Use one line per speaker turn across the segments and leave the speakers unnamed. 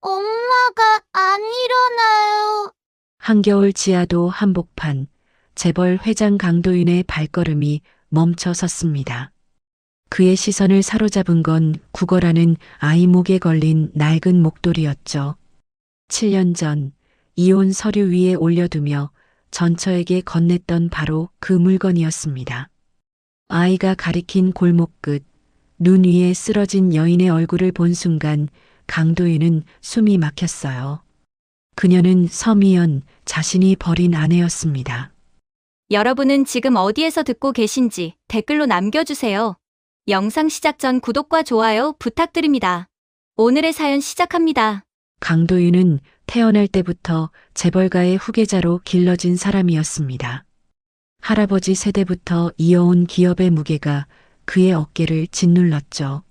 엄마가 안 일어나요.
한겨울 지하도 한복판, 재벌 회장 강도윤의 발걸음이 멈춰 섰습니다. 그의 시선을 사로잡은 건 구걸하는 아이 목에 걸린 낡은 목도리였죠. 7년 전 이혼 서류 위에 올려두며 전처에게 건넸던 바로 그 물건이었습니다. 아이가 가리킨 골목 끝, 눈 위에 쓰러진 여인의 얼굴을 본 순간 강도윤은 숨이 막혔어요. 그녀는 서미연, 자신이 버린 아내였습니다.
여러분은 지금 어디에서 듣고 계신지 댓글로 남겨주세요. 영상 시작 전 구독과 좋아요 부탁드립니다. 오늘의 사연 시작합니다.
강도윤은 태어날 때부터 재벌가의 후계자로 길러진 사람이었습니다. 할아버지 세대부터 이어온 기업의 무게가 그의 어깨를 짓눌렀죠.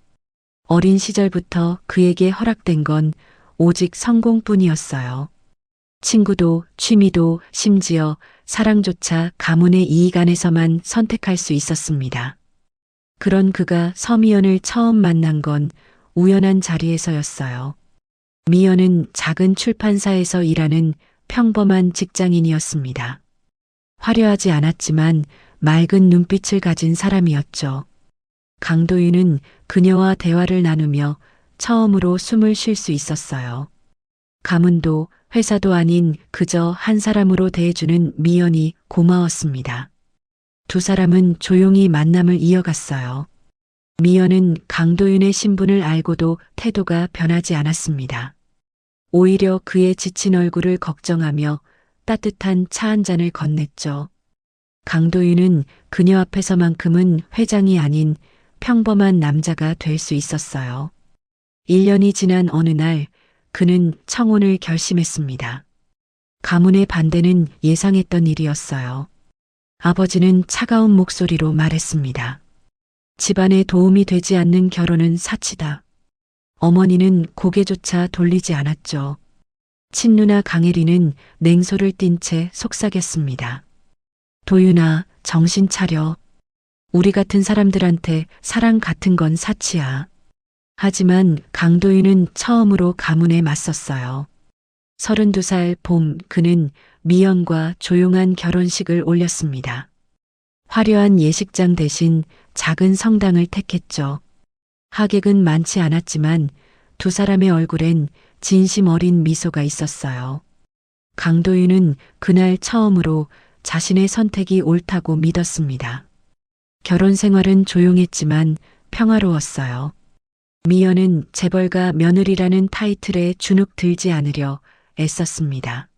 어린 시절부터 그에게 허락된 건 오직 성공뿐이었어요. 친구도 취미도 심지어 사랑조차 가문의 이익 안에서만 선택할 수 있었습니다. 그런 그가 서미연을 처음 만난 건 우연한 자리에서였어요. 미연은 작은 출판사에서 일하는 평범한 직장인이었습니다. 화려하지 않았지만 맑은 눈빛을 가진 사람이었죠. 강도윤은 그녀와 대화를 나누며 처음으로 숨을 쉴 수 있었어요. 가문도 회사도 아닌 그저 한 사람으로 대해주는 미연이 고마웠습니다. 두 사람은 조용히 만남을 이어갔어요. 미연은 강도윤의 신분을 알고도 태도가 변하지 않았습니다. 오히려 그의 지친 얼굴을 걱정하며 따뜻한 차 한 잔을 건넸죠. 강도윤은 그녀 앞에서만큼은 회장이 아닌 평범한 남자가 될 수 있었어요. 1년이 지난 어느 날 그는 청혼을 결심했습니다. 가문의 반대는 예상했던 일이었어요. 아버지는 차가운 목소리로 말했습니다. 집안에 도움이 되지 않는 결혼은 사치다. 어머니는 고개조차 돌리지 않았죠. 친누나 강혜리는 냉소를 띤 채 속삭였습니다. 도윤아, 정신 차려. 우리 같은 사람들한테 사랑 같은 건 사치야. 하지만 강도윤은 처음으로 가문에 맞섰어요. 32살 봄 그는 미연과 조용한 결혼식을 올렸습니다. 화려한 예식장 대신 작은 성당을 택했죠. 하객은 많지 않았지만 두 사람의 얼굴엔 진심 어린 미소가 있었어요. 강도윤은 그날 처음으로 자신의 선택이 옳다고 믿었습니다. 결혼 생활은 조용했지만 평화로웠어요. 미연은 재벌가 며느리라는 타이틀에 주눅 들지 않으려 애썼습니다.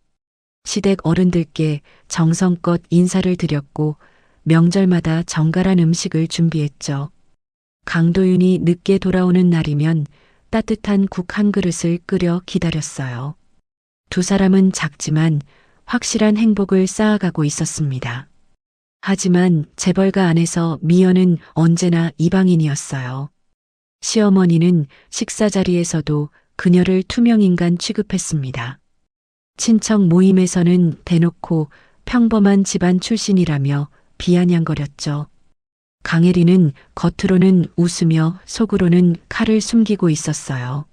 시댁 어른들께 정성껏 인사를 드렸고 명절마다 정갈한 음식을 준비했죠. 강도윤이 늦게 돌아오는 날이면 따뜻한 국 한 그릇을 끓여 기다렸어요. 두 사람은 작지만 확실한 행복을 쌓아가고 있었습니다. 하지만 재벌가 안에서 미연은 언제나 이방인이었어요. 시어머니는 식사 자리에서도 그녀를 투명인간 취급했습니다. 친척 모임에서는 대놓고 평범한 집안 출신이라며 비아냥거렸죠. 강혜리는 겉으로는 웃으며 속으로는 칼을 숨기고 있었어요.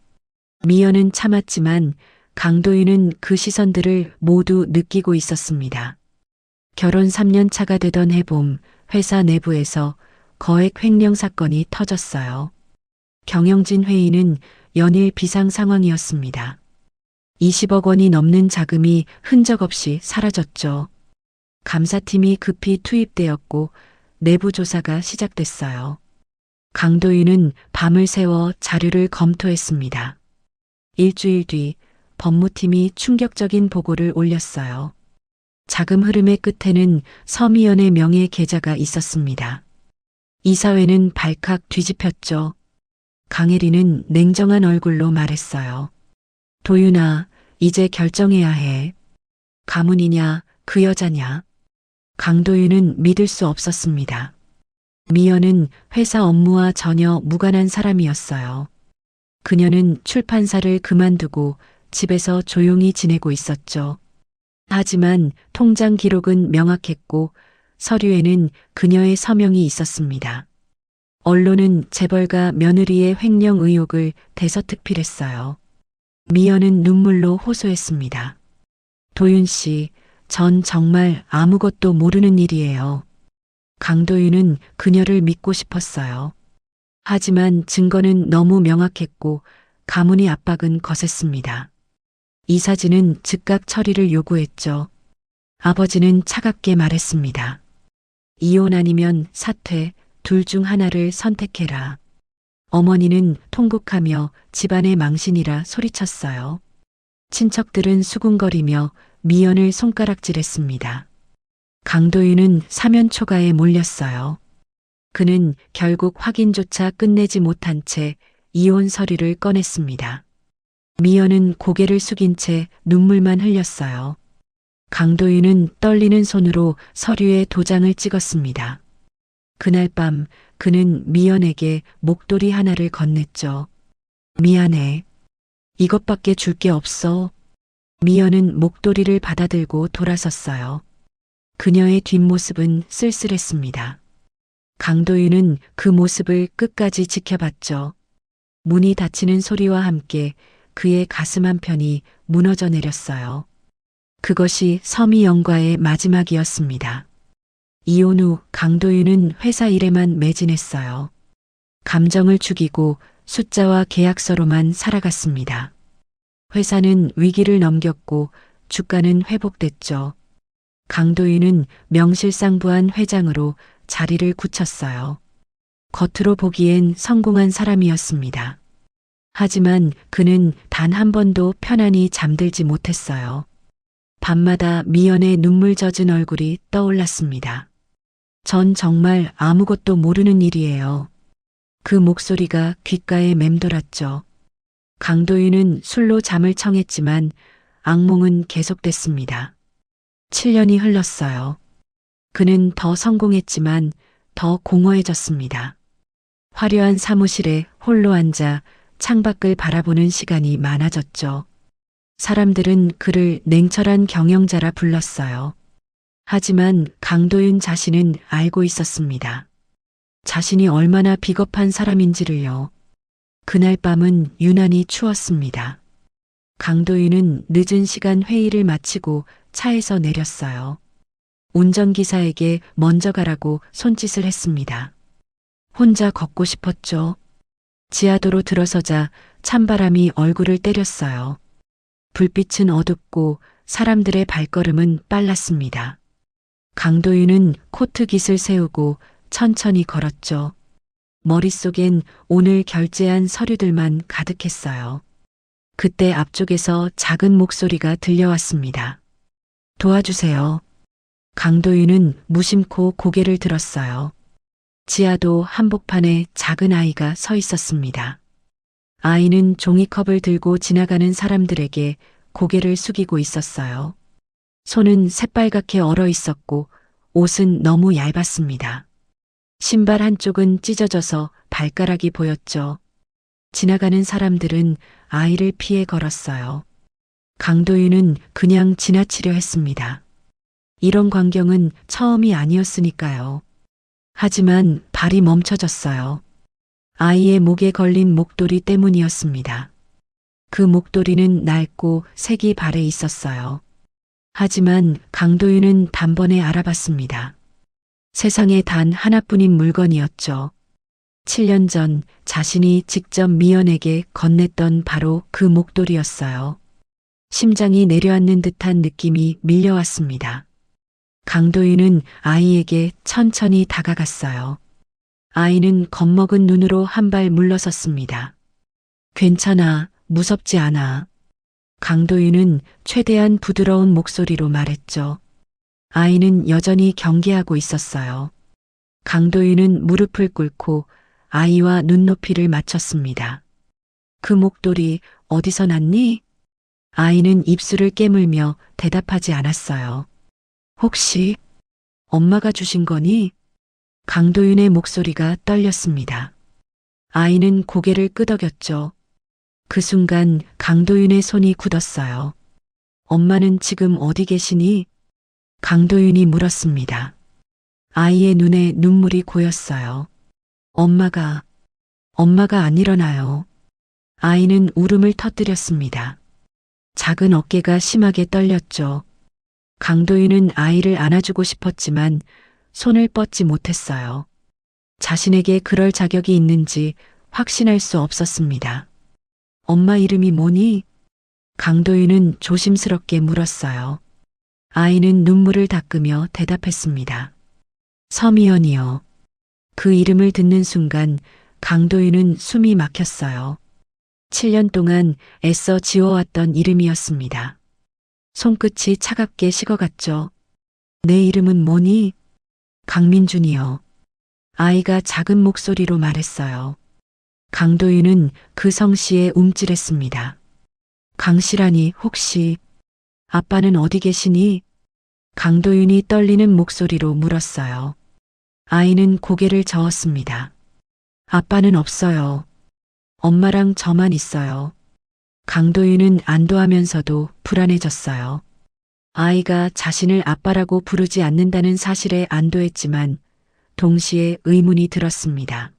미연은 참았지만 강도윤은 그 시선들을 모두 느끼고 있었습니다. 결혼 3년 차가 되던 해봄 회사 내부에서 거액 횡령 사건이 터졌어요. 경영진 회의는 연일 비상 상황이었습니다. 20억 원이 넘는 자금이 흔적 없이 사라졌죠. 감사팀이 급히 투입되었고 내부 조사가 시작됐어요. 강도윤은 밤을 새워 자료를 검토했습니다. 일주일 뒤 법무팀이 충격적인 보고를 올렸어요. 자금 흐름의 끝에는 서미연의 명예 계좌가 있었습니다. 이사회는 발칵 뒤집혔죠. 강혜리는 냉정한 얼굴로 말했어요. 도윤아, 이제 결정해야 해. 가문이냐, 그 여자냐. 강도윤은 믿을 수 없었습니다. 미연은 회사 업무와 전혀 무관한 사람이었어요. 그녀는 출판사를 그만두고 집에서 조용히 지내고 있었죠. 하지만 통장 기록은 명확했고 서류에는 그녀의 서명이 있었습니다. 언론은 재벌가 며느리의 횡령 의혹을 대서특필했어요. 미연은 눈물로 호소했습니다. 도윤 씨, 전 정말 아무것도 모르는 일이에요. 강도윤은 그녀를 믿고 싶었어요. 하지만 증거는 너무 명확했고 가문의 압박은 거셌습니다. 이사진은 즉각 처리를 요구했죠. 아버지는 차갑게 말했습니다. 이혼 아니면 사퇴, 둘 중 하나를 선택해라. 어머니는 통곡하며 집안의 망신이라 소리쳤어요. 친척들은 수군거리며 미연을 손가락질했습니다. 강도윤은 사면초가에 몰렸어요. 그는 결국 확인조차 끝내지 못한 채 이혼 서류를 꺼냈습니다. 미연은 고개를 숙인 채 눈물만 흘렸어요. 강도윤은 떨리는 손으로 서류에 도장을 찍었습니다. 그날 밤 그는 미연에게 목도리 하나를 건넸죠. 미안해. 이것밖에 줄 게 없어. 미연은 목도리를 받아들고 돌아섰어요. 그녀의 뒷모습은 쓸쓸했습니다. 강도윤은 그 모습을 끝까지 지켜봤죠. 문이 닫히는 소리와 함께 그의 가슴 한편이 무너져 내렸어요. 그것이 서미영과의 마지막이었습니다. 이혼 후 강도윤은 회사 일에만 매진했어요. 감정을 죽이고 숫자와 계약서로만 살아갔습니다. 회사는 위기를 넘겼고 주가는 회복됐죠. 강도윤은 명실상부한 회장으로 자리를 굳혔어요. 겉으로 보기엔 성공한 사람이었습니다. 하지만 그는 단 한 번도 편안히 잠들지 못했어요. 밤마다 미연의 눈물 젖은 얼굴이 떠올랐습니다. 전 정말 아무것도 모르는 일이에요. 그 목소리가 귓가에 맴돌았죠. 강도윤은 술로 잠을 청했지만 악몽은 계속됐습니다. 7년이 흘렀어요. 그는 더 성공했지만 더 공허해졌습니다. 화려한 사무실에 홀로 앉아 창밖을 바라보는 시간이 많아졌죠. 사람들은 그를 냉철한 경영자라 불렀어요. 하지만 강도윤 자신은 알고 있었습니다. 자신이 얼마나 비겁한 사람인지를요. 그날 밤은 유난히 추웠습니다. 강도윤은 늦은 시간 회의를 마치고 차에서 내렸어요. 운전기사에게 먼저 가라고 손짓을 했습니다. 혼자 걷고 싶었죠. 지하도로 들어서자 찬바람이 얼굴을 때렸어요. 불빛은 어둡고 사람들의 발걸음은 빨랐습니다. 강도윤은 코트 깃을 세우고 천천히 걸었죠. 머릿속엔 오늘 결제한 서류들만 가득했어요. 그때 앞쪽에서 작은 목소리가 들려왔습니다. 도와주세요. 강도윤은 무심코 고개를 들었어요. 지하도 한복판에 작은 아이가 서 있었습니다. 아이는 종이컵을 들고 지나가는 사람들에게 고개를 숙이고 있었어요. 손은 새빨갛게 얼어 있었고 옷은 너무 얇았습니다. 신발 한쪽은 찢어져서 발가락이 보였죠. 지나가는 사람들은 아이를 피해 걸었어요. 강도윤은 그냥 지나치려 했습니다. 이런 광경은 처음이 아니었으니까요. 하지만 발이 멈춰졌어요. 아이의 목에 걸린 목도리 때문이었습니다. 그 목도리는 낡고 색이 발에 있었어요. 하지만 강도윤은 단번에 알아봤습니다. 세상에 단 하나뿐인 물건이었죠. 7년 전 자신이 직접 미연에게 건넸던 바로 그 목도리였어요. 심장이 내려앉는 듯한 느낌이 밀려왔습니다. 강도윤은 아이에게 천천히 다가갔어요. 아이는 겁먹은 눈으로 한 발 물러섰습니다. 괜찮아, 무섭지 않아. 강도윤은 최대한 부드러운 목소리로 말했죠. 아이는 여전히 경계하고 있었어요. 강도윤은 무릎을 꿇고 아이와 눈높이를 맞췄습니다. 그 목도리 어디서 났니? 아이는 입술을 깨물며 대답하지 않았어요. 혹시 엄마가 주신 거니? 강도윤의 목소리가 떨렸습니다. 아이는 고개를 끄덕였죠. 그 순간 강도윤의 손이 굳었어요. 엄마는 지금 어디 계시니? 강도윤이 물었습니다. 아이의 눈에 눈물이 고였어요. 엄마가 안 일어나요. 아이는 울음을 터뜨렸습니다. 작은 어깨가 심하게 떨렸죠. 강도윤은 아이를 안아주고 싶었지만 손을 뻗지 못했어요. 자신에게 그럴 자격이 있는지 확신할 수 없었습니다. 엄마 이름이 뭐니? 강도윤은 조심스럽게 물었어요. 아이는 눈물을 닦으며 대답했습니다. 서미연이요. 그 이름을 듣는 순간 강도윤은 숨이 막혔어요. 7년 동안 애써 지워왔던 이름이었습니다. 손끝이 차갑게 식어갔죠. 내 이름은 뭐니? 강민준이요. 아이가 작은 목소리로 말했어요. 강도윤은 그 성씨에 움찔했습니다. 강씨라니 혹시 아빠는 어디 계시니? 강도윤이 떨리는 목소리로 물었어요. 아이는 고개를 저었습니다. 아빠는 없어요. 엄마랑 저만 있어요. 강도윤은 안도하면서도 불안해졌어요. 아이가 자신을 아빠라고 부르지 않는다는 사실에 안도했지만 동시에 의문이 들었습니다.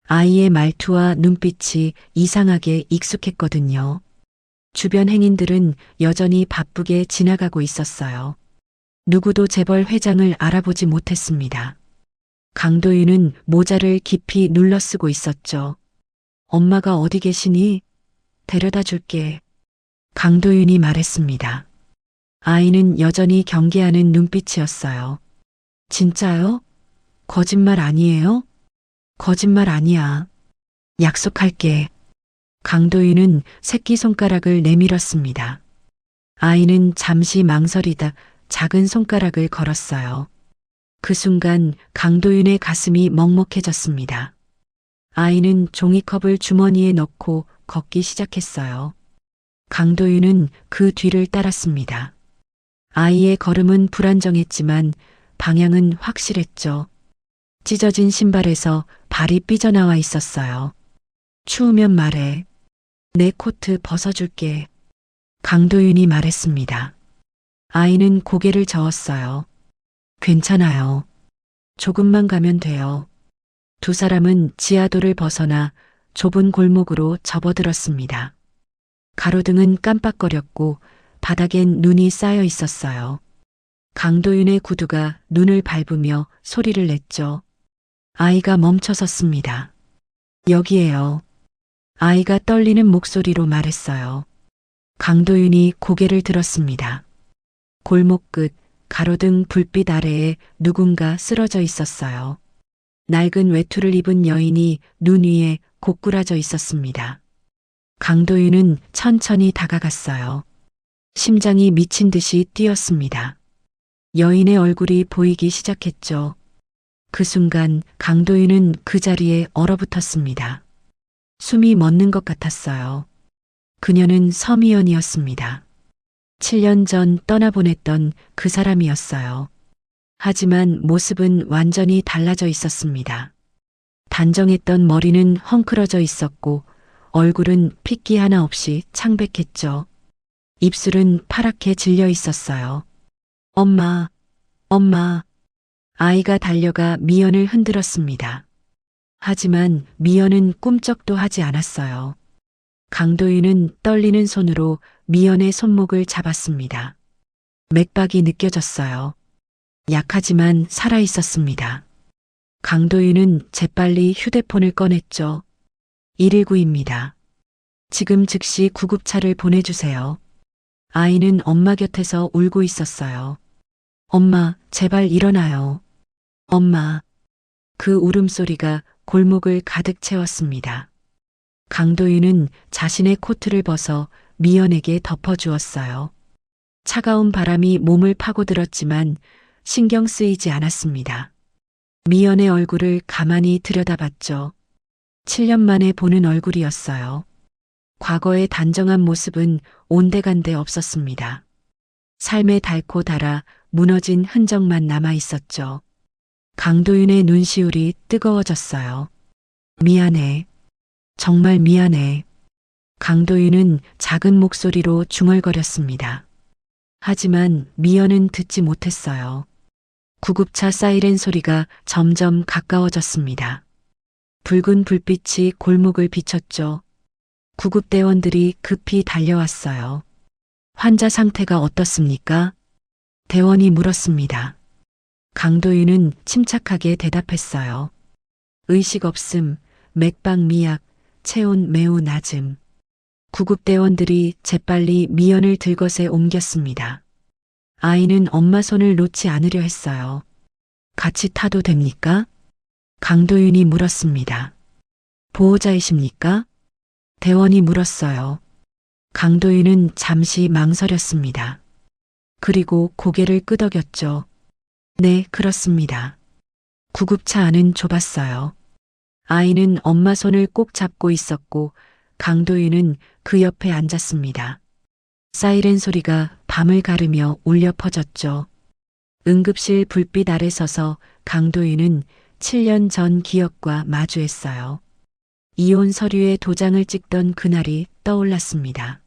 아이의 말투와 눈빛이 이상하게 익숙했거든요. 주변 행인들은 여전히 바쁘게 지나가고 있었어요. 누구도 재벌 회장을 알아보지 못했습니다. 강도윤은 모자를 깊이 눌러쓰고 있었죠. 엄마가 어디 계시니? 데려다 줄게. 강도윤이 말했습니다. 아이는 여전히 경계하는 눈빛이었어요. 진짜요? 거짓말 아니에요? 거짓말 아니야. 약속할게. 강도윤은 새끼손가락을 내밀었습니다. 아이는 잠시 망설이다 작은 손가락을 걸었어요. 그 순간 강도윤의 가슴이 먹먹해졌습니다. 아이는 종이컵을 주머니에 넣고 걷기 시작했어요. 강도윤은 그 뒤를 따랐습니다. 아이의 걸음은 불안정했지만 방향은 확실했죠. 찢어진 신발에서 발이 삐져나와 있었어요. 추우면 말해. 내 코트 벗어줄게. 강도윤이 말했습니다. 아이는 고개를 저었어요. 괜찮아요. 조금만 가면 돼요. 두 사람은 지하도를 벗어나 좁은 골목으로 접어들었습니다. 가로등은 깜빡거렸고 바닥엔 눈이 쌓여 있었어요. 강도윤의 구두가 눈을 밟으며 소리를 냈죠. 아이가 멈춰섰습니다. 여기에요. 아이가 떨리는 목소리로 말했어요. 강도윤이 고개를 들었습니다. 골목 끝 가로등 불빛 아래에 누군가 쓰러져 있었어요. 낡은 외투를 입은 여인이 눈 위에 고꾸라져 있었습니다. 강도윤은 천천히 다가갔어요. 심장이 미친 듯이 뛰었습니다. 여인의 얼굴이 보이기 시작했죠. 그 순간 강도윤은 그 자리에 얼어붙었습니다. 숨이 멎는 것 같았어요. 그녀는 서미연이었습니다. 7년 전 떠나보냈던 그 사람이었어요. 하지만 모습은 완전히 달라져 있었습니다. 단정했던 머리는 헝클어져 있었고 얼굴은 핏기 하나 없이 창백했죠. 입술은 파랗게 질려 있었어요. 엄마, 엄마. 아이가 달려가 미연을 흔들었습니다. 하지만 미연은 꿈쩍도 하지 않았어요. 강도윤은 떨리는 손으로 미연의 손목을 잡았습니다. 맥박이 느껴졌어요. 약하지만 살아 있었습니다. 강도윤은 재빨리 휴대폰을 꺼냈죠. 119입니다. 지금 즉시 구급차를 보내주세요. 아이는 엄마 곁에서 울고 있었어요. 엄마, 제발 일어나요. 엄마. 그 울음소리가 골목을 가득 채웠습니다. 강도윤은 자신의 코트를 벗어 미연에게 덮어주었어요. 차가운 바람이 몸을 파고들었지만 신경 쓰이지 않았습니다. 미연의 얼굴을 가만히 들여다봤죠. 7년 만에 보는 얼굴이었어요. 과거의 단정한 모습은 온데간데 없었습니다. 삶의 닳고 닳아 무너진 흔적만 남아 있었죠. 강도윤의 눈시울이 뜨거워졌어요. 미안해. 정말 미안해. 강도윤은 작은 목소리로 중얼거렸습니다. 하지만 미연은 듣지 못했어요. 구급차 사이렌 소리가 점점 가까워졌습니다. 붉은 불빛이 골목을 비췄죠. 구급대원들이 급히 달려왔어요. 환자 상태가 어떻습니까? 대원이 물었습니다. 강도윤은 침착하게 대답했어요. 의식 없음, 맥박 미약, 체온 매우 낮음. 구급대원들이 재빨리 미연을 들것에 옮겼습니다. 아이는 엄마 손을 놓지 않으려 했어요. 같이 타도 됩니까? 강도윤이 물었습니다. 보호자이십니까? 대원이 물었어요. 강도윤은 잠시 망설였습니다. 그리고 고개를 끄덕였죠. 네, 그렇습니다. 구급차 안은 좁았어요. 아이는 엄마 손을 꼭 잡고 있었고 강도윤은 그 옆에 앉았습니다. 사이렌 소리가 밤을 가르며 울려 퍼졌죠. 응급실 불빛 아래 서서 강도윤은 7년 전 기억과 마주했어요. 이혼 서류에 도장을 찍던 그날이 떠올랐습니다.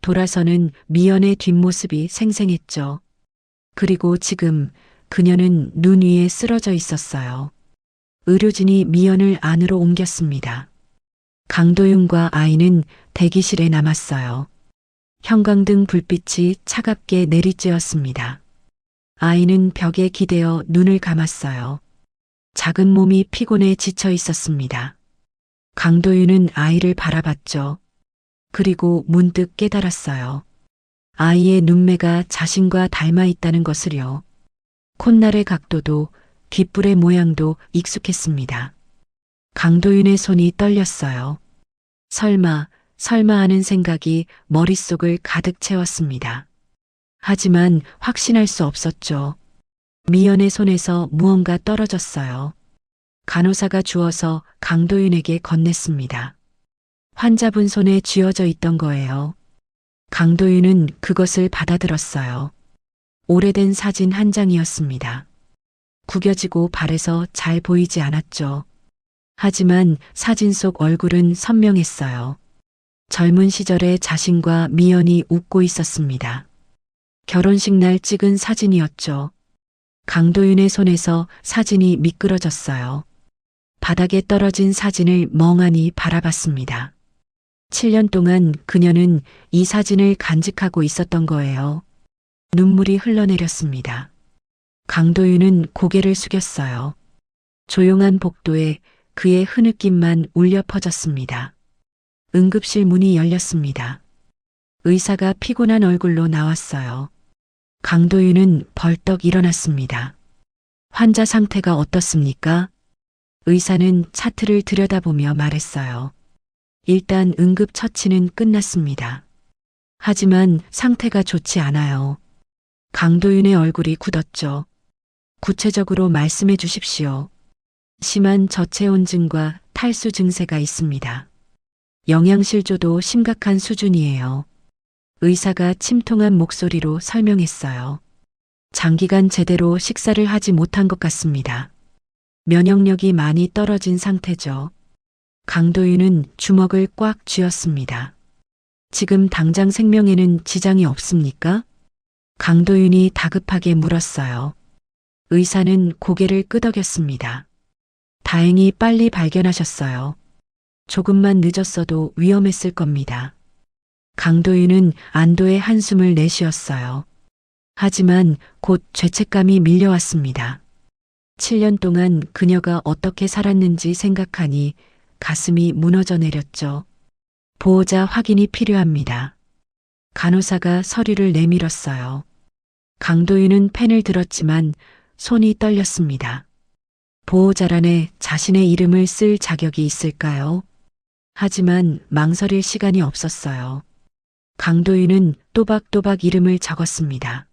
돌아서는 미연의 뒷모습이 생생했죠. 그리고 지금 그녀는 눈 위에 쓰러져 있었어요. 의료진이 미연을 안으로 옮겼습니다. 강도윤과 아이는 대기실에 남았어요. 형광등 불빛이 차갑게 내리쬐었습니다. 아이는 벽에 기대어 눈을 감았어요. 작은 몸이 피곤해 지쳐 있었습니다. 강도윤은 아이를 바라봤죠. 그리고 문득 깨달았어요. 아이의 눈매가 자신과 닮아 있다는 것을요. 콧날의 각도도 귓불의 모양도 익숙했습니다. 강도윤의 손이 떨렸어요. 설마 하는 생각이 머릿속을 가득 채웠습니다. 하지만 확신할 수 없었죠. 미연의 손에서 무언가 떨어졌어요. 간호사가 주어서 강도윤에게 건넸습니다. 환자분 손에 쥐어져 있던 거예요. 강도윤은 그것을 받아들었어요. 오래된 사진 한 장이었습니다. 구겨지고 발에서 잘 보이지 않았죠. 하지만 사진 속 얼굴은 선명했어요. 젊은 시절의 자신과 미연이 웃고 있었습니다. 결혼식 날 찍은 사진이었죠. 강도윤의 손에서 사진이 미끄러졌어요. 바닥에 떨어진 사진을 멍하니 바라봤습니다. 7년 동안 그녀는 이 사진을 간직하고 있었던 거예요. 눈물이 흘러내렸습니다. 강도윤은 고개를 숙였어요. 조용한 복도에 그의 흐느낌만 울려 퍼졌습니다. 응급실 문이 열렸습니다. 의사가 피곤한 얼굴로 나왔어요. 강도윤은 벌떡 일어났습니다. 환자 상태가 어떻습니까? 의사는 차트를 들여다보며 말했어요. 일단 응급 처치는 끝났습니다. 하지만 상태가 좋지 않아요. 강도윤의 얼굴이 굳었죠. 구체적으로 말씀해 주십시오. 심한 저체온증과 탈수 증세가 있습니다. 영양실조도 심각한 수준이에요. 의사가 침통한 목소리로 설명했어요. 장기간 제대로 식사를 하지 못한 것 같습니다. 면역력이 많이 떨어진 상태죠. 강도윤은 주먹을 꽉 쥐었습니다. 지금 당장 생명에는 지장이 없습니까? 강도윤이 다급하게 물었어요. 의사는 고개를 끄덕였습니다. 다행히 빨리 발견하셨어요. 조금만 늦었어도 위험했을 겁니다. 강도윤은 안도의 한숨을 내쉬었어요. 하지만 곧 죄책감이 밀려왔습니다. 7년 동안 그녀가 어떻게 살았는지 생각하니 가슴이 무너져 내렸죠. 보호자 확인이 필요합니다. 간호사가 서류를 내밀었어요. 강도윤은 펜을 들었지만 손이 떨렸습니다. 보호자란에 자신의 이름을 쓸 자격이 있을까요? 하지만 망설일 시간이 없었어요. 강도윤은 또박또박 이름을 적었습니다.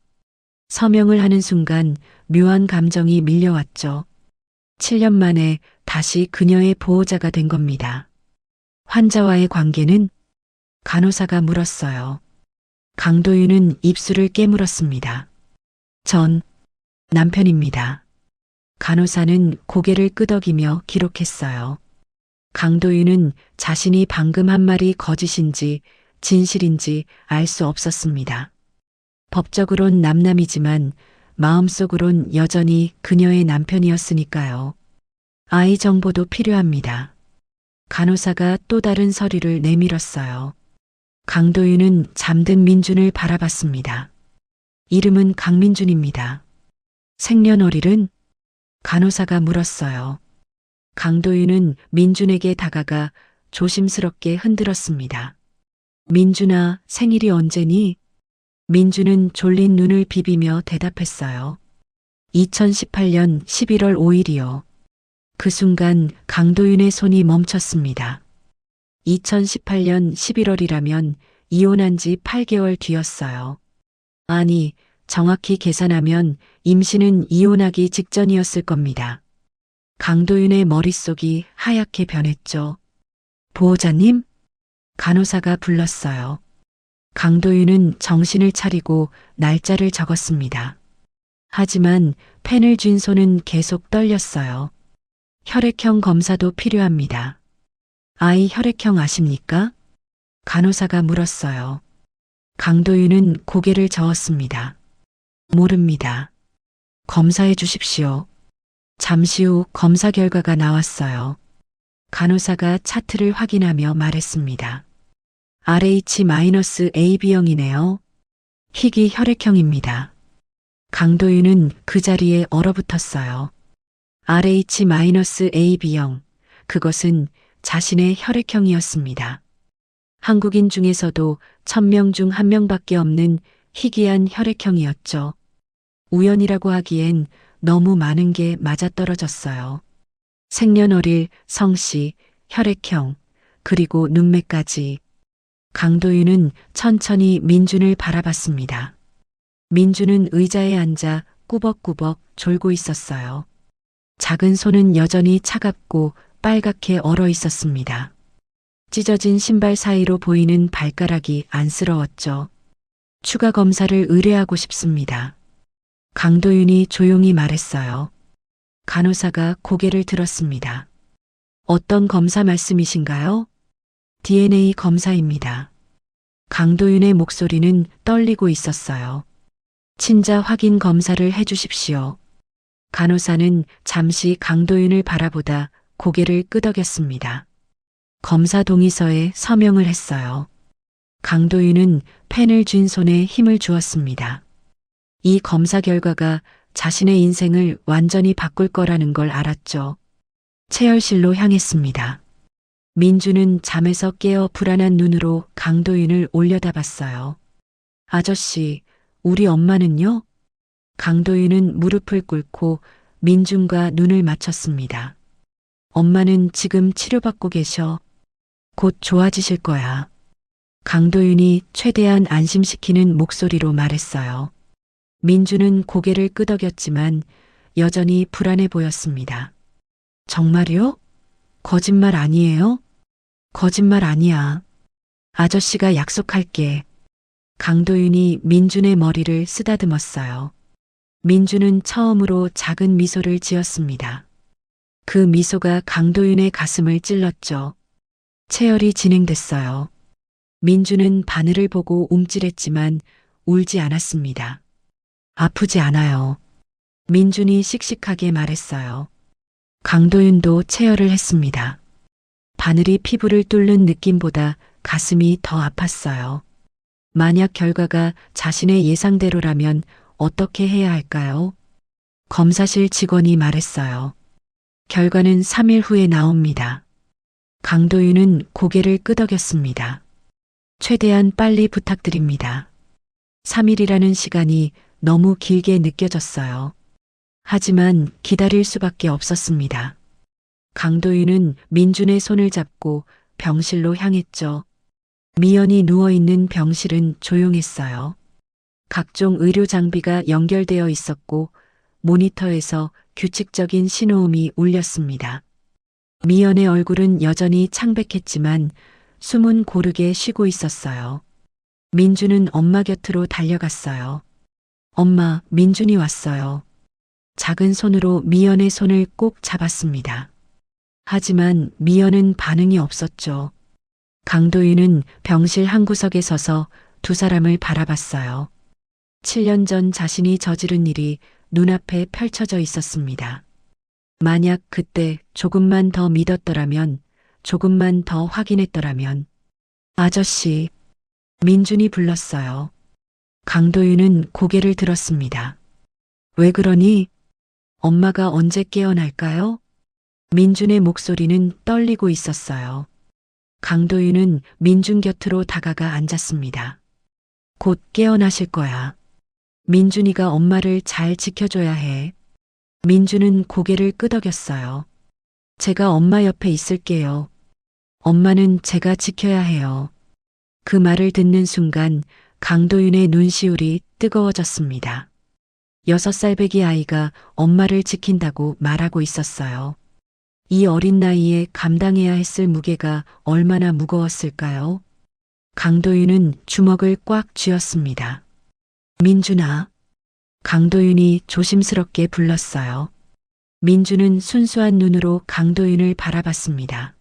서명을 하는 순간 묘한 감정이 밀려왔죠. 7년 만에 다시 그녀의 보호자가 된 겁니다. 환자와의 관계는? 간호사가 물었어요. 강도윤은 입술을 깨물었습니다. 전 남편입니다. 간호사는 고개를 끄덕이며 기록했어요. 강도윤은 자신이 방금 한 말이 거짓인지 진실인지 알 수 없었습니다. 법적으론 남남이지만 마음속으론 여전히 그녀의 남편이었으니까요. 아이 정보도 필요합니다. 간호사가 또 다른 서류를 내밀었어요. 강도윤은 잠든 민준을 바라봤습니다. 이름은 강민준입니다. 생년월일은? 간호사가 물었어요. 강도윤은 민준에게 다가가 조심스럽게 흔들었습니다. 민준아, 생일이 언제니? 민준은 졸린 눈을 비비며 대답했어요. 2018년 11월 5일이요. 그 순간 강도윤의 손이 멈췄습니다. 2018년 11월이라면 이혼한 지 8개월 뒤였어요. 아니, 정확히 계산하면 임신은 이혼하기 직전이었을 겁니다. 강도윤의 머릿속이 하얗게 변했죠. 보호자님? 간호사가 불렀어요. 강도윤은 정신을 차리고 날짜를 적었습니다. 하지만 펜을 쥔 손은 계속 떨렸어요. 혈액형 검사도 필요합니다. 아이 혈액형 아십니까? 간호사가 물었어요. 강도윤은 고개를 저었습니다. 모릅니다. 검사해 주십시오. 잠시 후 검사 결과가 나왔어요. 간호사가 차트를 확인하며 말했습니다. RH-AB형이네요. 희귀 혈액형입니다. 강도윤은 그 자리에 얼어붙었어요. RH-AB형, 그것은 자신의 혈액형이었습니다. 한국인 중에서도 1000명 중 1명밖에 없는 희귀한 혈액형이었죠. 우연이라고 하기엔 너무 많은 게 맞아떨어졌어요. 생년월일, 성씨, 혈액형, 그리고 눈매까지. 강도윤은 천천히 민준을 바라봤습니다. 민준은 의자에 앉아 꾸벅꾸벅 졸고 있었어요. 작은 손은 여전히 차갑고 빨갛게 얼어 있었습니다. 찢어진 신발 사이로 보이는 발가락이 안쓰러웠죠. 추가 검사를 의뢰하고 싶습니다. 강도윤이 조용히 말했어요. 간호사가 고개를 들었습니다. 어떤 검사 말씀이신가요? DNA 검사입니다. 강도윤의 목소리는 떨리고 있었어요. 친자 확인 검사를 해주십시오. 간호사는 잠시 강도윤을 바라보다 고개를 끄덕였습니다. 검사 동의서에 서명을 했어요. 강도윤은 펜을 쥔 손에 힘을 주었습니다. 이 검사 결과가 자신의 인생을 완전히 바꿀 거라는 걸 알았죠. 체열실로 향했습니다. 민주는 잠에서 깨어 불안한 눈으로 강도윤을 올려다봤어요. 아저씨, 우리 엄마는요? 강도윤은 무릎을 꿇고 민준과 눈을 맞췄습니다. 엄마는 지금 치료받고 계셔. 곧 좋아지실 거야. 강도윤이 최대한 안심시키는 목소리로 말했어요. 민준은 고개를 끄덕였지만 여전히 불안해 보였습니다. 정말요? 거짓말 아니에요? 거짓말 아니야. 아저씨가 약속할게. 강도윤이 민준의 머리를 쓰다듬었어요. 민준은 처음으로 작은 미소를 지었습니다. 그 미소가 강도윤의 가슴을 찔렀죠. 체열이 진행됐어요. 민준은 바늘을 보고 움찔했지만 울지 않았습니다. 아프지 않아요. 민준이 씩씩하게 말했어요. 강도윤도 체열을 했습니다. 바늘이 피부를 뚫는 느낌보다 가슴이 더 아팠어요. 만약 결과가 자신의 예상대로라면 어떻게 해야 할까요? 검사실 직원이 말했어요. 결과는 3일 후에 나옵니다. 강도윤은 고개를 끄덕였습니다. 최대한 빨리 부탁드립니다. 3일이라는 시간이 너무 길게 느껴졌어요. 하지만 기다릴 수밖에 없었습니다. 강도윤은 민준의 손을 잡고 병실로 향했죠. 미연이 누워있는 병실은 조용했어요. 각종 의료 장비가 연결되어 있었고 모니터에서 규칙적인 신호음이 울렸습니다. 미연의 얼굴은 여전히 창백했지만 숨은 고르게 쉬고 있었어요. 민준은 엄마 곁으로 달려갔어요. 엄마, 민준이 왔어요. 작은 손으로 미연의 손을 꼭 잡았습니다. 하지만 미연은 반응이 없었죠. 강도윤은 병실 한 구석에 서서 두 사람을 바라봤어요. 7년 전 자신이 저지른 일이 눈앞에 펼쳐져 있었습니다. 만약 그때 조금만 더 믿었더라면, 조금만 더 확인했더라면. 아저씨, 민준이 불렀어요. 강도윤은 고개를 들었습니다. 왜 그러니? 엄마가 언제 깨어날까요? 민준의 목소리는 떨리고 있었어요. 강도윤은 민준 곁으로 다가가 앉았습니다. 곧 깨어나실 거야. 민준이가 엄마를 잘 지켜줘야 해. 민준은 고개를 끄덕였어요. 제가 엄마 옆에 있을게요. 엄마는 제가 지켜야 해요. 그 말을 듣는 순간 강도윤의 눈시울이 뜨거워졌습니다. 6살배기 아이가 엄마를 지킨다고 말하고 있었어요. 이 어린 나이에 감당해야 했을 무게가 얼마나 무거웠을까요? 강도윤은 주먹을 꽉 쥐었습니다. 민준아. 강도윤이 조심스럽게 불렀어요. 민준은 순수한 눈으로 강도윤을 바라봤습니다.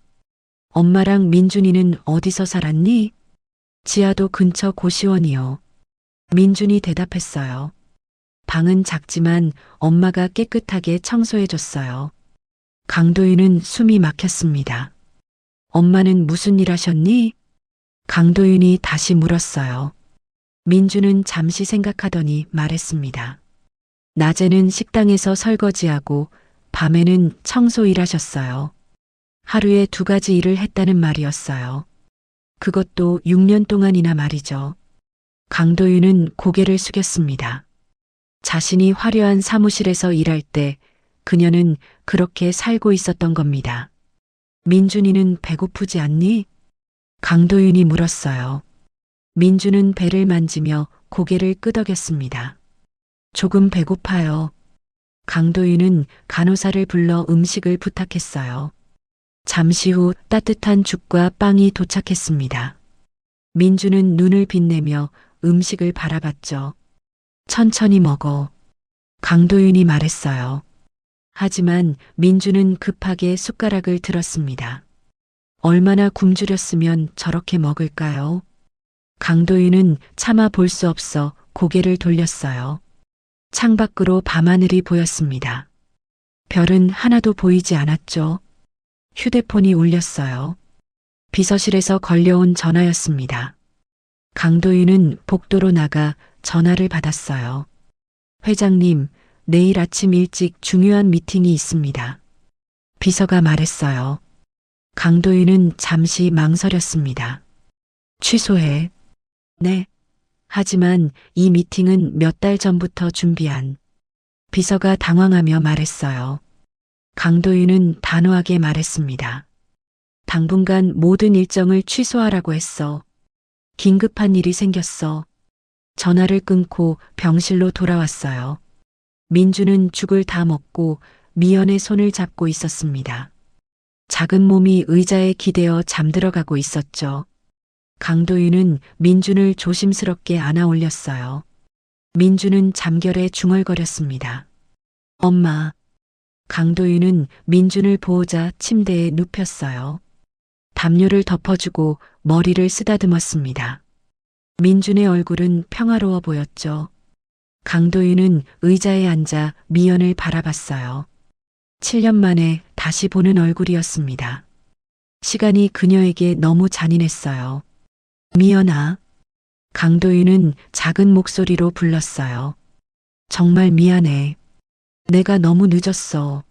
엄마랑 민준이는 어디서 살았니? 지하도 근처 고시원이요. 민준이 대답했어요. 방은 작지만 엄마가 깨끗하게 청소해줬어요. 강도윤은 숨이 막혔습니다. 엄마는 무슨 일 하셨니? 강도윤이 다시 물었어요. 민준은 잠시 생각하더니 말했습니다. 낮에는 식당에서 설거지하고 밤에는 청소 일하셨어요. 하루에 2가지 일을 했다는 말이었어요. 그것도 6년 동안이나 말이죠. 강도윤은 고개를 숙였습니다. 자신이 화려한 사무실에서 일할 때 그녀는 그렇게 살고 있었던 겁니다. 민준이는 배고프지 않니? 강도윤이 물었어요. 민준은 배를 만지며 고개를 끄덕였습니다. 조금 배고파요. 강도윤은 간호사를 불러 음식을 부탁했어요. 잠시 후 따뜻한 죽과 빵이 도착했습니다. 민준은 눈을 빛내며 음식을 바라봤죠. 천천히 먹어. 강도윤이 말했어요. 하지만 민준은 급하게 숟가락을 들었습니다. 얼마나 굶주렸으면 저렇게 먹을까요? 강도윤은 차마 볼 수 없어 고개를 돌렸어요. 창밖으로 밤하늘이 보였습니다. 별은 하나도 보이지 않았죠. 휴대폰이 울렸어요. 비서실에서 걸려온 전화였습니다. 강도윤은 복도로 나가 전화를 받았어요. 회장님, 내일 아침 일찍 중요한 미팅이 있습니다. 비서가 말했어요. 강도윤은 잠시 망설였습니다. 취소해. 네. 하지만 이 미팅은 몇 달 전부터 준비한. 비서가 당황하며 말했어요. 강도윤은 단호하게 말했습니다. 당분간 모든 일정을 취소하라고 했어. 긴급한 일이 생겼어. 전화를 끊고 병실로 돌아왔어요. 민주는 죽을 다 먹고 미연의 손을 잡고 있었습니다. 작은 몸이 의자에 기대어 잠들어가고 있었죠. 강도윤은 민준을 조심스럽게 안아 올렸어요. 민준은 잠결에 중얼거렸습니다. 엄마. 강도윤은 민준을 보호자 침대에 눕혔어요. 담요를 덮어주고 머리를 쓰다듬었습니다. 민준의 얼굴은 평화로워 보였죠. 강도윤은 의자에 앉아 미연을 바라봤어요. 7년 만에 다시 보는 얼굴이었습니다. 시간이 그녀에게 너무 잔인했어요. 미연아. 강도윤은 작은 목소리로 불렀어요. 정말 미안해. 내가 너무 늦었어.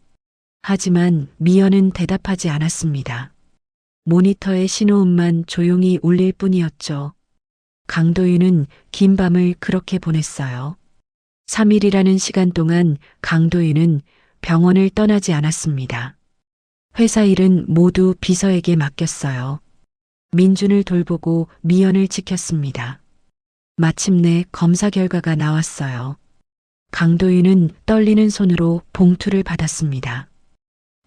하지만 미연은 대답하지 않았습니다. 모니터의 신호음만 조용히 울릴 뿐이었죠. 강도윤은 긴 밤을 그렇게 보냈어요. 3일이라는 시간 동안 강도윤은 병원을 떠나지 않았습니다. 회사 일은 모두 비서에게 맡겼어요. 민준을 돌보고 미연을 지켰습니다. 마침내 검사 결과가 나왔어요. 강도윤은 떨리는 손으로 봉투를 받았습니다.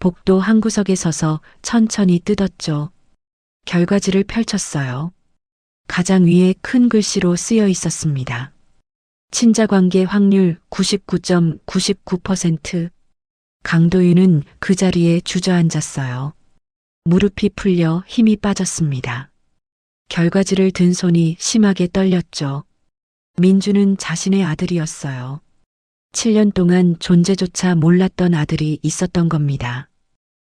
복도 한 구석에 서서 천천히 뜯었죠. 결과지를 펼쳤어요. 가장 위에 큰 글씨로 쓰여 있었습니다. 친자관계 확률 99.99%. 강도윤은 그 자리에 주저앉았어요. 무릎이 풀려 힘이 빠졌습니다. 결과지를 든 손이 심하게 떨렸죠. 민주는 자신의 아들이었어요. 7년 동안 존재조차 몰랐던 아들이 있었던 겁니다.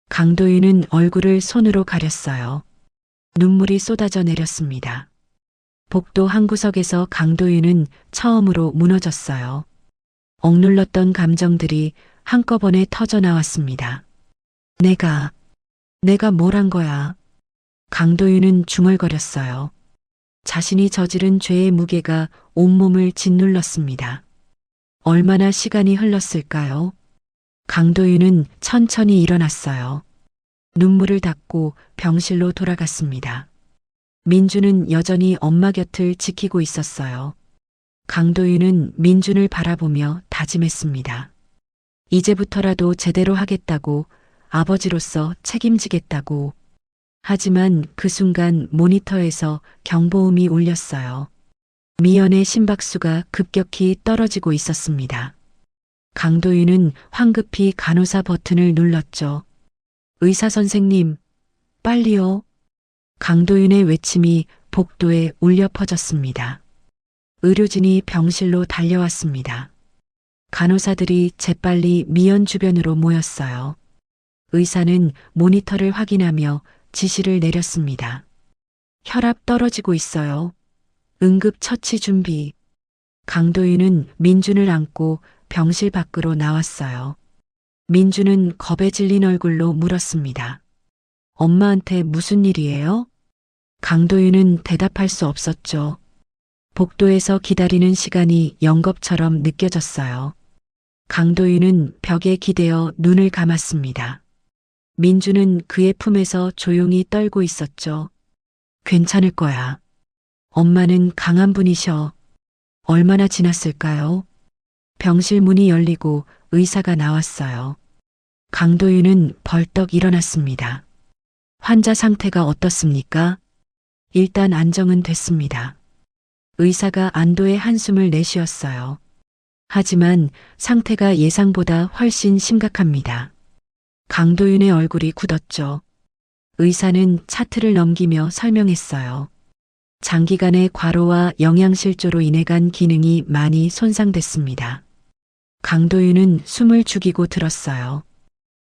강도윤은 얼굴을 손으로 가렸어요. 눈물이 쏟아져 내렸습니다. 복도 한 구석에서 강도윤은 처음으로 무너졌어요. 억눌렀던 감정들이 한꺼번에 터져 나왔습니다. 내가 뭘 한 거야? 강도윤은 중얼거렸어요. 자신이 저지른 죄의 무게가 온몸을 짓눌렀습니다. 얼마나 시간이 흘렀을까요? 강도윤은 천천히 일어났어요. 눈물을 닦고 병실로 돌아갔습니다. 민주는 여전히 엄마 곁을 지키고 있었어요. 강도윤은 민준을 바라보며 다짐했습니다. 이제부터라도 제대로 하겠다고, 아버지로서 책임지겠다고. 하지만 그 순간 모니터에서 경보음이 울렸어요. 미연의 심박수가 급격히 떨어지고 있었습니다. 강도윤은 황급히 간호사 버튼을 눌렀죠. 의사 선생님, 빨리요. 강도윤의 외침이 복도에 울려 퍼졌습니다. 의료진이 병실로 달려왔습니다. 간호사들이 재빨리 미연 주변으로 모였어요. 의사는 모니터를 확인하며 지시를 내렸습니다. 혈압 떨어지고 있어요. 응급 처치 준비. 강도윤은 민준을 안고 병실 밖으로 나왔어요. 민준은 겁에 질린 얼굴로 물었습니다. 엄마한테 무슨 일이에요? 강도윤은 대답할 수 없었죠. 복도에서 기다리는 시간이 영겁처럼 느껴졌어요. 강도윤은 벽에 기대어 눈을 감았습니다. 민주는 그의 품에서 조용히 떨고 있었죠. 괜찮을 거야. 엄마는 강한 분이셔. 얼마나 지났을까요? 병실 문이 열리고 의사가 나왔어요. 강도윤은 벌떡 일어났습니다. 환자 상태가 어떻습니까? 일단 안정은 됐습니다. 의사가 안도의 한숨을 내쉬었어요. 하지만 상태가 예상보다 훨씬 심각합니다. 강도윤의 얼굴이 굳었죠. 의사는 차트를 넘기며 설명했어요. 장기간의 과로와 영양실조로 인해 간 기능이 많이 손상됐습니다. 강도윤은 숨을 죽이고 들었어요.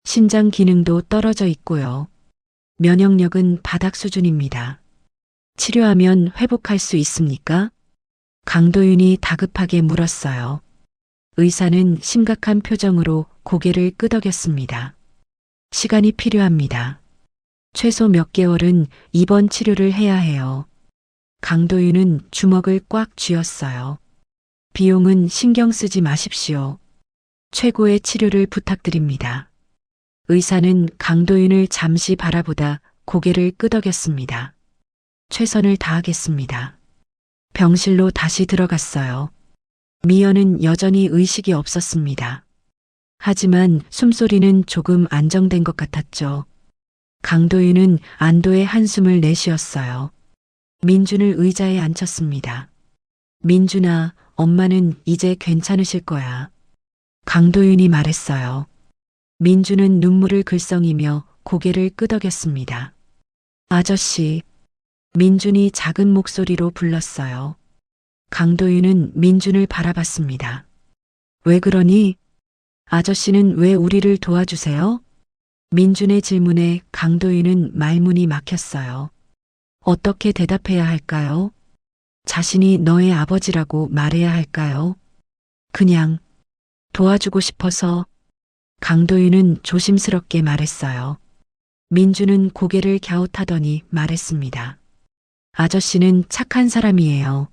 신장 기능도 떨어져 있고요. 면역력은 바닥 수준입니다. 치료하면 회복할 수 있습니까? 강도윤이 다급하게 물었어요. 의사는 심각한 표정으로 고개를 끄덕였습니다. 시간이 필요합니다. 최소 몇 개월은 입원 치료를 해야 해요. 강도윤은 주먹을 꽉 쥐었어요. 비용은 신경 쓰지 마십시오. 최고의 치료를 부탁드립니다. 의사는 강도윤을 잠시 바라보다 고개를 끄덕였습니다. 최선을 다하겠습니다. 병실로 다시 들어갔어요. 미연은 여전히 의식이 없었습니다. 하지만 숨소리는 조금 안정된 것 같았죠. 강도윤은 안도의 한숨을 내쉬었어요. 민준을 의자에 앉혔습니다. 민준아, 엄마는 이제 괜찮으실 거야. 강도윤이 말했어요. 민준은 눈물을 글썽이며 고개를 끄덕였습니다. 아저씨. 민준이 작은 목소리로 불렀어요. 강도윤은 민준을 바라봤습니다. 왜 그러니? 아저씨는 왜 우리를 도와주세요? 민준의 질문에 강도윤은 말문이 막혔어요. 어떻게 대답해야 할까요? 자신이 너의 아버지라고 말해야 할까요? 그냥 도와주고 싶어서. 강도윤은 조심스럽게 말했어요. 민준은 고개를 갸웃하더니 말했습니다. 아저씨는 착한 사람이에요.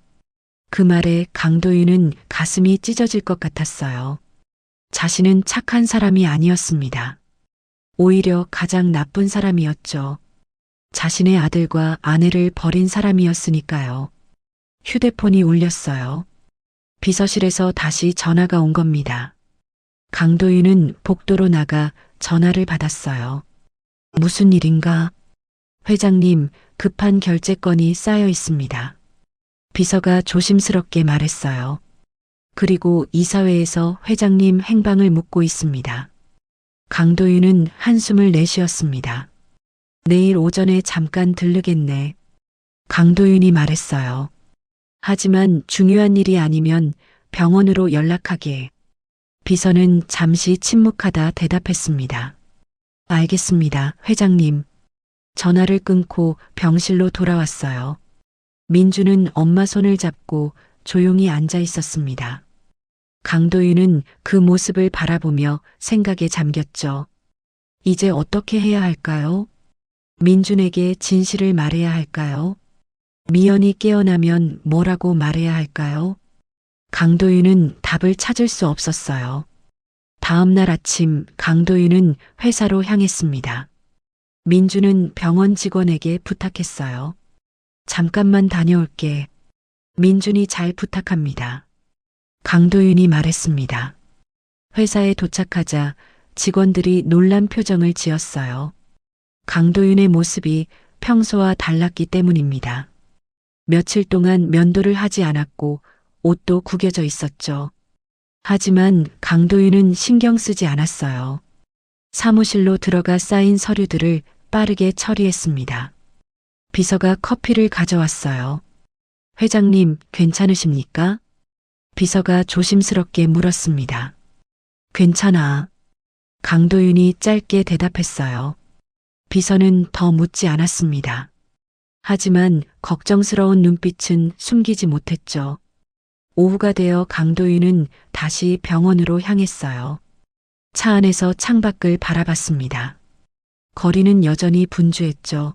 그 말에 강도윤은 가슴이 찢어질 것 같았어요. 자신은 착한 사람이 아니었습니다. 오히려 가장 나쁜 사람이었죠. 자신의 아들과 아내를 버린 사람이었으니까요. 휴대폰이 울렸어요. 비서실에서 다시 전화가 온 겁니다. 강도윤은 복도로 나가 전화를 받았어요. 무슨 일인가? 회장님, 급한 결제건이 쌓여 있습니다. 비서가 조심스럽게 말했어요. 그리고 이사회에서 회장님 행방을 묻고 있습니다. 강도윤은 한숨을 내쉬었습니다. 내일 오전에 잠깐 들르겠네. 강도윤이 말했어요. 하지만 중요한 일이 아니면 병원으로 연락하게. 비서는 잠시 침묵하다 대답했습니다. 알겠습니다, 회장님. 전화를 끊고 병실로 돌아왔어요. 민주는 엄마 손을 잡고 조용히 앉아 있었습니다. 강도윤은 그 모습을 바라보며 생각에 잠겼죠. 이제 어떻게 해야 할까요? 민준에게 진실을 말해야 할까요? 미연이 깨어나면 뭐라고 말해야 할까요? 강도윤은 답을 찾을 수 없었어요. 다음 날 아침 강도윤은 회사로 향했습니다. 민주는 병원 직원에게 부탁했어요. 잠깐만 다녀올게. 민준이 잘 부탁합니다. 강도윤이 말했습니다. 회사에 도착하자 직원들이 놀란 표정을 지었어요. 강도윤의 모습이 평소와 달랐기 때문입니다. 며칠 동안 면도를 하지 않았고 옷도 구겨져 있었죠. 하지만 강도윤은 신경 쓰지 않았어요. 사무실로 들어가 쌓인 서류들을 빠르게 처리했습니다. 비서가 커피를 가져왔어요. 회장님, 괜찮으십니까? 비서가 조심스럽게 물었습니다. 괜찮아. 강도윤이 짧게 대답했어요. 비서는 더 묻지 않았습니다. 하지만 걱정스러운 눈빛은 숨기지 못했죠. 오후가 되어 강도윤은 다시 병원으로 향했어요. 차 안에서 창밖을 바라봤습니다. 거리는 여전히 분주했죠.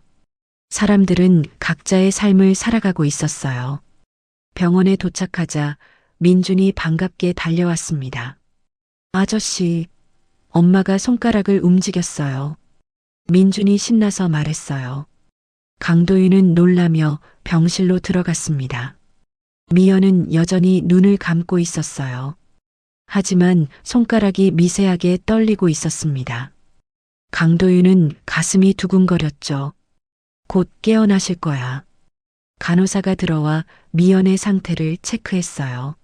사람들은 각자의 삶을 살아가고 있었어요. 병원에 도착하자 민준이 반갑게 달려왔습니다. 아저씨, 엄마가 손가락을 움직였어요. 민준이 신나서 말했어요. 강도윤은 놀라며 병실로 들어갔습니다. 미연은 여전히 눈을 감고 있었어요. 하지만 손가락이 미세하게 떨리고 있었습니다. 강도윤은 가슴이 두근거렸죠. 곧 깨어나실 거야. 간호사가 들어와 미연의 상태를 체크했어요.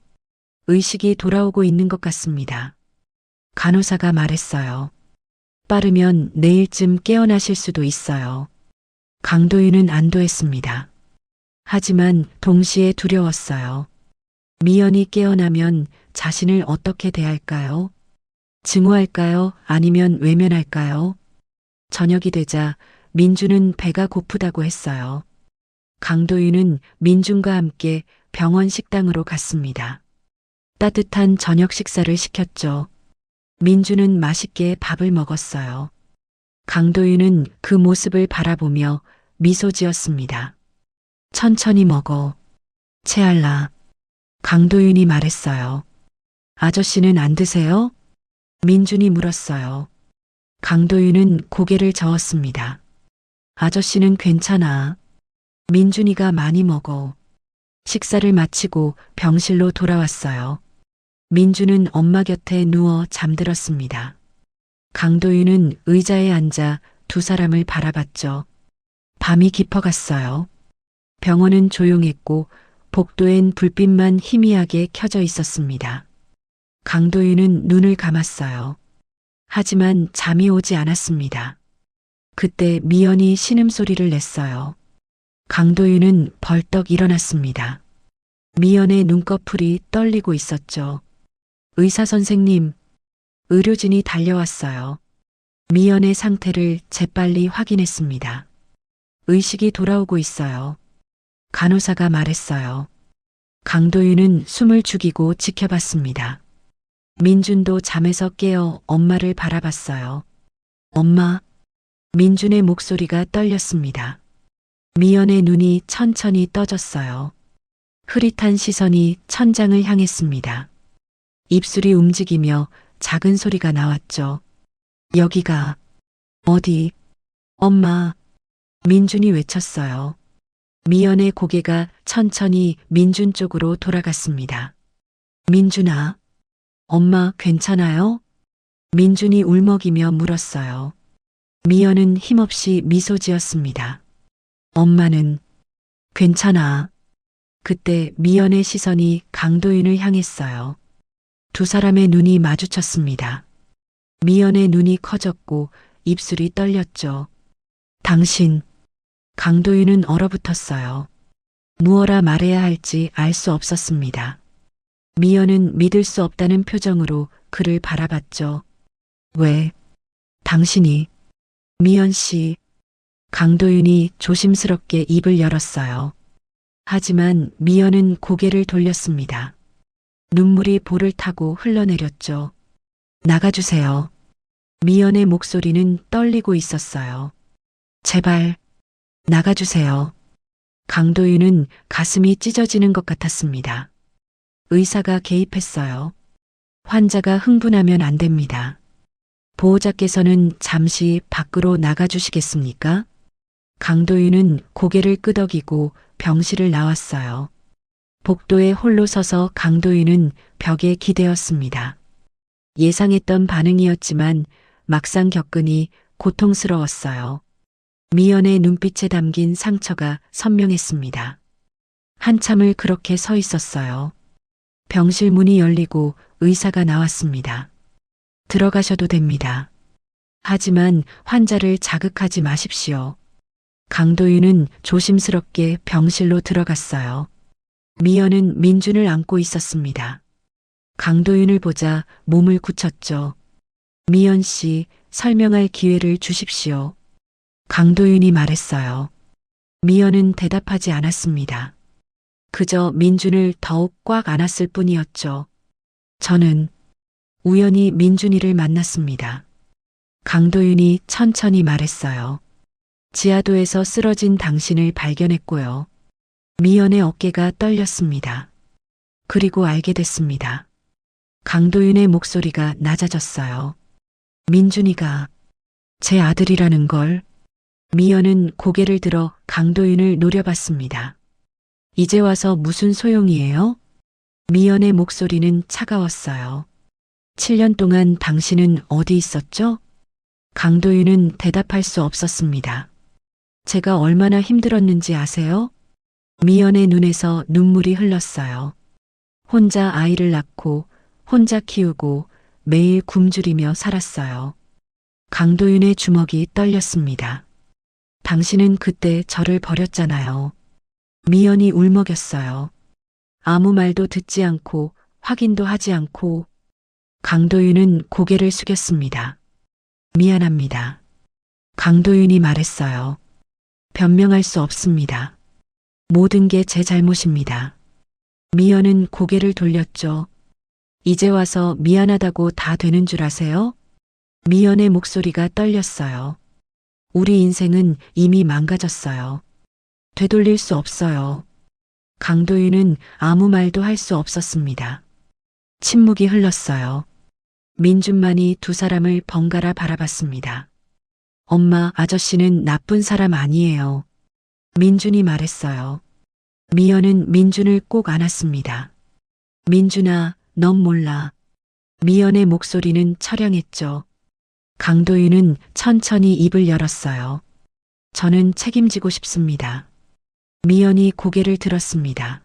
의식이 돌아오고 있는 것 같습니다. 간호사가 말했어요. 빠르면 내일쯤 깨어나실 수도 있어요. 강도윤은 안도했습니다. 하지만 동시에 두려웠어요. 미연이 깨어나면 자신을 어떻게 대할까요? 증오할까요? 아니면 외면할까요? 저녁이 되자 민주는 배가 고프다고 했어요. 강도윤은 민준과 함께 병원 식당으로 갔습니다. 따뜻한 저녁 식사를 시켰죠. 민주는 맛있게 밥을 먹었어요. 강도윤은 그 모습을 바라보며 미소 지었습니다. 천천히 먹어. 채알라. 강도윤이 말했어요. 아저씨는 안 드세요? 민준이 물었어요. 강도윤은 고개를 저었습니다. 아저씨는 괜찮아. 민준이가 많이 먹어. 식사를 마치고 병실로 돌아왔어요. 민준은 엄마 곁에 누워 잠들었습니다. 강도윤은 의자에 앉아 두 사람을 바라봤죠. 밤이 깊어갔어요. 병원은 조용했고 복도엔 불빛만 희미하게 켜져 있었습니다. 강도윤은 눈을 감았어요. 하지만 잠이 오지 않았습니다. 그때 미연이 신음소리를 냈어요. 강도윤은 벌떡 일어났습니다. 미연의 눈꺼풀이 떨리고 있었죠. 의사 선생님, 의료진이 달려왔어요. 미연의 상태를 재빨리 확인했습니다. 의식이 돌아오고 있어요. 간호사가 말했어요. 강도윤은 숨을 죽이고 지켜봤습니다. 민준도 잠에서 깨어 엄마를 바라봤어요. 엄마. 민준의 목소리가 떨렸습니다. 미연의 눈이 천천히 떠졌어요. 흐릿한 시선이 천장을 향했습니다. 입술이 움직이며 작은 소리가 나왔죠. 여기가 어디? 엄마. 민준이 외쳤어요. 미연의 고개가 천천히 민준 쪽으로 돌아갔습니다. 민준아. 엄마 괜찮아요? 민준이 울먹이며 물었어요. 미연은 힘없이 미소 지었습니다. 엄마는 괜찮아. 그때 미연의 시선이 강도윤을 향했어요. 두 사람의 눈이 마주쳤습니다. 미연의 눈이 커졌고 입술이 떨렸죠. 당신. 강도윤은 얼어붙었어요. 무엇라 말해야 할지 알 수 없었습니다. 미연은 믿을 수 없다는 표정으로 그를 바라봤죠. 왜? 당신이. 미연 씨. 강도윤이 조심스럽게 입을 열었어요. 하지만 미연은 고개를 돌렸습니다. 눈물이 볼을 타고 흘러내렸죠. 나가주세요. 미연의 목소리는 떨리고 있었어요. 제발, 나가주세요. 강도윤은 가슴이 찢어지는 것 같았습니다. 의사가 개입했어요. 환자가 흥분하면 안 됩니다. 보호자께서는 잠시 밖으로 나가주시겠습니까? 강도윤은 고개를 끄덕이고 병실을 나왔어요. 복도에 홀로 서서 강도윤은 벽에 기대었습니다. 예상했던 반응이었지만 막상 겪으니 고통스러웠어요. 미연의 눈빛에 담긴 상처가 선명했습니다. 한참을 그렇게 서 있었어요. 병실 문이 열리고 의사가 나왔습니다. 들어가셔도 됩니다. 하지만 환자를 자극하지 마십시오. 강도윤은 조심스럽게 병실로 들어갔어요. 미연은 민준을 안고 있었습니다. 강도윤을 보자 몸을 굳혔죠. 미연 씨, 설명할 기회를 주십시오. 강도윤이 말했어요. 미연은 대답하지 않았습니다. 그저 민준을 더욱 꽉 안았을 뿐이었죠. 저는 우연히 민준이를 만났습니다. 강도윤이 천천히 말했어요. 지하도에서 쓰러진 당신을 발견했고요. 미연의 어깨가 떨렸습니다. 그리고 알게 됐습니다. 강도윤의 목소리가 낮아졌어요. 민준이가 제 아들이라는 걸. 미연은 고개를 들어 강도윤을 노려봤습니다. 이제 와서 무슨 소용이에요? 미연의 목소리는 차가웠어요. 7년 동안 당신은 어디 있었죠? 강도윤은 대답할 수 없었습니다. 제가 얼마나 힘들었는지 아세요? 미연의 눈에서 눈물이 흘렀어요. 혼자 아이를 낳고 혼자 키우고 매일 굶주리며 살았어요. 강도윤의 주먹이 떨렸습니다. 당신은 그때 저를 버렸잖아요. 미연이 울먹였어요. 아무 말도 듣지 않고 확인도 하지 않고. 강도윤은 고개를 숙였습니다. 미안합니다. 강도윤이 말했어요. 변명할 수 없습니다. 모든 게 제 잘못입니다. 미연은 고개를 돌렸죠. 이제 와서 미안하다고 다 되는 줄 아세요? 미연의 목소리가 떨렸어요. 우리 인생은 이미 망가졌어요. 되돌릴 수 없어요. 강도윤은 아무 말도 할 수 없었습니다. 침묵이 흘렀어요. 민준만이 두 사람을 번갈아 바라봤습니다. 엄마, 아저씨는 나쁜 사람 아니에요. 민준이 말했어요. 미연은 민준을 꼭 안았습니다. 민준아, 넌 몰라. 미연의 목소리는 처량했죠. 강도윤은 천천히 입을 열었어요. 저는 책임지고 싶습니다. 미연이 고개를 들었습니다.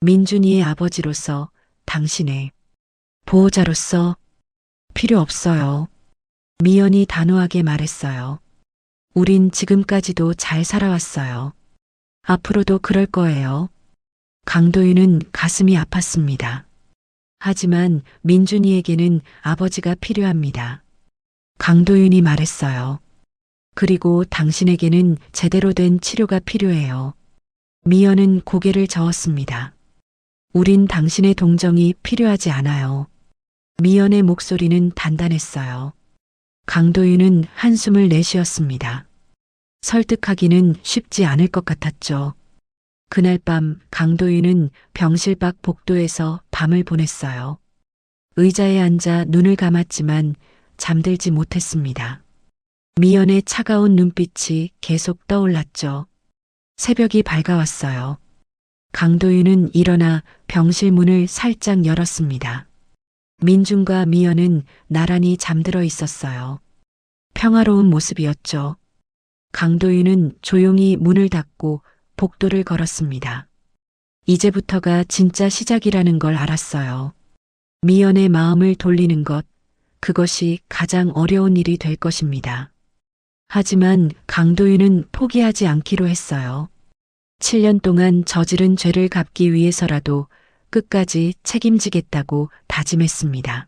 민준이의 아버지로서, 당신의 보호자로서 필요 없어요. 미연이 단호하게 말했어요. 우린 지금까지도 잘 살아왔어요. 앞으로도 그럴 거예요. 강도윤은 가슴이 아팠습니다. 하지만 민준이에게는 아버지가 필요합니다. 강도윤이 말했어요. 그리고 당신에게는 제대로 된 치료가 필요해요. 미연은 고개를 저었습니다. 우린 당신의 동정이 필요하지 않아요. 미연의 목소리는 단단했어요. 강도윤은 한숨을 내쉬었습니다. 설득하기는 쉽지 않을 것 같았죠. 그날 밤 강도윤은 병실 밖 복도에서 밤을 보냈어요. 의자에 앉아 눈을 감았지만 잠들지 못했습니다. 미연의 차가운 눈빛이 계속 떠올랐죠. 새벽이 밝아왔어요. 강도윤은 일어나 병실 문을 살짝 열었습니다. 민준과 미연은 나란히 잠들어 있었어요. 평화로운 모습이었죠. 강도윤은 조용히 문을 닫고 복도를 걸었습니다. 이제부터가 진짜 시작이라는 걸 알았어요. 미연의 마음을 돌리는 것, 그것이 가장 어려운 일이 될 것입니다. 하지만 강도윤은 포기하지 않기로 했어요. 7년 동안 저지른 죄를 갚기 위해서라도 끝까지 책임지겠다고 다짐했습니다.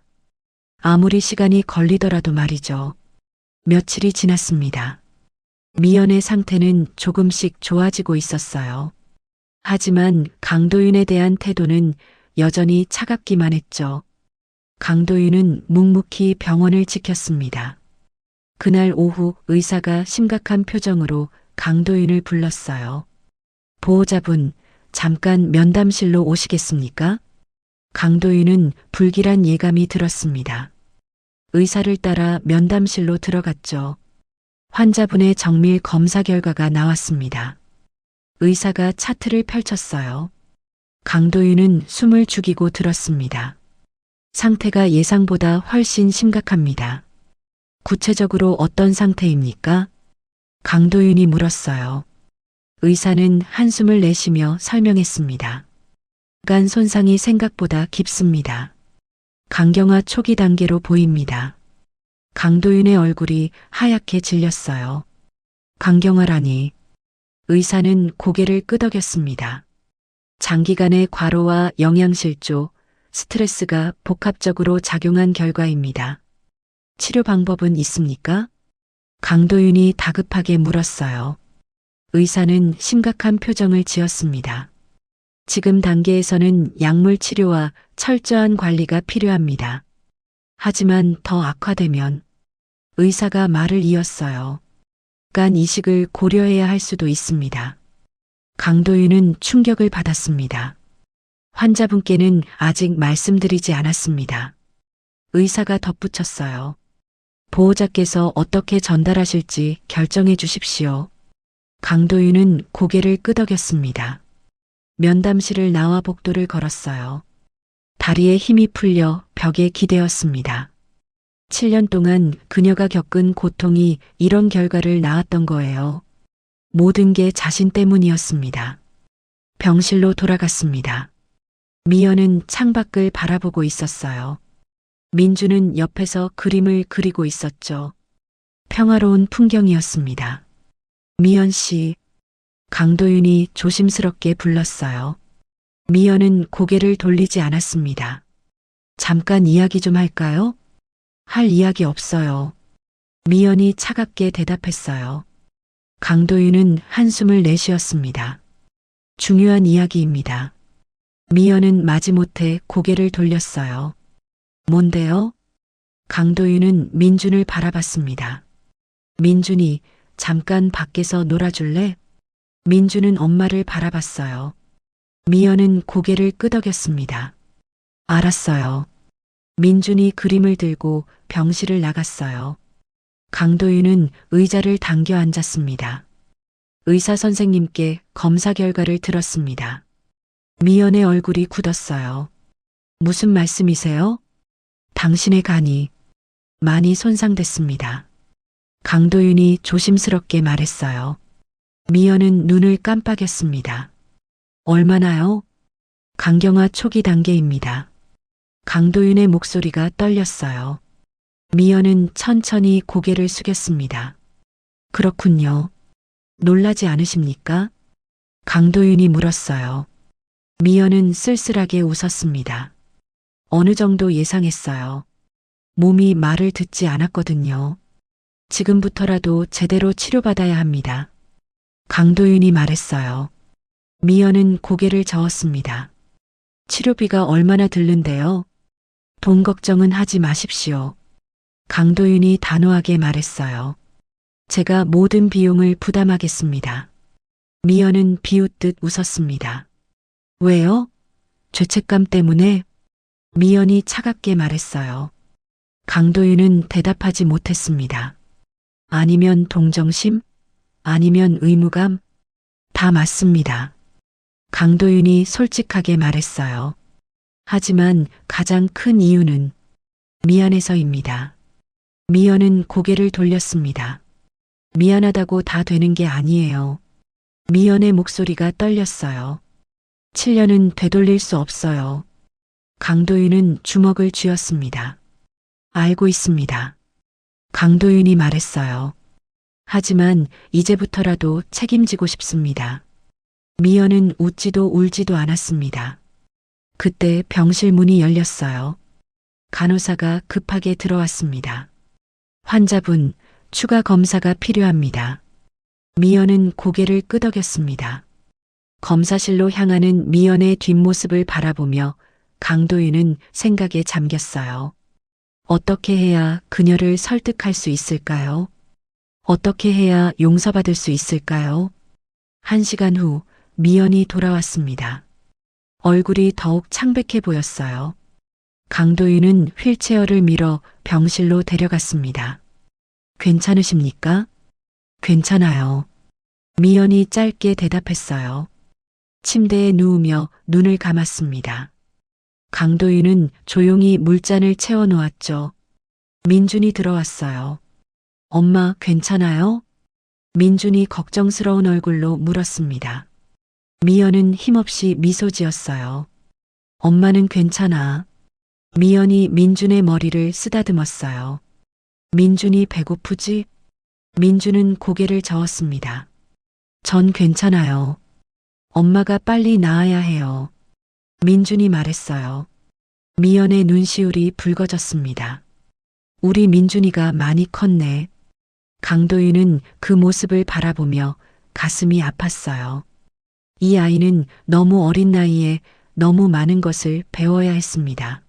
아무리 시간이 걸리더라도 말이죠. 며칠이 지났습니다. 미연의 상태는 조금씩 좋아지고 있었어요. 하지만 강도윤에 대한 태도는 여전히 차갑기만 했죠. 강도윤은 묵묵히 병원을 지켰습니다. 그날 오후 의사가 심각한 표정으로 강도윤을 불렀어요. 보호자분, 잠깐 면담실로 오시겠습니까? 강도윤은 불길한 예감이 들었습니다. 의사를 따라 면담실로 들어갔죠. 환자분의 정밀 검사 결과가 나왔습니다. 의사가 차트를 펼쳤어요. 강도윤은 숨을 죽이고 들었습니다. 상태가 예상보다 훨씬 심각합니다. 구체적으로 어떤 상태입니까? 강도윤이 물었어요. 의사는 한숨을 내쉬며 설명했습니다. 간 손상이 생각보다 깊습니다. 강경화 초기 단계로 보입니다. 강도윤의 얼굴이 하얗게 질렸어요. 강경화라니. 의사는 고개를 끄덕였습니다. 장기간의 과로와 영양실조, 스트레스가 복합적으로 작용한 결과입니다. 치료 방법은 있습니까? 강도윤이 다급하게 물었어요. 의사는 심각한 표정을 지었습니다. 지금 단계에서는 약물 치료와 철저한 관리가 필요합니다. 하지만 더 악화되면 의사가 말을 이었어요. 간 이식을 고려해야 할 수도 있습니다. 강도윤은 충격을 받았습니다. 환자분께는 아직 말씀드리지 않았습니다. 의사가 덧붙였어요. 보호자께서 어떻게 전달하실지 결정해 주십시오. 강도윤은 고개를 끄덕였습니다. 면담실을 나와 복도를 걸었어요. 다리에 힘이 풀려 벽에 기대었습니다. 7년 동안 그녀가 겪은 고통이 이런 결과를 낳았던 거예요. 모든 게 자신 때문이었습니다. 병실로 돌아갔습니다. 미연은 창밖을 바라보고 있었어요. 민주는 옆에서 그림을 그리고 있었죠. 평화로운 풍경이었습니다. 미연 씨, 강도윤이 조심스럽게 불렀어요. 미연은 고개를 돌리지 않았습니다. 잠깐 이야기 좀 할까요? 할 이야기 없어요. 미연이 차갑게 대답했어요. 강도윤은 한숨을 내쉬었습니다. 중요한 이야기입니다. 미연은 마지못해 고개를 돌렸어요. 뭔데요? 강도윤은 민준을 바라봤습니다. 민준이 잠깐 밖에서 놀아줄래? 민준은 엄마를 바라봤어요. 미연은 고개를 끄덕였습니다. 알았어요. 민준이 그림을 들고 병실을 나갔어요. 강도윤은 의자를 당겨 앉았습니다. 의사 선생님께 검사 결과를 들었습니다. 미연의 얼굴이 굳었어요. 무슨 말씀이세요? 당신의 간이 많이 손상됐습니다. 강도윤이 조심스럽게 말했어요. 미연은 눈을 깜빡였습니다. 얼마나요? 강경화 초기 단계입니다. 강도윤의 목소리가 떨렸어요. 미연은 천천히 고개를 숙였습니다. 그렇군요. 놀라지 않으십니까? 강도윤이 물었어요. 미연은 쓸쓸하게 웃었습니다. 어느 정도 예상했어요. 몸이 말을 듣지 않았거든요. 지금부터라도 제대로 치료받아야 합니다. 강도윤이 말했어요. 미연은 고개를 저었습니다. 치료비가 얼마나 들는데요? 돈 걱정은 하지 마십시오. 강도윤이 단호하게 말했어요. 제가 모든 비용을 부담하겠습니다. 미연은 비웃듯 웃었습니다. 왜요? 죄책감 때문에? 미연이 차갑게 말했어요. 강도윤은 대답하지 못했습니다. 아니면 동정심? 아니면 의무감? 다 맞습니다. 강도윤이 솔직하게 말했어요. 하지만 가장 큰 이유는 미안해서입니다. 미연은 고개를 돌렸습니다. 미안하다고 다 되는 게 아니에요. 미연의 목소리가 떨렸어요. 7년은 되돌릴 수 없어요. 강도윤은 주먹을 쥐었습니다. 알고 있습니다. 강도윤이 말했어요. 하지만 이제부터라도 책임지고 싶습니다. 미연은 웃지도 울지도 않았습니다. 그때 병실 문이 열렸어요. 간호사가 급하게 들어왔습니다. 환자분, 추가 검사가 필요합니다. 미연은 고개를 끄덕였습니다. 검사실로 향하는 미연의 뒷모습을 바라보며 강도윤은 생각에 잠겼어요. 어떻게 해야 그녀를 설득할 수 있을까요? 어떻게 해야 용서받을 수 있을까요? 1시간 후 미연이 돌아왔습니다. 얼굴이 더욱 창백해 보였어요. 강도윤은 휠체어를 밀어 병실로 데려갔습니다. 괜찮으십니까? 괜찮아요. 미연이 짧게 대답했어요. 침대에 누우며 눈을 감았습니다. 강도윤은 조용히 물잔을 채워놓았죠. 민준이 들어왔어요. 엄마 괜찮아요? 민준이 걱정스러운 얼굴로 물었습니다. 미연은 힘없이 미소 지었어요. 엄마는 괜찮아. 미연이 민준의 머리를 쓰다듬었어요. 민준이 배고프지? 민준은 고개를 저었습니다. 전 괜찮아요. 엄마가 빨리 나아야 해요. 민준이 말했어요. 미연의 눈시울이 붉어졌습니다. 우리 민준이가 많이 컸네. 강도윤은 그 모습을 바라보며 가슴이 아팠어요. 이 아이는 너무 어린 나이에 너무 많은 것을 배워야 했습니다.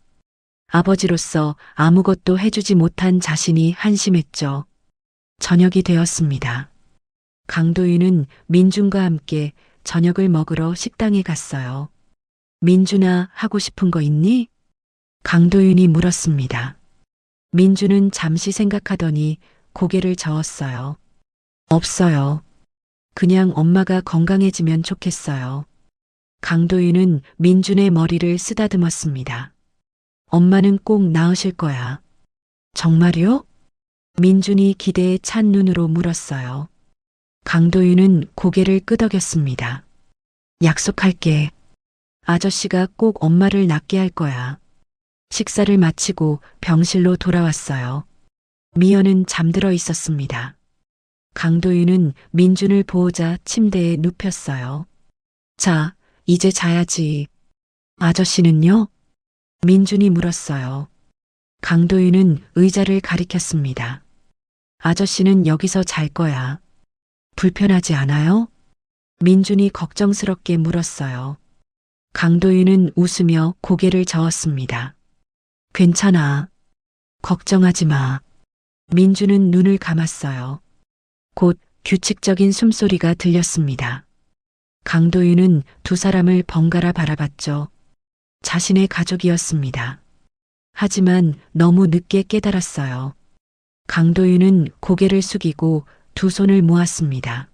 아버지로서 아무것도 해주지 못한 자신이 한심했죠. 저녁이 되었습니다. 강도윤은 민준과 함께 저녁을 먹으러 식당에 갔어요. 민준아, 하고 싶은 거 있니? 강도윤이 물었습니다. 민준은 잠시 생각하더니 고개를 저었어요. 없어요. 그냥 엄마가 건강해지면 좋겠어요. 강도윤은 민준의 머리를 쓰다듬었습니다. 엄마는 꼭 나으실 거야. 정말요? 민준이 기대에 찬 눈으로 물었어요. 강도윤은 고개를 끄덕였습니다. 약속할게. 아저씨가 꼭 엄마를 낫게 할 거야. 식사를 마치고 병실로 돌아왔어요. 미연은 잠들어 있었습니다. 강도윤은 민준을 보호자 침대에 눕혔어요. 자, 이제 자야지. 아저씨는요? 민준이 물었어요. 강도윤은 의자를 가리켰습니다. 아저씨는 여기서 잘 거야. 불편하지 않아요? 민준이 걱정스럽게 물었어요. 강도윤은 웃으며 고개를 저었습니다. 괜찮아. 걱정하지 마. 민준은 눈을 감았어요. 곧 규칙적인 숨소리가 들렸습니다. 강도윤은 두 사람을 번갈아 바라봤죠. 자신의 가족이었습니다. 하지만 너무 늦게 깨달았어요. 강도윤은 고개를 숙이고 두 손을 모았습니다.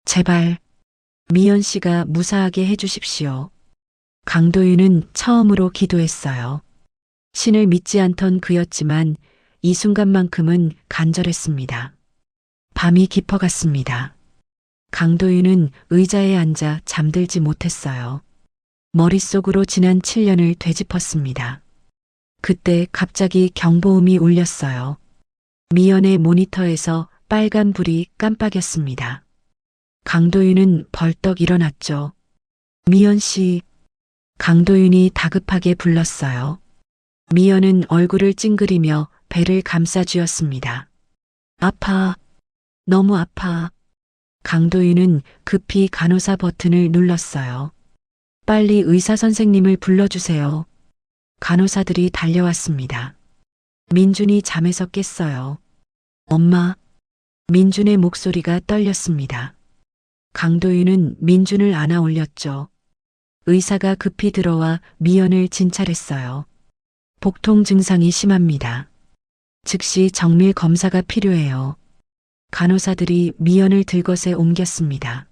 제발, 미연 씨가 무사하게 해주십시오. 강도윤은 처음으로 기도했어요. 신을 믿지 않던 그였지만 이 순간만큼은 간절했습니다. 밤이 깊어갔습니다. 강도윤은 의자에 앉아 잠들지 못했어요. 머릿속으로 지난 7년을 되짚었습니다. 그때 갑자기 경보음이 울렸어요. 미연의 모니터에서 빨간 불이 깜빡였습니다. 강도윤은 벌떡 일어났죠. 미연 씨. 강도윤이 다급하게 불렀어요. 미연은 얼굴을 찡그리며 배를 감싸쥐었습니다. 아파. 너무 아파. 강도윤은 급히 간호사 버튼을 눌렀어요. 빨리 의사 선생님을 불러주세요. 간호사들이 달려왔습니다. 민준이 잠에서 깼어요. 엄마. 민준의 목소리가 떨렸습니다. 강도윤은 민준을 안아 올렸죠. 의사가 급히 들어와 미연을 진찰했어요. 복통 증상이 심합니다. 즉시 정밀 검사가 필요해요. 간호사들이 미연을 들것에 옮겼습니다.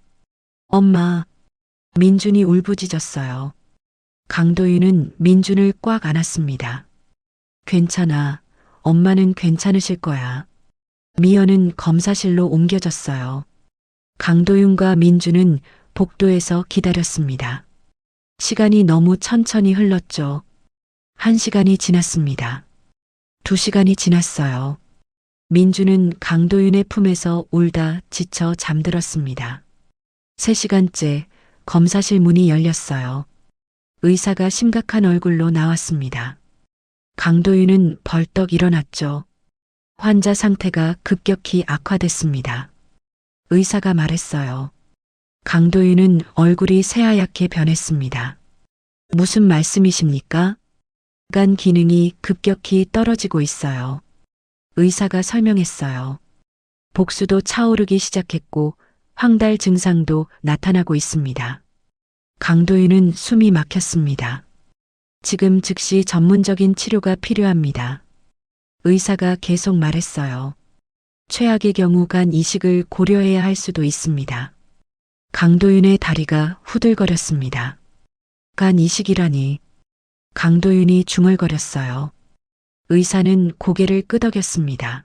엄마. 민준이 울부짖었어요. 강도윤은 민준을 꽉 안았습니다. 괜찮아. 엄마는 괜찮으실 거야. 미연은 검사실로 옮겨졌어요. 강도윤과 민준은 복도에서 기다렸습니다. 시간이 너무 천천히 흘렀죠. 1시간이 지났습니다. 2시간이 지났어요. 민준은 강도윤의 품에서 울다 지쳐 잠들었습니다. 3시간째 검사실 문이 열렸어요. 의사가 심각한 얼굴로 나왔습니다. 강도윤은 벌떡 일어났죠. 환자 상태가 급격히 악화됐습니다. 의사가 말했어요. 강도윤은 얼굴이 새하얗게 변했습니다. 무슨 말씀이십니까? 간 기능이 급격히 떨어지고 있어요. 의사가 설명했어요. 복수도 차오르기 시작했고 황달 증상도 나타나고 있습니다. 강도윤은 숨이 막혔습니다. 지금 즉시 전문적인 치료가 필요합니다. 의사가 계속 말했어요. 최악의 경우 간 이식을 고려해야 할 수도 있습니다. 강도윤의 다리가 후들거렸습니다. 간 이식이라니. 강도윤이 중얼거렸어요. 의사는 고개를 끄덕였습니다.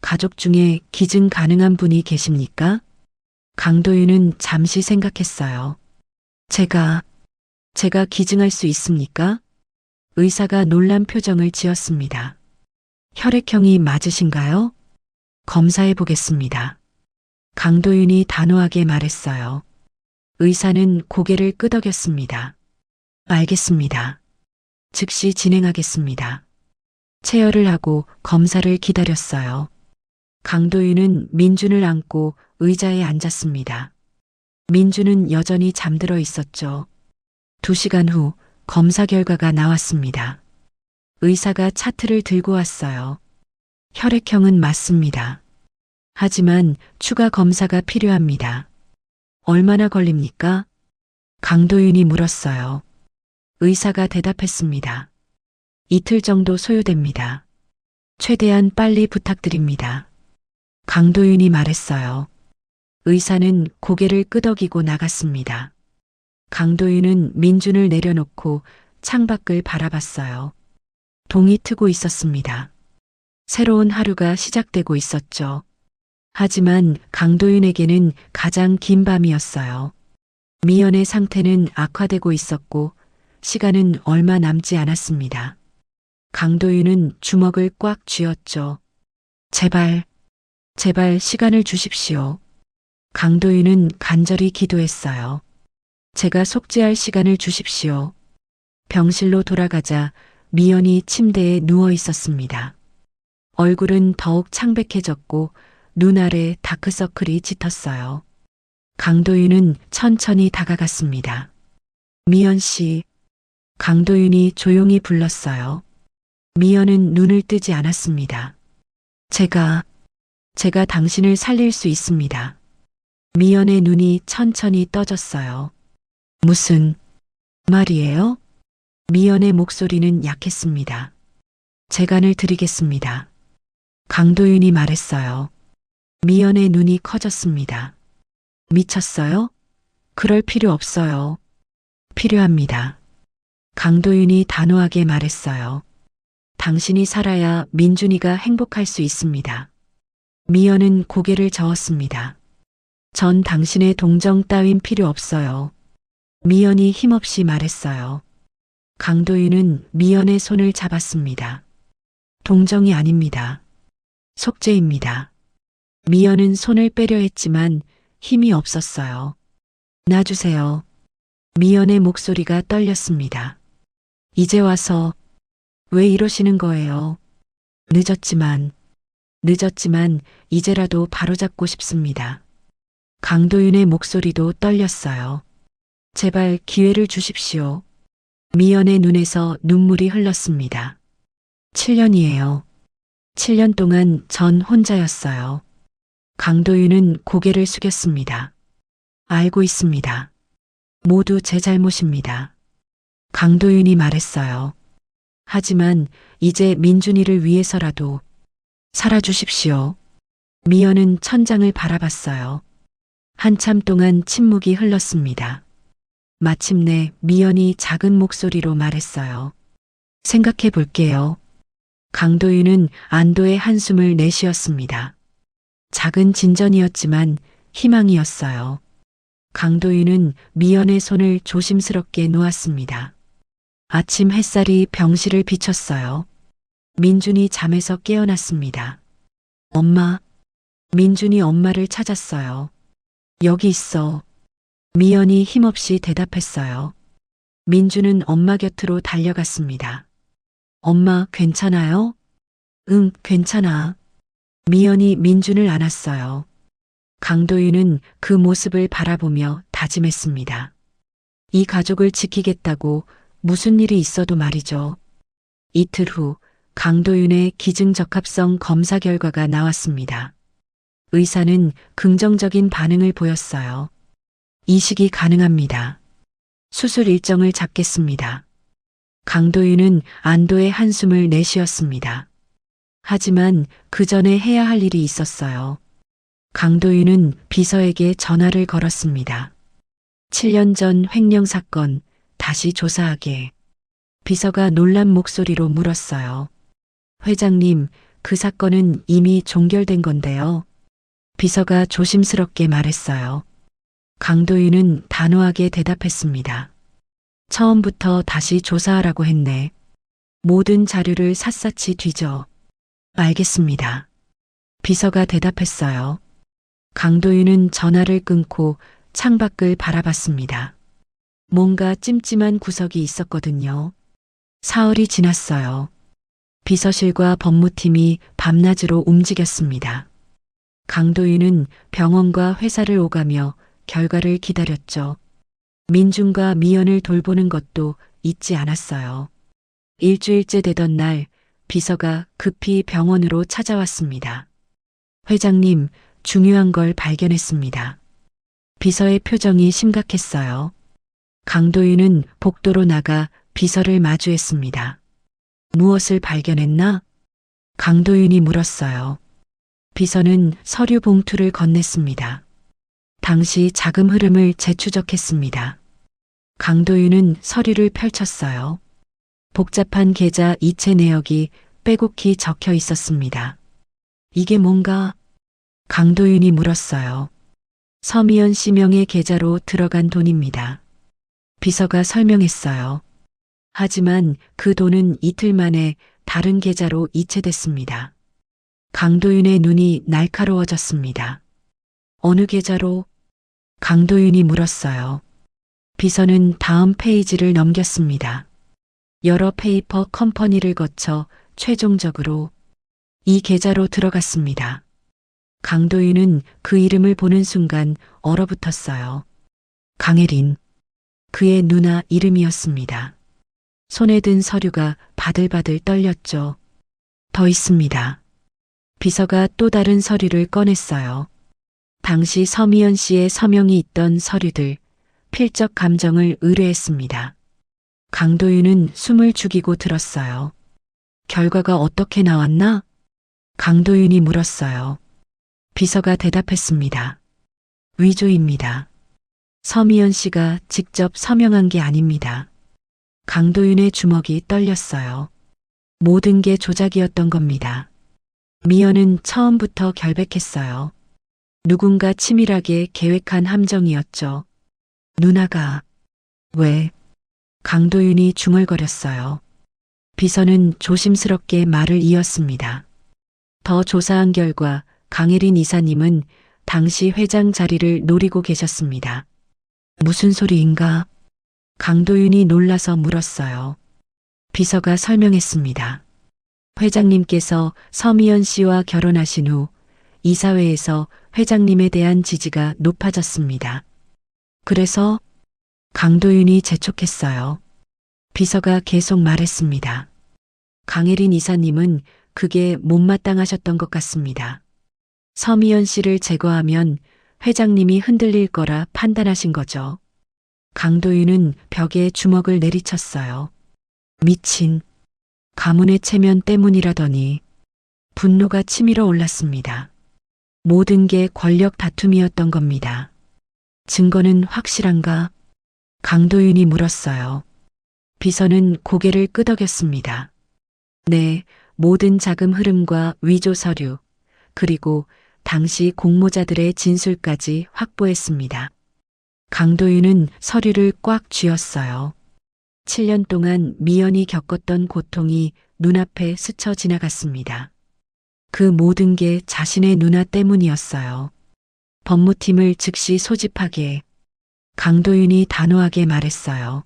가족 중에 기증 가능한 분이 계십니까? 강도윤은 잠시 생각했어요. 제가 기증할 수 있습니까? 의사가 놀란 표정을 지었습니다. 혈액형이 맞으신가요? 검사해 보겠습니다. 강도윤이 단호하게 말했어요. 의사는 고개를 끄덕였습니다. 알겠습니다. 즉시 진행하겠습니다. 체열을 하고 검사를 기다렸어요. 강도윤은 민준을 안고 의자에 앉았습니다. 민준은 여전히 잠들어 있었죠. 2시간 후 검사 결과가 나왔습니다. 의사가 차트를 들고 왔어요. 혈액형은 맞습니다. 하지만 추가 검사가 필요합니다. 얼마나 걸립니까? 강도윤이 물었어요. 의사가 대답했습니다. 이틀 정도 소요됩니다. 최대한 빨리 부탁드립니다. 강도윤이 말했어요. 의사는 고개를 끄덕이고 나갔습니다. 강도윤은 민준을 내려놓고 창밖을 바라봤어요. 동이 트고 있었습니다. 새로운 하루가 시작되고 있었죠. 하지만 강도윤에게는 가장 긴 밤이었어요. 미연의 상태는 악화되고 있었고 시간은 얼마 남지 않았습니다. 강도윤은 주먹을 꽉 쥐었죠. 제발 시간을 주십시오. 강도윤은 간절히 기도했어요. 제가 속죄할 시간을 주십시오. 병실로 돌아가자 미연이 침대에 누워 있었습니다. 얼굴은 더욱 창백해졌고 눈 아래 다크서클이 짙었어요. 강도윤은 천천히 다가갔습니다. 미연 씨. 강도윤이 조용히 불렀어요. 미연은 눈을 뜨지 않았습니다. 제가 당신을 살릴 수 있습니다. 미연의 눈이 천천히 떠졌어요. 무슨 말이에요? 미연의 목소리는 약했습니다. 재간을 드리겠습니다. 강도윤이 말했어요. 미연의 눈이 커졌습니다. 미쳤어요? 그럴 필요 없어요. 필요합니다. 강도윤이 단호하게 말했어요. 당신이 살아야 민준이가 행복할 수 있습니다. 미연은 고개를 저었습니다. 전 당신의 동정 따윈 필요 없어요. 미연이 힘없이 말했어요. 강도윤은 미연의 손을 잡았습니다. 동정이 아닙니다. 속죄입니다. 미연은 손을 빼려 했지만 힘이 없었어요. 놔주세요. 미연의 목소리가 떨렸습니다. 이제 와서 왜 이러시는 거예요? 늦었지만 이제라도 바로잡고 싶습니다. 강도윤의 목소리도 떨렸어요. 제발 기회를 주십시오. 미연의 눈에서 눈물이 흘렀습니다. 7년이에요. 7년 동안 전 혼자였어요. 강도윤은 고개를 숙였습니다. 알고 있습니다. 모두 제 잘못입니다. 강도윤이 말했어요. 하지만 이제 민준이를 위해서라도 살아주십시오. 미연은 천장을 바라봤어요. 한참 동안 침묵이 흘렀습니다. 마침내 미연이 작은 목소리로 말했어요. 생각해 볼게요. 강도윤은 안도의 한숨을 내쉬었습니다. 작은 진전이었지만 희망이었어요. 강도윤은 미연의 손을 조심스럽게 놓았습니다. 아침 햇살이 병실을 비췄어요. 민준이 잠에서 깨어났습니다. 엄마. 민준이 엄마를 찾았어요. 여기 있어. 미연이 힘없이 대답했어요. 민준은 엄마 곁으로 달려갔습니다. 엄마 괜찮아요? 응, 괜찮아. 미연이 민준을 안았어요. 강도윤은 그 모습을 바라보며 다짐했습니다. 이 가족을 지키겠다고 무슨 일이 있어도 말이죠. 이틀 후 강도윤의 기증적합성 검사 결과가 나왔습니다. 의사는 긍정적인 반응을 보였어요. 이식이 가능합니다. 수술 일정을 잡겠습니다. 강도윤은 안도의 한숨을 내쉬었습니다. 하지만 그 전에 해야 할 일이 있었어요. 강도윤은 비서에게 전화를 걸었습니다. 7년 전 횡령 사건 다시 조사하게. 비서가 놀란 목소리로 물었어요. 회장님, 그 사건은 이미 종결된 건데요. 비서가 조심스럽게 말했어요. 강도윤은 단호하게 대답했습니다. 처음부터 다시 조사하라고 했네. 모든 자료를 샅샅이 뒤져. 알겠습니다. 비서가 대답했어요. 강도윤은 전화를 끊고 창밖을 바라봤습니다. 뭔가 찜찜한 구석이 있었거든요. 사흘이 지났어요. 비서실과 법무팀이 밤낮으로 움직였습니다. 강도윤은 병원과 회사를 오가며 결과를 기다렸죠. 민준과 미연을 돌보는 것도 잊지 않았어요. 일주일째 되던 날 비서가 급히 병원으로 찾아왔습니다. 회장님, 중요한 걸 발견했습니다. 비서의 표정이 심각했어요. 강도윤은 복도로 나가 비서를 마주했습니다. 무엇을 발견했나? 강도윤이 물었어요. 비서는 서류 봉투를 건넸습니다. 당시 자금 흐름을 재추적했습니다. 강도윤은 서류를 펼쳤어요. 복잡한 계좌 이체 내역이 빼곡히 적혀 있었습니다. 이게 뭔가? 강도윤이 물었어요. 서미연 씨 명의 계좌로 들어간 돈입니다. 비서가 설명했어요. 하지만 그 돈은 이틀 만에 다른 계좌로 이체됐습니다. 강도윤의 눈이 날카로워졌습니다. 어느 계좌로? 강도윤이 물었어요. 비서는 다음 페이지를 넘겼습니다. 여러 페이퍼 컴퍼니를 거쳐 최종적으로 이 계좌로 들어갔습니다. 강도윤은 그 이름을 보는 순간 얼어붙었어요. 강혜린. 그의 누나 이름이었습니다. 손에 든 서류가 바들바들 떨렸죠. 더 있습니다. 비서가 또 다른 서류를 꺼냈어요. 당시 서미연 씨의 서명이 있던 서류들, 필적 감정을 의뢰했습니다. 강도윤은 숨을 죽이고 들었어요. 결과가 어떻게 나왔나? 강도윤이 물었어요. 비서가 대답했습니다. 위조입니다. 서미연 씨가 직접 서명한 게 아닙니다. 강도윤의 주먹이 떨렸어요. 모든 게 조작이었던 겁니다. 미연은 처음부터 결백했어요. 누군가 치밀하게 계획한 함정이었죠. 누나가. 왜? 강도윤이 중얼거렸어요. 비서는 조심스럽게 말을 이었습니다. 더 조사한 결과 강혜린 이사님은 당시 회장 자리를 노리고 계셨습니다. 무슨 소리인가? 강도윤이 놀라서 물었어요. 비서가 설명했습니다. 회장님께서 서미연 씨와 결혼하신 후 이사회에서 회장님에 대한 지지가 높아졌습니다. 그래서 강도윤이 재촉했어요. 비서가 계속 말했습니다. 강혜린 이사님은 그게 못마땅하셨던 것 같습니다. 서미연 씨를 제거하면 회장님이 흔들릴 거라 판단하신 거죠. 강도윤은 벽에 주먹을 내리쳤어요. 미친. 가문의 체면 때문이라더니 분노가 치밀어 올랐습니다. 모든 게 권력 다툼이었던 겁니다. 증거는 확실한가? 강도윤이 물었어요. 비서는 고개를 끄덕였습니다. 네, 모든 자금 흐름과 위조 서류, 그리고 당시 공모자들의 진술까지 확보했습니다. 강도윤은 서류를 꽉 쥐었어요. 7년 동안 미연이 겪었던 고통이 눈앞에 스쳐 지나갔습니다. 그 모든 게 자신의 누나 때문이었어요. 법무팀을 즉시 소집하게 강도윤이 단호하게 말했어요.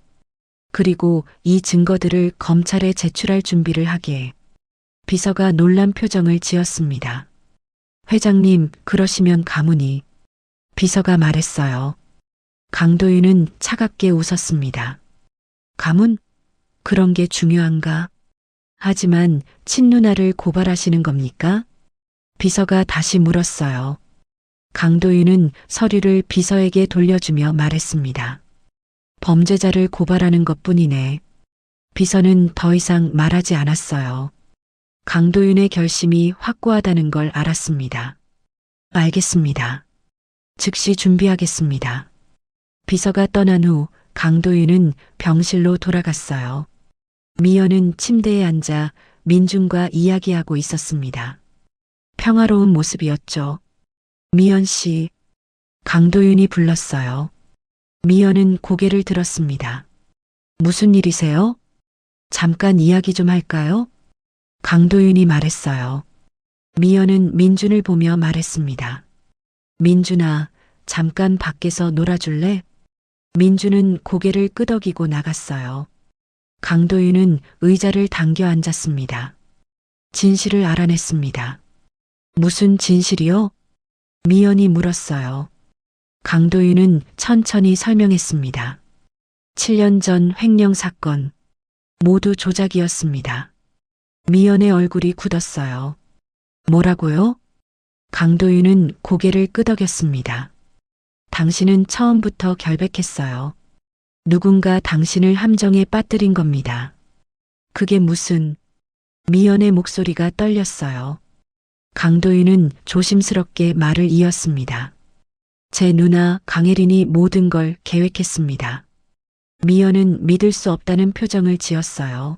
그리고 이 증거들을 검찰에 제출할 준비를 하기에 비서가 놀란 표정을 지었습니다. 회장님, 그러시면 가문이. 비서가 말했어요. 강도윤은 차갑게 웃었습니다. 가문? 그런 게 중요한가? 하지만 친누나를 고발하시는 겁니까? 비서가 다시 물었어요. 강도윤은 서류를 비서에게 돌려주며 말했습니다. 범죄자를 고발하는 것뿐이네. 비서는 더 이상 말하지 않았어요. 강도윤의 결심이 확고하다는 걸 알았습니다. 알겠습니다. 즉시 준비하겠습니다. 비서가 떠난 후 강도윤은 병실로 돌아갔어요. 미연은 침대에 앉아 민준과 이야기하고 있었습니다. 평화로운 모습이었죠. 미연 씨, 강도윤이 불렀어요. 미연은 고개를 들었습니다. 무슨 일이세요? 잠깐 이야기 좀 할까요? 강도윤이 말했어요. 미연은 민준을 보며 말했습니다. 민준아, 잠깐 밖에서 놀아줄래? 민준은 고개를 끄덕이고 나갔어요. 강도윤은 의자를 당겨 앉았습니다. 진실을 알아냈습니다. 무슨 진실이요? 미연이 물었어요. 강도윤은 천천히 설명했습니다. 7년 전 횡령 사건, 모두 조작이었습니다. 미연의 얼굴이 굳었어요. 뭐라고요? 강도윤은 고개를 끄덕였습니다. 당신은 처음부터 결백했어요. 누군가 당신을 함정에 빠뜨린 겁니다. 그게 무슨... 미연의 목소리가 떨렸어요. 강도윤은 조심스럽게 말을 이었습니다. 제 누나 강혜린이 모든 걸 계획했습니다. 미연은 믿을 수 없다는 표정을 지었어요.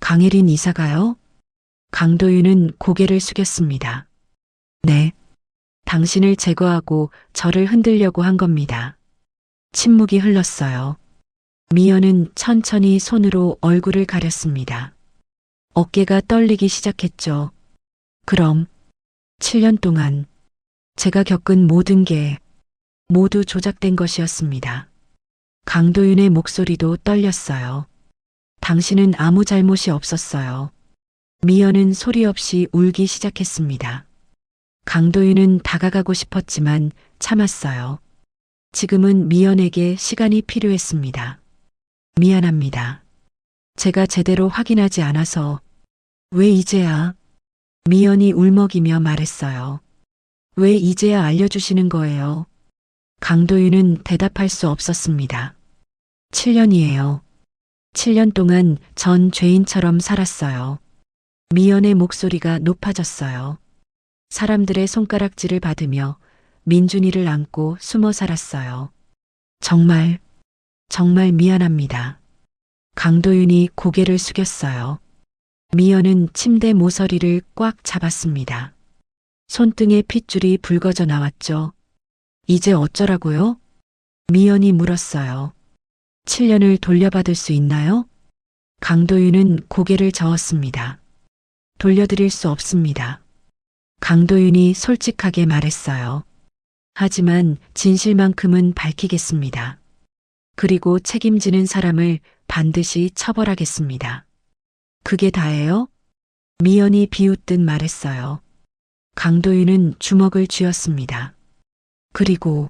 강혜린 이사가요? 강도윤은 고개를 숙였습니다. 네. 당신을 제거하고 저를 흔들려고 한 겁니다. 침묵이 흘렀어요. 미연은 천천히 손으로 얼굴을 가렸습니다. 어깨가 떨리기 시작했죠. 그럼 7년 동안 제가 겪은 모든 게 모두 조작된 것이었습니다. 강도윤의 목소리도 떨렸어요. 당신은 아무 잘못이 없었어요. 미연은 소리 없이 울기 시작했습니다. 강도윤은 다가가고 싶었지만 참았어요. 지금은 미연에게 시간이 필요했습니다. 미안합니다. 제가 제대로 확인하지 않아서. 왜 이제야? 미연이 울먹이며 말했어요. 왜 이제야 알려주시는 거예요? 강도윤은 대답할 수 없었습니다. 7년이에요. 7년 동안 전 죄인처럼 살았어요. 미연의 목소리가 높아졌어요. 사람들의 손가락질을 받으며 민준이를 안고 숨어 살았어요. 정말 미안합니다. 강도윤이 고개를 숙였어요. 미연은 침대 모서리를 꽉 잡았습니다. 손등에 핏줄이 붉어져 나왔죠. 이제 어쩌라고요? 미연이 물었어요. 7년을 돌려받을 수 있나요? 강도윤은 고개를 저었습니다. 돌려드릴 수 없습니다. 강도윤이 솔직하게 말했어요. 하지만 진실만큼은 밝히겠습니다. 그리고 책임지는 사람을 반드시 처벌하겠습니다. 그게 다예요? 미연이 비웃듯 말했어요. 강도윤은 주먹을 쥐었습니다. 그리고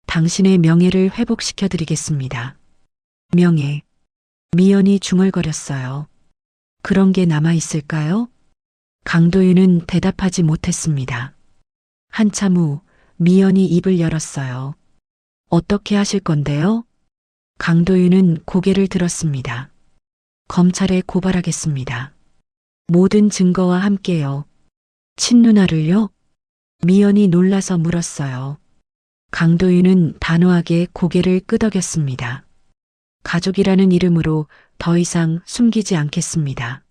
당신의 명예를 회복시켜드리겠습니다. 명예. 미연이 중얼거렸어요. 그런 게 남아있을까요? 강도윤은 대답하지 못했습니다. 한참 후 미연이 입을 열었어요. 어떻게 하실 건데요? 강도윤은 고개를 들었습니다. 검찰에 고발하겠습니다. 모든 증거와 함께요. 친누나를요? 미연이 놀라서 물었어요. 강도윤은 단호하게 고개를 끄덕였습니다. 가족이라는 이름으로 더 이상 숨기지 않겠습니다.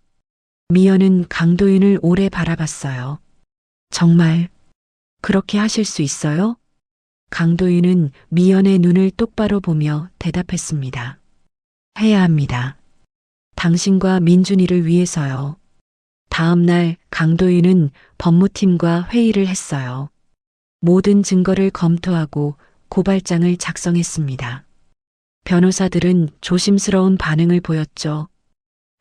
미연은 강도윤을 오래 바라봤어요. 정말 그렇게 하실 수 있어요? 강도윤은 미연의 눈을 똑바로 보며 대답했습니다. 해야 합니다. 당신과 민준이를 위해서요. 다음 날 강도윤은 법무팀과 회의를 했어요. 모든 증거를 검토하고 고발장을 작성했습니다. 변호사들은 조심스러운 반응을 보였죠.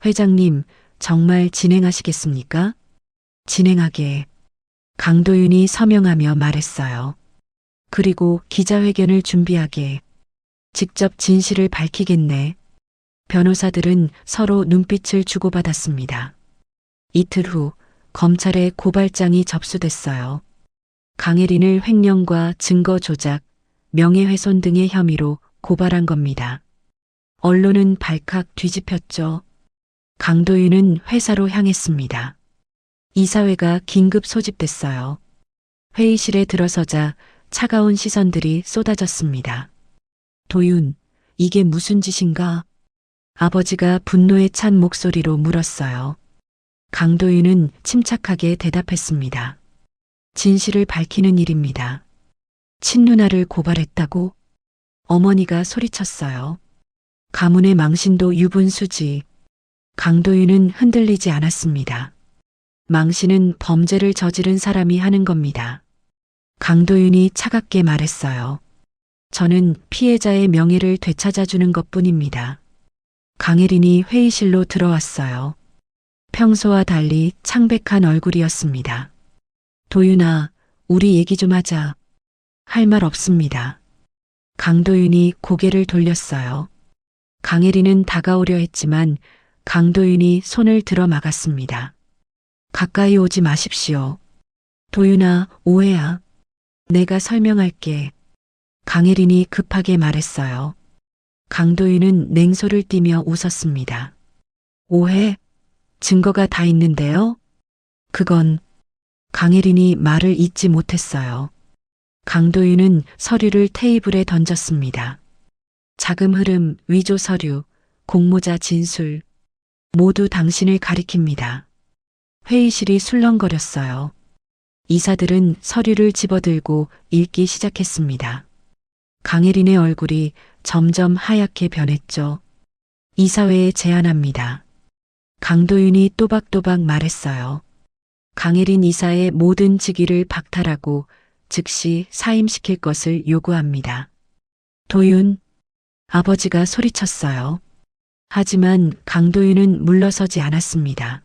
회장님, 정말 진행하시겠습니까? 진행하게. 강도윤이 서명하며 말했어요. 그리고 기자회견을 준비하게. 직접 진실을 밝히겠네. 변호사들은 서로 눈빛을 주고받았습니다. 이틀 후 검찰에 고발장이 접수됐어요. 강혜린을 횡령과 증거 조작, 명예훼손 등의 혐의로 고발한 겁니다. 언론은 발칵 뒤집혔죠. 강도윤은 회사로 향했습니다. 이사회가 긴급 소집됐어요. 회의실에 들어서자 차가운 시선들이 쏟아졌습니다. 도윤, 이게 무슨 짓인가? 아버지가 분노에 찬 목소리로 물었어요. 강도윤은 침착하게 대답했습니다. 진실을 밝히는 일입니다. 친누나를 고발했다고? 어머니가 소리쳤어요. 가문의 망신도 유분수지. 강도윤은 흔들리지 않았습니다. 망신은 범죄를 저지른 사람이 하는 겁니다. 강도윤이 차갑게 말했어요. 저는 피해자의 명예를 되찾아주는 것뿐입니다. 강혜린이 회의실로 들어왔어요. 평소와 달리 창백한 얼굴이었습니다. 도윤아, 우리 얘기 좀 하자. 할 말 없습니다. 강도윤이 고개를 돌렸어요. 강혜린은 다가오려 했지만 강도윤이 손을 들어 막았습니다. 가까이 오지 마십시오. 도윤아, 오해야. 내가 설명할게. 강혜린이 급하게 말했어요. 강도윤은 냉소를 띠며 웃었습니다. 오해? 증거가 다 있는데요? 그건 강혜린이 말을 잇지 못했어요. 강도윤은 서류를 테이블에 던졌습니다. 자금 흐름, 위조 서류, 공모자 진술, 모두 당신을 가리킵니다. 회의실이 술렁거렸어요. 이사들은 서류를 집어들고 읽기 시작했습니다. 강혜린의 얼굴이 점점 하얗게 변했죠. 이사회에 제안합니다. 강도윤이 또박또박 말했어요. 강혜린 이사의 모든 직위를 박탈하고 즉시 사임시킬 것을 요구합니다. 도윤, 아버지가 소리쳤어요. 하지만 강도윤은 물러서지 않았습니다.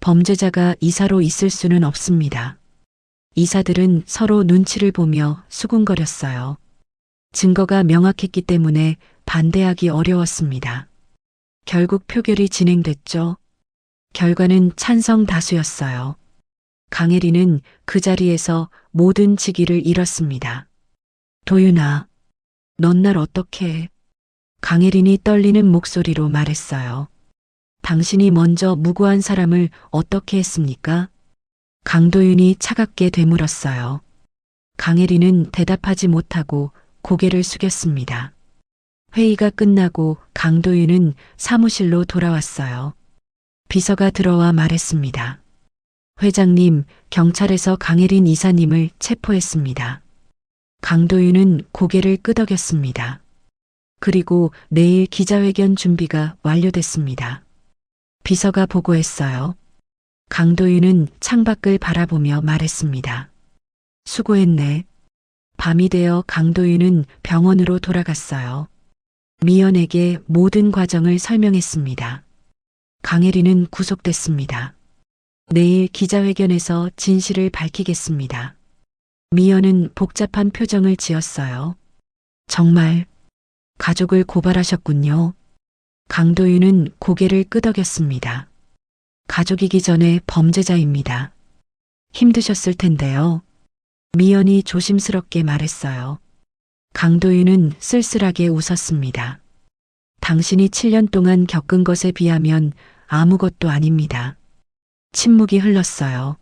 범죄자가 이사로 있을 수는 없습니다. 이사들은 서로 눈치를 보며 수군거렸어요. 증거가 명확했기 때문에 반대하기 어려웠습니다. 결국 표결이 진행됐죠. 결과는 찬성 다수였어요. 강혜린은 그 자리에서 모든 직위를 잃었습니다. 도윤아, 넌 날 어떻게 해? 강혜린이 떨리는 목소리로 말했어요. 당신이 먼저 무고한 사람을 어떻게 했습니까? 강도윤이 차갑게 되물었어요. 강혜린은 대답하지 못하고 고개를 숙였습니다. 회의가 끝나고 강도윤은 사무실로 돌아왔어요. 비서가 들어와 말했습니다. 회장님, 경찰에서 강혜린 이사님을 체포했습니다. 강도윤은 고개를 끄덕였습니다. 그리고 내일 기자회견 준비가 완료됐습니다. 비서가 보고했어요. 강도윤은 창밖을 바라보며 말했습니다. 수고했네. 밤이 되어 강도윤은 병원으로 돌아갔어요. 미연에게 모든 과정을 설명했습니다. 강혜린은 구속됐습니다. 내일 기자회견에서 진실을 밝히겠습니다. 미연은 복잡한 표정을 지었어요. 정말 가족을 고발하셨군요. 강도윤은 고개를 끄덕였습니다. 가족이기 전에 범죄자입니다. 힘드셨을 텐데요. 미연이 조심스럽게 말했어요. 강도윤은 쓸쓸하게 웃었습니다. 당신이 7년 동안 겪은 것에 비하면 아무것도 아닙니다. 침묵이 흘렀어요.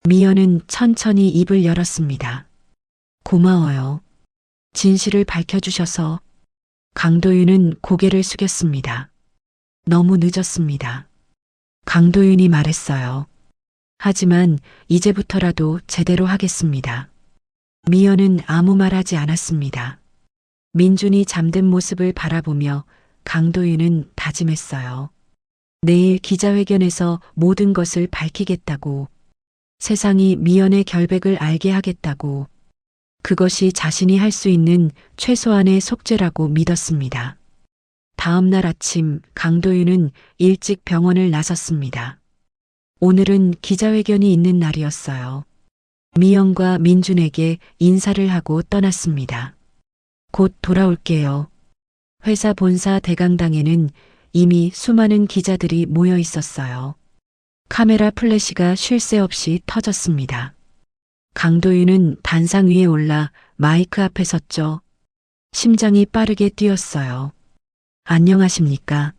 미연은 천천히 입을 열었습니다. 고마워요. 진실을 밝혀주셔서. 강도윤은 고개를 숙였습니다. 너무 늦었습니다. 강도윤이 말했어요. 하지만 이제부터라도 제대로 하겠습니다. 미연은 아무 말 하지 않았습니다. 민준이 잠든 모습을 바라보며 강도윤은 다짐했어요. 내일 기자회견에서 모든 것을 밝히겠다고. 세상이 미연의 결백을 알게 하겠다고. 그것이 자신이 할 수 있는 최소한의 속죄라고 믿었습니다. 다음 날 아침 강도윤은 일찍 병원을 나섰습니다. 오늘은 기자회견이 있는 날이었어요. 미영과 민준에게 인사를 하고 떠났습니다. 곧 돌아올게요. 회사 본사 대강당에는 이미 수많은 기자들이 모여 있었어요. 카메라 플래시가 쉴 새 없이 터졌습니다. 강도윤은 단상 위에 올라 마이크 앞에 섰죠. 심장이 빠르게 뛰었어요. 안녕하십니까?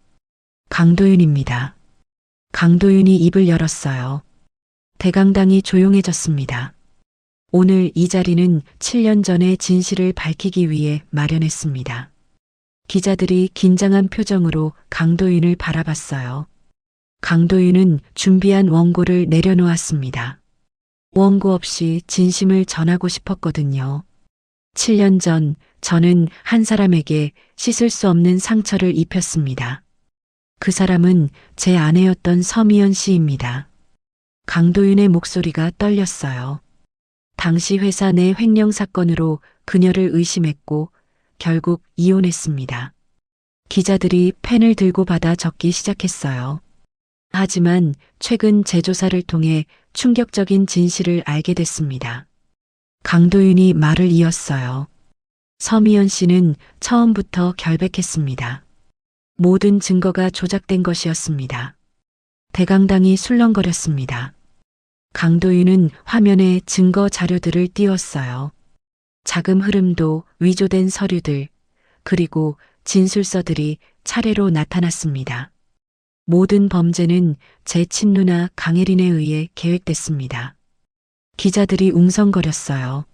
강도윤입니다. 강도윤이 입을 열었어요. 대강당이 조용해졌습니다. 오늘 이 자리는 7년 전의 진실을 밝히기 위해 마련했습니다. 기자들이 긴장한 표정으로 강도윤을 바라봤어요. 강도윤은 준비한 원고를 내려놓았습니다. 원고 없이 진심을 전하고 싶었거든요. 7년 전 저는 한 사람에게 씻을 수 없는 상처를 입혔습니다. 그 사람은 제 아내였던 서미연 씨입니다. 강도윤의 목소리가 떨렸어요. 당시 회사 내 횡령 사건으로 그녀를 의심했고 결국 이혼했습니다. 기자들이 펜을 들고 받아 적기 시작했어요. 하지만 최근 재조사를 통해 충격적인 진실을 알게 됐습니다. 강도윤이 말을 이었어요. 서미연 씨는 처음부터 결백했습니다. 모든 증거가 조작된 것이었습니다. 대강당이 술렁거렸습니다. 강도윤은 화면에 증거 자료들을 띄웠어요. 자금 흐름도 위조된 서류들, 그리고 진술서들이 차례로 나타났습니다. 모든 범죄는 제 친누나 강혜린에 의해 계획됐습니다. 기자들이 웅성거렸어요.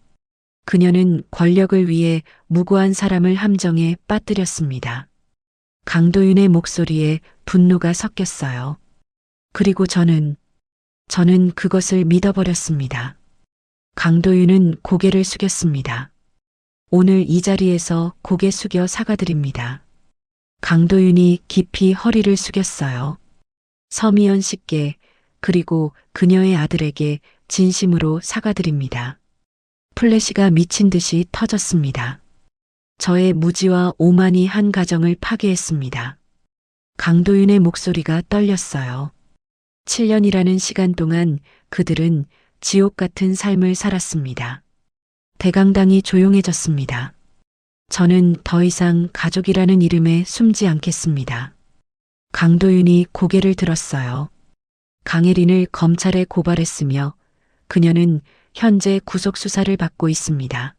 그녀는 권력을 위해 무고한 사람을 함정에 빠뜨렸습니다. 강도윤의 목소리에 분노가 섞였어요. 그리고 저는 그것을 믿어버렸습니다. 강도윤은 고개를 숙였습니다. 오늘 이 자리에서 고개 숙여 사과드립니다. 강도윤이 깊이 허리를 숙였어요. 서미연 씨께 그리고 그녀의 아들에게 진심으로 사과드립니다. 플래시가 미친 듯이 터졌습니다. 저의 무지와 오만이 한 가정을 파괴했습니다. 강도윤의 목소리가 떨렸어요. 7년이라는 시간 동안 그들은 지옥 같은 삶을 살았습니다. 대강당이 조용해졌습니다. 저는 더 이상 가족이라는 이름에 숨지 않겠습니다. 강도윤이 고개를 들었어요. 강혜린을 검찰에 고발했으며 그녀는 현재 구속 수사를 받고 있습니다.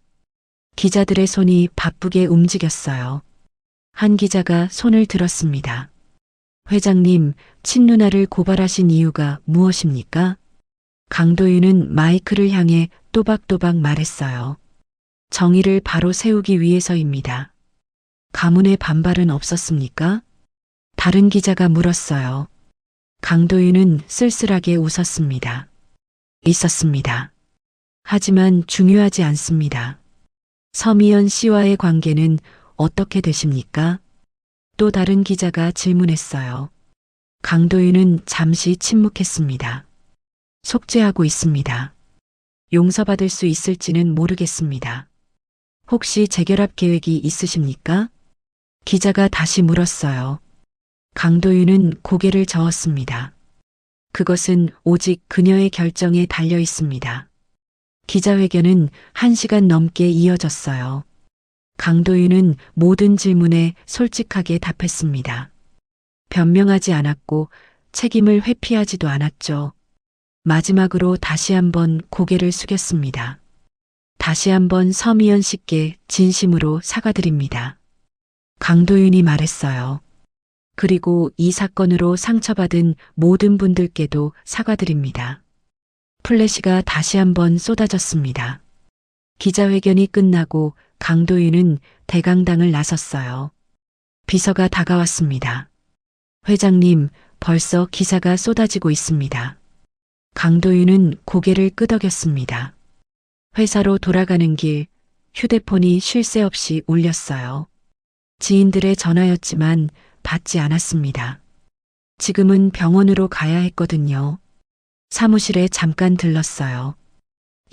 기자들의 손이 바쁘게 움직였어요. 한 기자가 손을 들었습니다. 회장님, 친누나를 고발하신 이유가 무엇입니까? 강도윤은 마이크를 향해 또박또박 말했어요. 정의를 바로 세우기 위해서입니다. 가문의 반발은 없었습니까? 다른 기자가 물었어요. 강도윤은 쓸쓸하게 웃었습니다. 있었습니다. 하지만 중요하지 않습니다. 서미연 씨와의 관계는 어떻게 되십니까? 또 다른 기자가 질문했어요. 강도윤은 잠시 침묵했습니다. 속죄하고 있습니다. 용서받을 수 있을지는 모르겠습니다. 혹시 재결합 계획이 있으십니까? 기자가 다시 물었어요. 강도윤은 고개를 저었습니다. 그것은 오직 그녀의 결정에 달려 있습니다. 기자회견은 1시간 넘게 이어졌어요. 강도윤은 모든 질문에 솔직하게 답했습니다. 변명하지 않았고 책임을 회피하지도 않았죠. 마지막으로 다시 한번 고개를 숙였습니다. 다시 한번 서미연 씨께 진심으로 사과드립니다. 강도윤이 말했어요. 그리고 이 사건으로 상처받은 모든 분들께도 사과드립니다. 플래시가 다시 한번 쏟아졌습니다. 기자회견이 끝나고 강도윤은 대강당을 나섰어요. 비서가 다가왔습니다. 회장님, 벌써 기사가 쏟아지고 있습니다. 강도윤은 고개를 끄덕였습니다. 회사로 돌아가는 길, 휴대폰이 쉴 새 없이 울렸어요. 지인들의 전화였지만 받지 않았습니다. 지금은 병원으로 가야 했거든요. 사무실에 잠깐 들렀어요.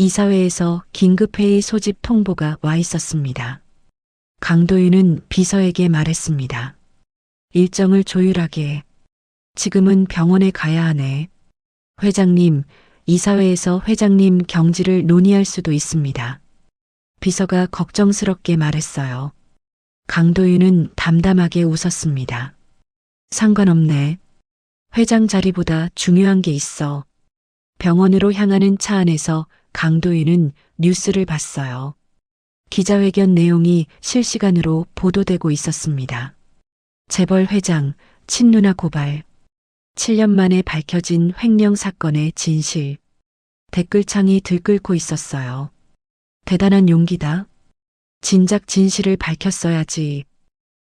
이사회에서 긴급회의 소집 통보가 와 있었습니다. 강도윤은 비서에게 말했습니다. 일정을 조율하게. 지금은 병원에 가야 하네. 회장님, 이사회에서 회장님 경질을 논의할 수도 있습니다. 비서가 걱정스럽게 말했어요. 강도윤은 담담하게 웃었습니다. 상관없네. 회장 자리보다 중요한 게 있어. 병원으로 향하는 차 안에서 강도윤은 뉴스를 봤어요. 기자회견 내용이 실시간으로 보도되고 있었습니다. 재벌 회장, 친누나 고발. 7년 만에 밝혀진 횡령 사건의 진실. 댓글창이 들끓고 있었어요. 대단한 용기다. 진작 진실을 밝혔어야지.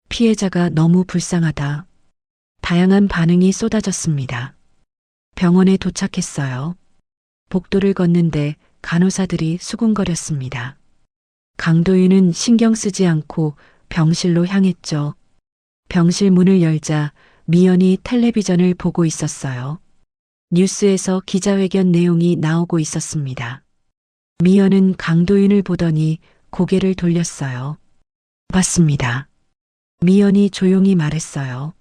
피해자가 너무 불쌍하다. 다양한 반응이 쏟아졌습니다. 병원에 도착했어요. 복도를 걷는데 간호사들이 수군거렸습니다. 강도윤은 신경 쓰지 않고 병실로 향했죠. 병실 문을 열자 미연이 텔레비전을 보고 있었어요. 뉴스에서 기자회견 내용이 나오고 있었습니다. 미연은 강도윤을 보더니 고개를 돌렸어요. 봤습니다. 미연이 조용히 말했어요.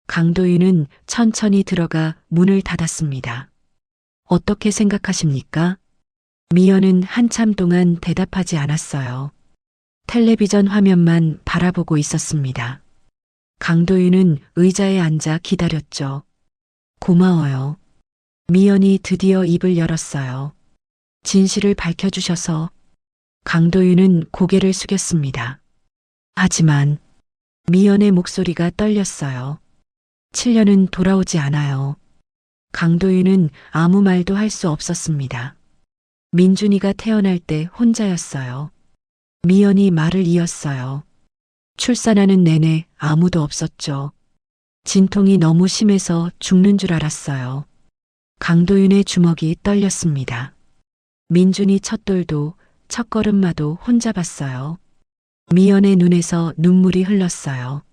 강도윤은 천천히 들어가 문을 닫았습니다. 어떻게 생각하십니까? 미연은 한참 동안 대답하지 않았어요. 텔레비전 화면만 바라보고 있었습니다. 강도윤은 의자에 앉아 기다렸죠. 고마워요. 미연이 드디어 입을 열었어요. 진실을 밝혀주셔서. 강도윤은 고개를 숙였습니다. 하지만 미연의 목소리가 떨렸어요. 7년은 돌아오지 않아요. 강도윤은 아무 말도 할 수 없었습니다. 민준이가 태어날 때 혼자였어요. 미연이 말을 이었어요. 출산하는 내내 아무도 없었죠. 진통이 너무 심해서 죽는 줄 알았어요. 강도윤의 주먹이 떨렸습니다. 민준이 첫돌도 첫걸음마도 혼자 봤어요. 미연의 눈에서 눈물이 흘렀어요.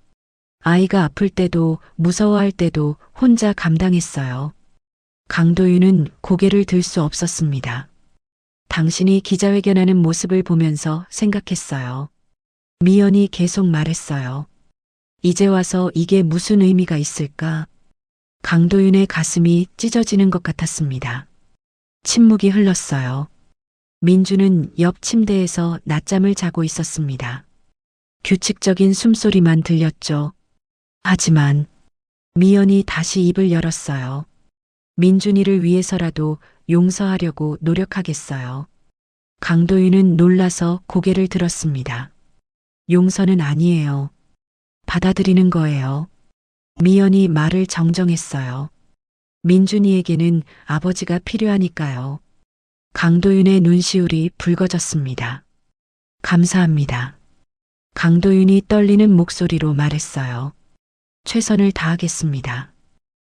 아이가 아플 때도 무서워할 때도 혼자 감당했어요. 강도윤은 고개를 들 수 없었습니다. 당신이 기자회견하는 모습을 보면서 생각했어요. 미연이 계속 말했어요. 이제 와서 이게 무슨 의미가 있을까? 강도윤의 가슴이 찢어지는 것 같았습니다. 침묵이 흘렀어요. 민주는 옆 침대에서 낮잠을 자고 있었습니다. 규칙적인 숨소리만 들렸죠. 하지만 미연이 다시 입을 열었어요. 민준이를 위해서라도 용서하려고 노력하겠어요. 강도윤은 놀라서 고개를 들었습니다. 용서는 아니에요. 받아들이는 거예요. 미연이 말을 정정했어요. 민준이에게는 아버지가 필요하니까요. 강도윤의 눈시울이 붉어졌습니다. 감사합니다. 강도윤이 떨리는 목소리로 말했어요. 최선을 다하겠습니다.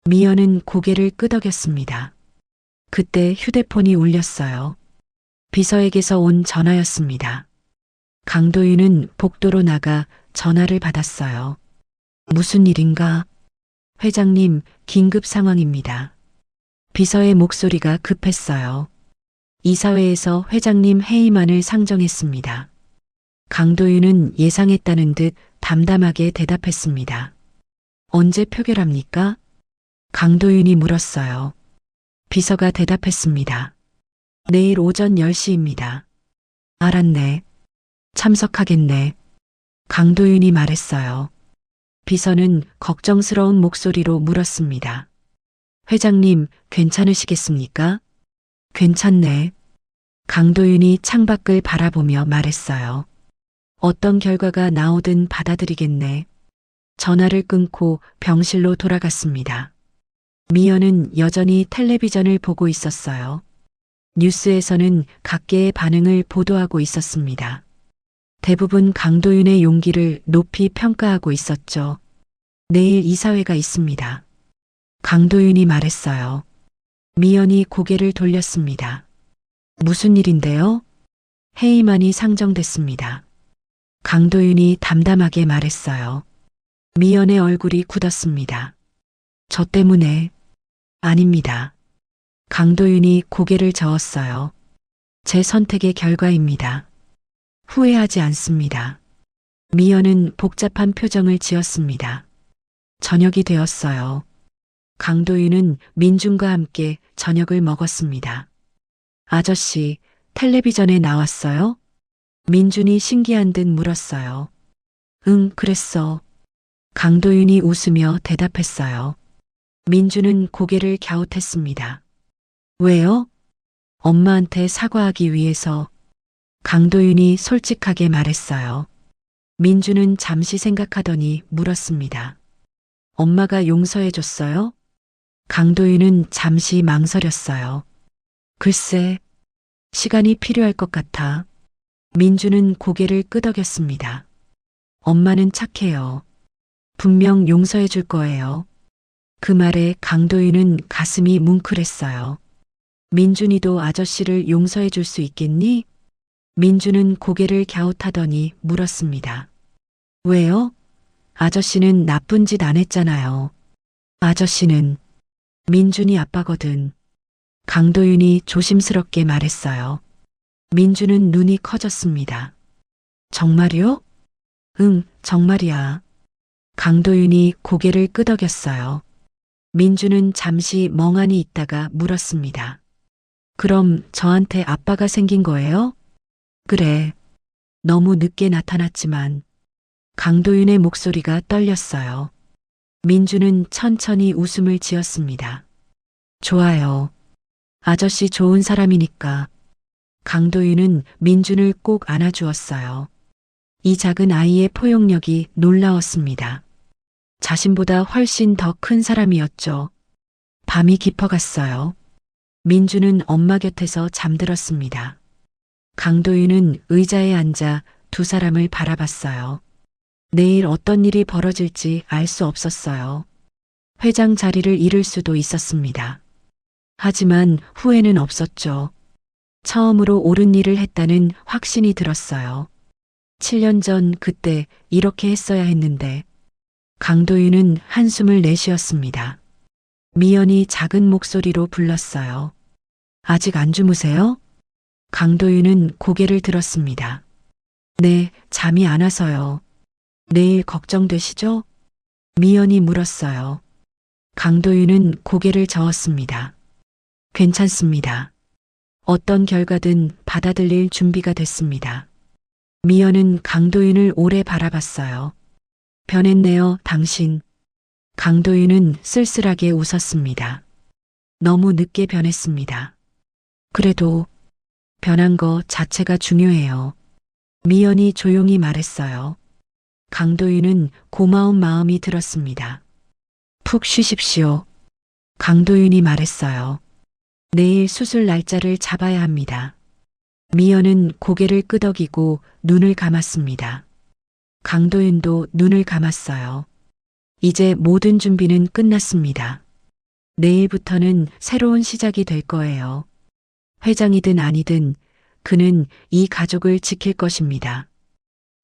미연은 고개를 끄덕였습니다. 그때 휴대폰이 울렸어요. 비서에게서 온 전화였습니다. 강도윤은 복도로 나가 전화를 받았어요. 무슨 일인가? 회장님, 긴급 상황입니다. 비서의 목소리가 급했어요. 이사회에서 회장님 회의만을 상정했습니다. 강도윤은 예상했다는 듯 담담하게 대답했습니다. 언제 표결합니까? 강도윤이 물었어요. 비서가 대답했습니다. 내일 오전 10시입니다. 알았네. 참석하겠네. 강도윤이 말했어요. 비서는 걱정스러운 목소리로 물었습니다. 회장님, 괜찮으시겠습니까? 괜찮네. 강도윤이 창밖을 바라보며 말했어요. 어떤 결과가 나오든 받아들이겠네. 전화를 끊고 병실로 돌아갔습니다. 미연은 여전히 텔레비전을 보고 있었어요. 뉴스에서는 각계의 반응을 보도하고 있었습니다. 대부분 강도윤의 용기를 높이 평가하고 있었죠. 내일 이사회가 있습니다. 강도윤이 말했어요. 미연이 고개를 돌렸습니다. 무슨 일인데요? 회의만이 상정됐습니다. 강도윤이 담담하게 말했어요. 미연의 얼굴이 굳었습니다. 저 때문에. 아닙니다. 강도윤이 고개를 저었어요. 제 선택의 결과입니다. 후회하지 않습니다. 미연은 복잡한 표정을 지었습니다. 저녁이 되었어요. 강도윤은 민준과 함께 저녁을 먹었습니다. 아저씨, 텔레비전에 나왔어요? 민준이 신기한 듯 물었어요. 응, 그랬어. 강도윤이 웃으며 대답했어요. 민준은 고개를 갸웃했습니다. 왜요? 엄마한테 사과하기 위해서. 강도윤이 솔직하게 말했어요. 민준은 잠시 생각하더니 물었습니다. 엄마가 용서해줬어요? 강도윤은 잠시 망설였어요. 글쎄, 시간이 필요할 것 같아. 민준은 고개를 끄덕였습니다. 엄마는 착해요. 분명 용서해 줄 거예요. 그 말에 강도윤은 가슴이 뭉클했어요. 민준이도 아저씨를 용서해 줄 수 있겠니? 민준은 고개를 갸웃하더니 물었습니다. 왜요? 아저씨는 나쁜 짓 안 했잖아요. 아저씨는 민준이 아빠거든. 강도윤이 조심스럽게 말했어요. 민준은 눈이 커졌습니다. 정말요? 응, 정말이야. 강도윤이 고개를 끄덕였어요. 민준은 잠시 멍하니 있다가 물었습니다. 그럼 저한테 아빠가 생긴 거예요? 그래. 너무 늦게 나타났지만. 강도윤의 목소리가 떨렸어요. 민준은 천천히 웃음을 지었습니다. 좋아요. 아저씨 좋은 사람이니까. 강도윤은 민준을 꼭 안아주었어요. 이 작은 아이의 포용력이 놀라웠습니다. 자신보다 훨씬 더 큰 사람이었죠. 밤이 깊어갔어요. 민준은 엄마 곁에서 잠들었습니다. 강도윤은 의자에 앉아 두 사람을 바라봤어요. 내일 어떤 일이 벌어질지 알 수 없었어요. 회장 자리를 잃을 수도 있었습니다. 하지만 후회는 없었죠. 처음으로 옳은 일을 했다는 확신이 들었어요. 7년 전 그때 이렇게 했어야 했는데. 강도윤은 한숨을 내쉬었습니다. 미연이 작은 목소리로 불렀어요. 아직 안 주무세요? 강도윤은 고개를 들었습니다. 네, 잠이 안 와서요. 내일 걱정되시죠? 미연이 물었어요. 강도윤은 고개를 저었습니다. 괜찮습니다. 어떤 결과든 받아들일 준비가 됐습니다. 미연은 강도윤을 오래 바라봤어요. 변했네요, 당신. 강도윤은 쓸쓸하게 웃었습니다. 너무 늦게 변했습니다. 그래도 변한 거 자체가 중요해요. 미연이 조용히 말했어요. 강도윤은 고마운 마음이 들었습니다. 푹 쉬십시오. 강도윤이 말했어요. 내일 수술 날짜를 잡아야 합니다. 미연은 고개를 끄덕이고 눈을 감았습니다. 강도윤도 눈을 감았어요. 이제 모든 준비는 끝났습니다. 내일부터는 새로운 시작이 될 거예요. 회장이든 아니든 그는 이 가족을 지킬 것입니다.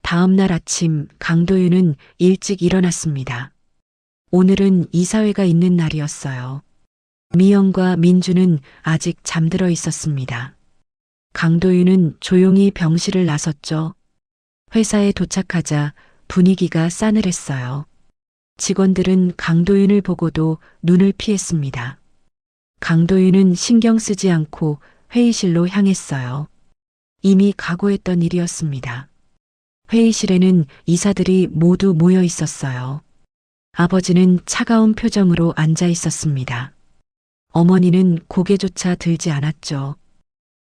다음 날 아침 강도윤은 일찍 일어났습니다. 오늘은 이사회가 있는 날이었어요. 미연과 민주는 아직 잠들어 있었습니다. 강도윤은 조용히 병실을 나섰죠. 회사에 도착하자 분위기가 싸늘했어요. 직원들은 강도윤을 보고도 눈을 피했습니다. 강도윤은 신경 쓰지 않고 회의실로 향했어요. 이미 각오했던 일이었습니다. 회의실에는 이사들이 모두 모여 있었어요. 아버지는 차가운 표정으로 앉아 있었습니다. 어머니는 고개조차 들지 않았죠.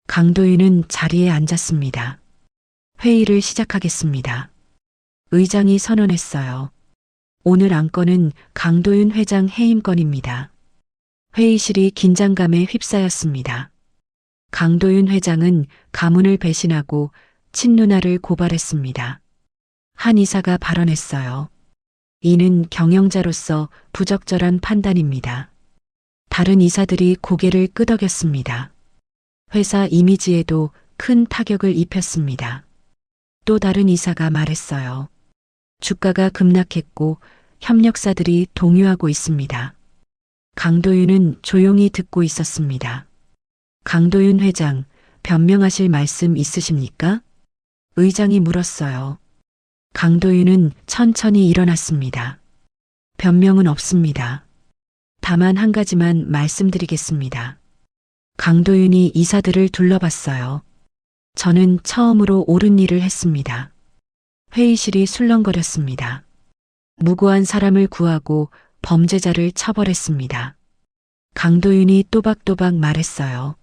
강도윤은 자리에 앉았습니다. 회의를 시작하겠습니다. 의장이 선언했어요. 오늘 안건은 강도윤 회장 해임건입니다. 회의실이 긴장감에 휩싸였습니다. 강도윤 회장은 가문을 배신하고 친누나를 고발했습니다. 한 이사가 발언했어요. 이는 경영자로서 부적절한 판단입니다. 다른 이사들이 고개를 끄덕였습니다. 회사 이미지에도 큰 타격을 입혔습니다. 또 다른 이사가 말했어요. 주가가 급락했고 협력사들이 동요하고 있습니다. 강도윤은 조용히 듣고 있었습니다. 강도윤 회장, 변명하실 말씀 있으십니까? 의장이 물었어요. 강도윤은 천천히 일어났습니다. 변명은 없습니다. 다만 한 가지만 말씀드리겠습니다. 강도윤이 이사들을 둘러봤어요. 저는 처음으로 옳은 일을 했습니다. 회의실이 술렁거렸습니다. 무고한 사람을 구하고 범죄자를 처벌했습니다. 강도윤이 또박또박 말했어요.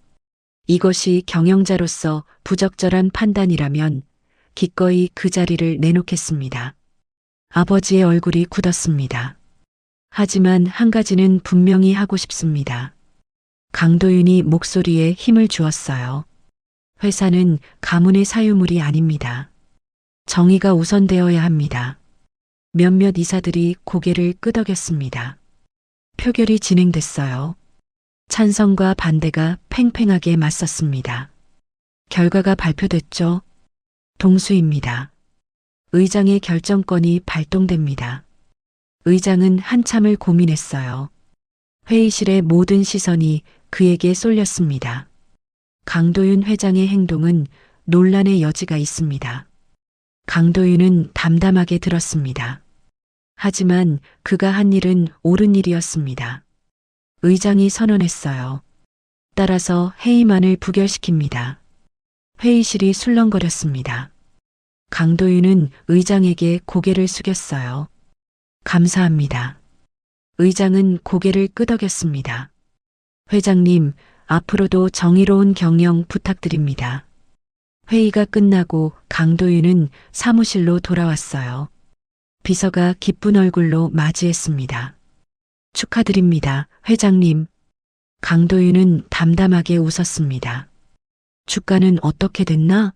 이것이 경영자로서 부적절한 판단이라면 기꺼이 그 자리를 내놓겠습니다. 아버지의 얼굴이 굳었습니다. 하지만 한 가지는 분명히 하고 싶습니다. 강도윤이 목소리에 힘을 주었어요. 회사는 가문의 사유물이 아닙니다. 정의가 우선되어야 합니다. 몇몇 이사들이 고개를 끄덕였습니다. 표결이 진행됐어요. 찬성과 반대가 팽팽하게 맞섰습니다. 결과가 발표됐죠. 동수입니다. 의장의 결정권이 발동됩니다. 의장은 한참을 고민했어요. 회의실의 모든 시선이 그에게 쏠렸습니다. 강도윤 회장의 행동은 논란의 여지가 있습니다. 강도윤은 담담하게 들었습니다. 하지만 그가 한 일은 옳은 일이었습니다. 의장이 선언했어요. 따라서 회의만을 부결시킵니다. 회의실이 술렁거렸습니다. 강도윤은 의장에게 고개를 숙였어요. 감사합니다. 의장은 고개를 끄덕였습니다. 회장님, 앞으로도 정의로운 경영 부탁드립니다. 회의가 끝나고 강도윤은 사무실로 돌아왔어요. 비서가 기쁜 얼굴로 맞이했습니다. 축하드립니다, 회장님. 강도윤은 담담하게 웃었습니다. 주가는 어떻게 됐나?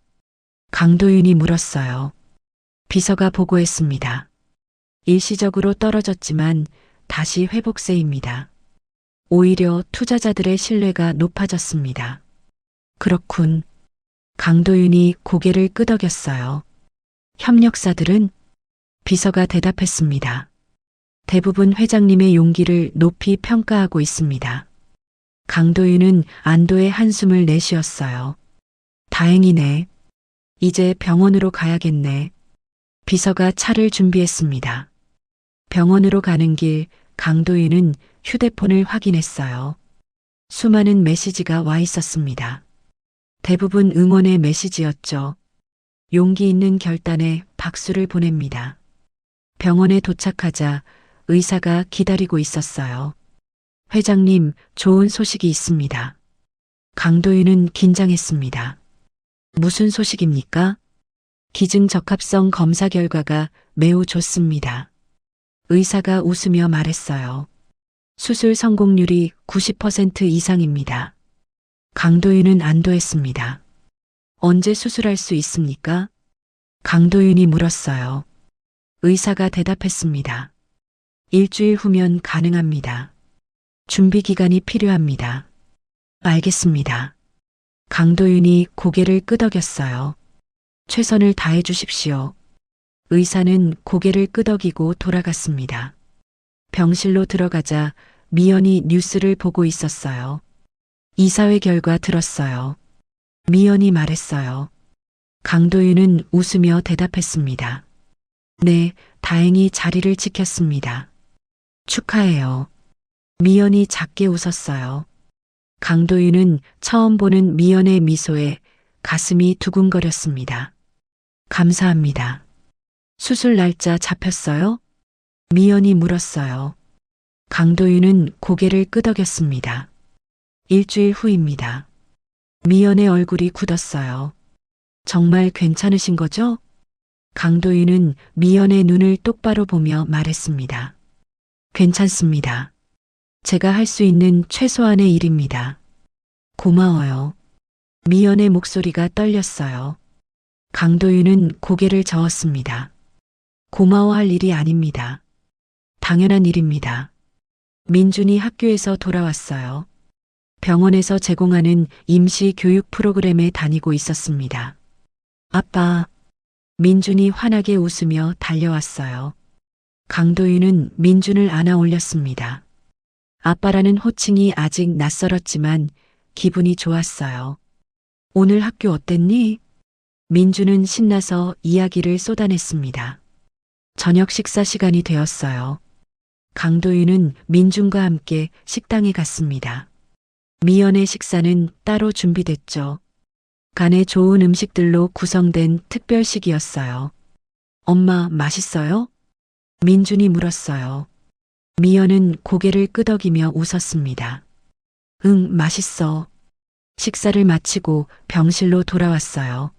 강도윤이 물었어요. 비서가 보고했습니다. 일시적으로 떨어졌지만 다시 회복세입니다. 오히려 투자자들의 신뢰가 높아졌습니다. 그렇군. 강도윤이 고개를 끄덕였어요. 협력사들은? 비서가 대답했습니다. 대부분 회장님의 용기를 높이 평가하고 있습니다. 강도윤은 안도의 한숨을 내쉬었어요. 다행이네. 이제 병원으로 가야겠네. 비서가 차를 준비했습니다. 병원으로 가는 길 강도윤은 휴대폰을 확인했어요. 수많은 메시지가 와 있었습니다. 대부분 응원의 메시지였죠. 용기 있는 결단에 박수를 보냅니다. 병원에 도착하자 의사가 기다리고 있었어요. 회장님, 좋은 소식이 있습니다. 강도윤은 긴장했습니다. 무슨 소식입니까? 기증적합성 검사 결과가 매우 좋습니다. 의사가 웃으며 말했어요. 수술 성공률이 90% 이상입니다. 강도윤은 안도했습니다. 언제 수술할 수 있습니까? 강도윤이 물었어요. 의사가 대답했습니다. 일주일 후면 가능합니다. 준비 기간이 필요합니다. 알겠습니다. 강도윤이 고개를 끄덕였어요. 최선을 다해 주십시오. 의사는 고개를 끄덕이고 돌아갔습니다. 병실로 들어가자 미연이 뉴스를 보고 있었어요. 이사회 결과 들었어요. 미연이 말했어요. 강도윤은 웃으며 대답했습니다. 네, 다행히 자리를 지켰습니다. 축하해요. 미연이 작게 웃었어요. 강도윤은 처음 보는 미연의 미소에 가슴이 두근거렸습니다. 감사합니다. 수술 날짜 잡혔어요? 미연이 물었어요. 강도윤은 고개를 끄덕였습니다. 일주일 후입니다. 미연의 얼굴이 굳었어요. 정말 괜찮으신 거죠? 강도윤은 미연의 눈을 똑바로 보며 말했습니다. 괜찮습니다. 제가 할 수 있는 최소한의 일입니다. 고마워요. 미연의 목소리가 떨렸어요. 강도윤은 고개를 저었습니다. 고마워할 일이 아닙니다. 당연한 일입니다. 민준이 학교에서 돌아왔어요. 병원에서 제공하는 임시 교육 프로그램에 다니고 있었습니다. 아빠. 민준이 환하게 웃으며 달려왔어요. 강도윤은 민준을 안아 올렸습니다. 아빠라는 호칭이 아직 낯설었지만 기분이 좋았어요. 오늘 학교 어땠니? 민주는 신나서 이야기를 쏟아냈습니다. 저녁 식사 시간이 되었어요. 강도윤은 민준과 함께 식당에 갔습니다. 미연의 식사는 따로 준비됐죠. 간에 좋은 음식들로 구성된 특별식이었어요. 엄마, 맛있어요? 민준이 물었어요. 미연은 고개를 끄덕이며 웃었습니다. 응, 맛있어. 식사를 마치고 병실로 돌아왔어요.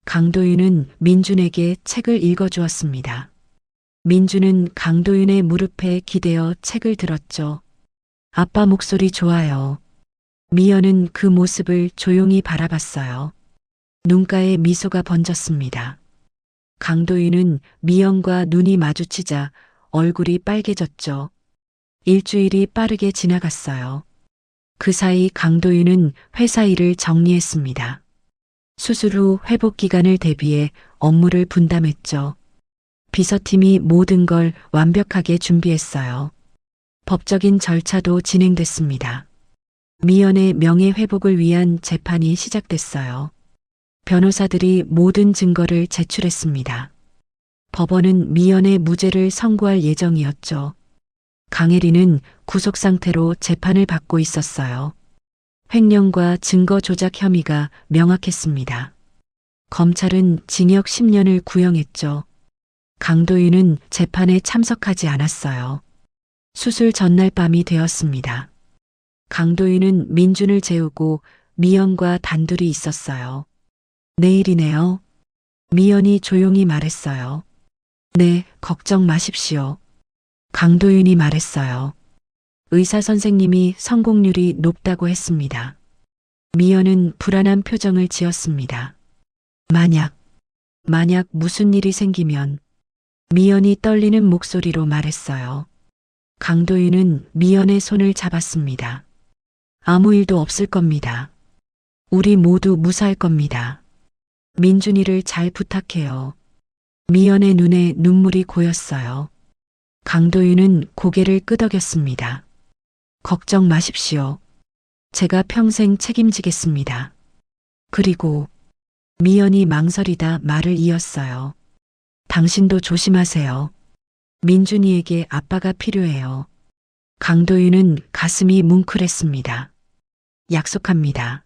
강도윤은 민준에게 책을 읽어주었습니다. 민준은 강도윤의 무릎에 기대어 책을 들었죠. 아빠 목소리 좋아요. 미연은 그 모습을 조용히 바라봤어요. 눈가에 미소가 번졌습니다. 강도윤은 미연과 눈이 마주치자 얼굴이 빨개졌죠. 일주일이 빠르게 지나갔어요. 그 사이 강도윤은 회사 일을 정리했습니다. 수술 후 회복 기간을 대비해 업무를 분담했죠. 비서팀이 모든 걸 완벽하게 준비했어요. 법적인 절차도 진행됐습니다. 미연의 명예 회복을 위한 재판이 시작됐어요. 변호사들이 모든 증거를 제출했습니다. 법원은 미연의 무죄를 선고할 예정이었죠. 강혜리는 구속 상태로 재판을 받고 있었어요. 횡령과 증거 조작 혐의가 명확했습니다. 검찰은 징역 10년을 구형했죠. 강도윤은 재판에 참석하지 않았어요. 수술 전날 밤이 되었습니다. 강도윤은 민준을 재우고 미연과 단둘이 있었어요. 내일이네요. 미연이 조용히 말했어요. 네, 걱정 마십시오. 강도윤이 말했어요. 의사 선생님이 성공률이 높다고 했습니다. 미연은 불안한 표정을 지었습니다. 만약 무슨 일이 생기면 미연이 떨리는 목소리로 말했어요. 강도윤은 미연의 손을 잡았습니다. 아무 일도 없을 겁니다. 우리 모두 무사할 겁니다. 민준이를 잘 부탁해요. 미연의 눈에 눈물이 고였어요. 강도윤은 고개를 끄덕였습니다. 걱정 마십시오. 제가 평생 책임지겠습니다. 그리고 미연이 망설이다 말을 이었어요. 당신도 조심하세요. 민준이에게 아빠가 필요해요. 강도윤은 가슴이 뭉클했습니다. 약속합니다.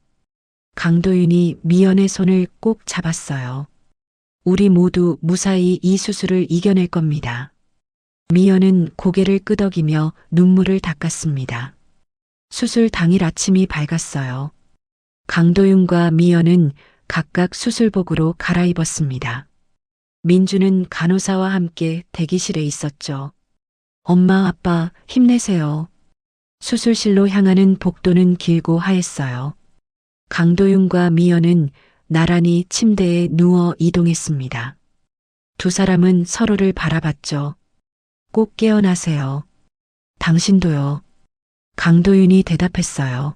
강도윤이 미연의 손을 꼭 잡았어요. 우리 모두 무사히 이 수술을 이겨낼 겁니다. 미연은 고개를 끄덕이며 눈물을 닦았습니다. 수술 당일 아침이 밝았어요. 강도윤과 미연은 각각 수술복으로 갈아입었습니다. 민주는 간호사와 함께 대기실에 있었죠. 엄마, 아빠, 힘내세요. 수술실로 향하는 복도는 길고 하였어요. 강도윤과 미연은 나란히 침대에 누워 이동했습니다. 두 사람은 서로를 바라봤죠. 꼭 깨어나세요. 당신도요. 강도윤이 대답했어요.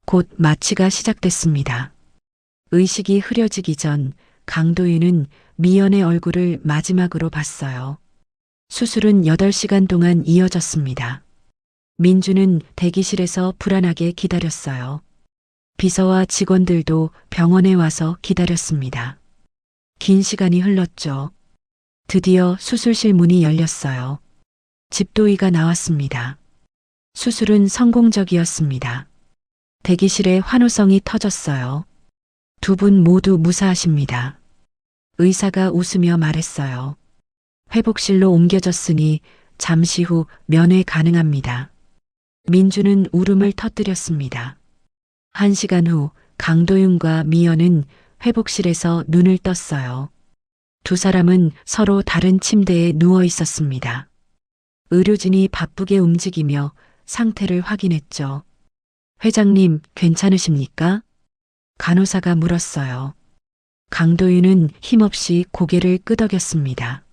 곧 마취가 시작됐습니다. 의식이 흐려지기 전 강도윤은 미연의 얼굴을 마지막으로 봤어요. 수술은 8시간 동안 이어졌습니다. 민주는 대기실에서 불안하게 기다렸어요. 비서와 직원들도 병원에 와서 기다렸습니다. 긴 시간이 흘렀죠. 드디어 수술실 문이 열렸어요. 집도의가 나왔습니다. 수술은 성공적이었습니다. 대기실에 환호성이 터졌어요. 두 분 모두 무사하십니다. 의사가 웃으며 말했어요. 회복실로 옮겨졌으니 잠시 후 면회 가능합니다. 민주는 울음을 터뜨렸습니다. 1시간 후 강도윤과 미연은 회복실에서 눈을 떴어요. 두 사람은 서로 다른 침대에 누워 있었습니다. 의료진이 바쁘게 움직이며 상태를 확인했죠. 회장님, 괜찮으십니까? 간호사가 물었어요. 강도윤은 힘없이 고개를 끄덕였습니다.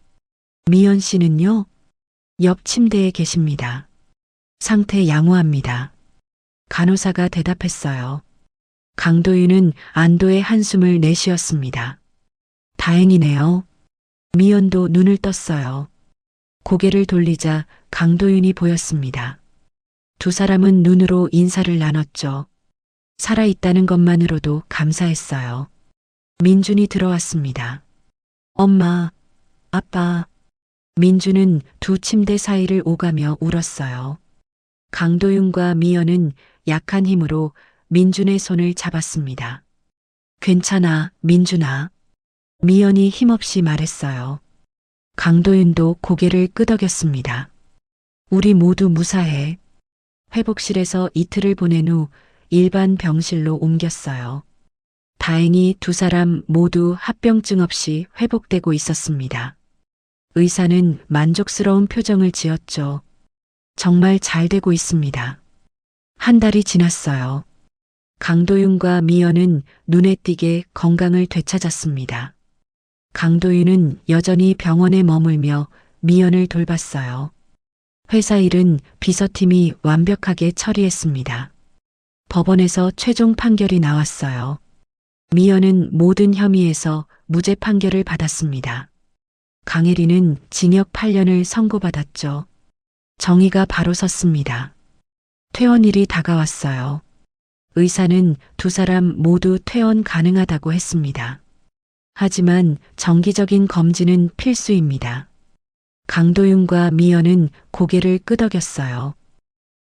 미연 씨는요? 옆 침대에 계십니다. 상태 양호합니다. 간호사가 대답했어요. 강도윤은 안도의 한숨을 내쉬었습니다. 다행이네요. 미연도 눈을 떴어요. 고개를 돌리자 강도윤이 보였습니다. 두 사람은 눈으로 인사를 나눴죠. 살아있다는 것만으로도 감사했어요. 민준이 들어왔습니다. 엄마, 아빠. 민준은 두 침대 사이를 오가며 울었어요. 강도윤과 미연은 약한 힘으로 민준의 손을 잡았습니다. 괜찮아, 민준아. 미연이 힘없이 말했어요. 강도윤도 고개를 끄덕였습니다. 우리 모두 무사해. 회복실에서 이틀을 보낸 후 일반 병실로 옮겼어요. 다행히 두 사람 모두 합병증 없이 회복되고 있었습니다. 의사는 만족스러운 표정을 지었죠. 정말 잘 되고 있습니다. 한 달이 지났어요. 강도윤과 미연은 눈에 띄게 건강을 되찾았습니다. 강도윤은 여전히 병원에 머물며 미연을 돌봤어요. 회사 일은 비서팀이 완벽하게 처리했습니다. 법원에서 최종 판결이 나왔어요. 미연은 모든 혐의에서 무죄 판결을 받았습니다. 강혜리는 징역 8년을 선고받았죠. 정의가 바로 섰습니다. 퇴원일이 다가왔어요. 의사는 두 사람 모두 퇴원 가능하다고 했습니다. 하지만 정기적인 검진은 필수입니다. 강도윤과 미연은 고개를 끄덕였어요.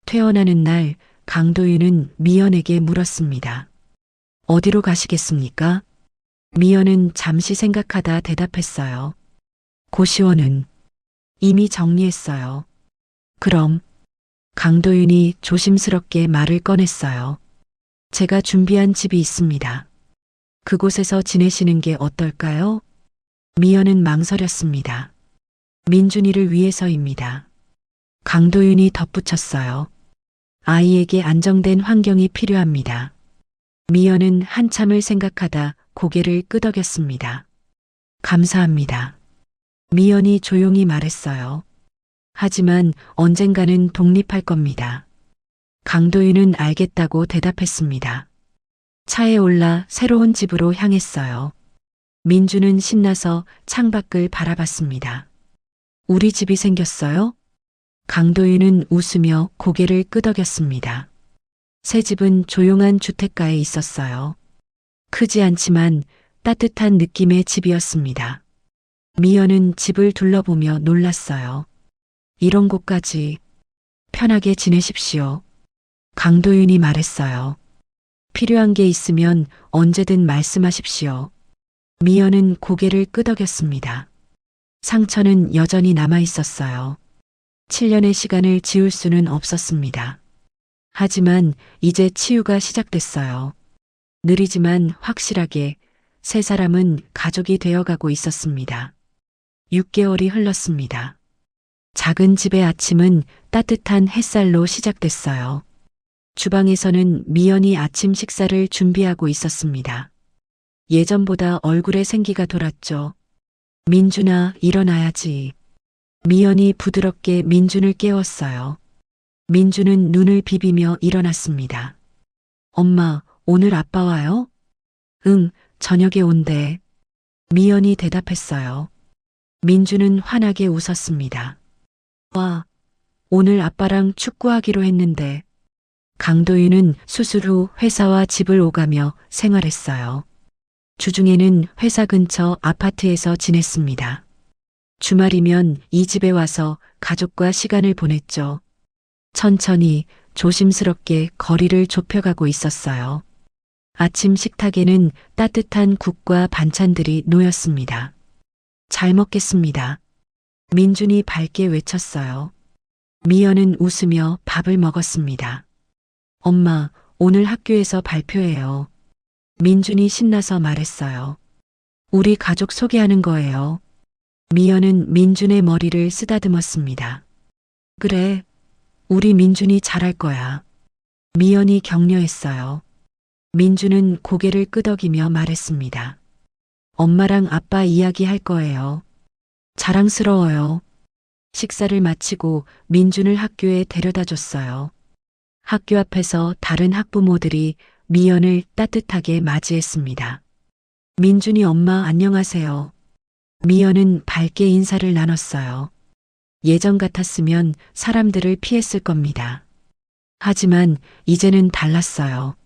퇴원하는 날 강도윤은 미연에게 물었습니다. 어디로 가시겠습니까? 미연은 잠시 생각하다 대답했어요. 고시원은 이미 정리했어요. 그럼 강도윤이 조심스럽게 말을 꺼냈어요. 제가 준비한 집이 있습니다. 그곳에서 지내시는 게 어떨까요? 미연은 망설였습니다. 민준이를 위해서입니다. 강도윤이 덧붙였어요. 아이에게 안정된 환경이 필요합니다. 미연은 한참을 생각하다 고개를 끄덕였습니다. 감사합니다. 미연이 조용히 말했어요. 하지만 언젠가는 독립할 겁니다. 강도윤은 알겠다고 대답했습니다. 차에 올라 새로운 집으로 향했어요. 민주는 신나서 창밖을 바라봤습니다. 우리 집이 생겼어요? 강도윤은 웃으며 고개를 끄덕였습니다. 새 집은 조용한 주택가에 있었어요. 크지 않지만 따뜻한 느낌의 집이었습니다. 미연은 집을 둘러보며 놀랐어요. 이런 곳까지. 편하게 지내십시오. 강도윤이 말했어요. 필요한 게 있으면 언제든 말씀하십시오. 미연은 고개를 끄덕였습니다. 상처는 여전히 남아 있었어요. 7년의 시간을 지울 수는 없었습니다. 하지만 이제 치유가 시작됐어요. 느리지만 확실하게 세 사람은 가족이 되어가고 있었습니다. 6개월이 흘렀습니다. 작은 집의 아침은 따뜻한 햇살로 시작됐어요. 주방에서는 미연이 아침 식사를 준비하고 있었습니다. 예전보다 얼굴에 생기가 돌았죠. 민준아, 일어나야지. 미연이 부드럽게 민준을 깨웠어요. 민준은 눈을 비비며 일어났습니다. 엄마, 오늘 아빠 와요? 응, 저녁에 온대. 미연이 대답했어요. 민준은 환하게 웃었습니다. 와, 오늘 아빠랑 축구하기로 했는데. 강도윤은 수술 후 회사와 집을 오가며 생활했어요. 주중에는 회사 근처 아파트에서 지냈습니다. 주말이면 이 집에 와서 가족과 시간을 보냈죠. 천천히 조심스럽게 거리를 좁혀가고 있었어요. 아침 식탁에는 따뜻한 국과 반찬들이 놓였습니다. 잘 먹겠습니다. 민준이 밝게 외쳤어요. 미연은 웃으며 밥을 먹었습니다. 엄마, 오늘 학교에서 발표해요. 민준이 신나서 말했어요. 우리 가족 소개하는 거예요. 미연은 민준의 머리를 쓰다듬었습니다. 그래, 우리 민준이 잘할 거야. 미연이 격려했어요. 민준은 고개를 끄덕이며 말했습니다. 엄마랑 아빠 이야기할 거예요. 자랑스러워요. 식사를 마치고 민준을 학교에 데려다 줬어요. 학교 앞에서 다른 학부모들이 미연을 따뜻하게 맞이했습니다. 민준이 엄마 안녕하세요. 미연은 밝게 인사를 나눴어요. 예전 같았으면 사람들을 피했을 겁니다. 하지만 이제는 달랐어요.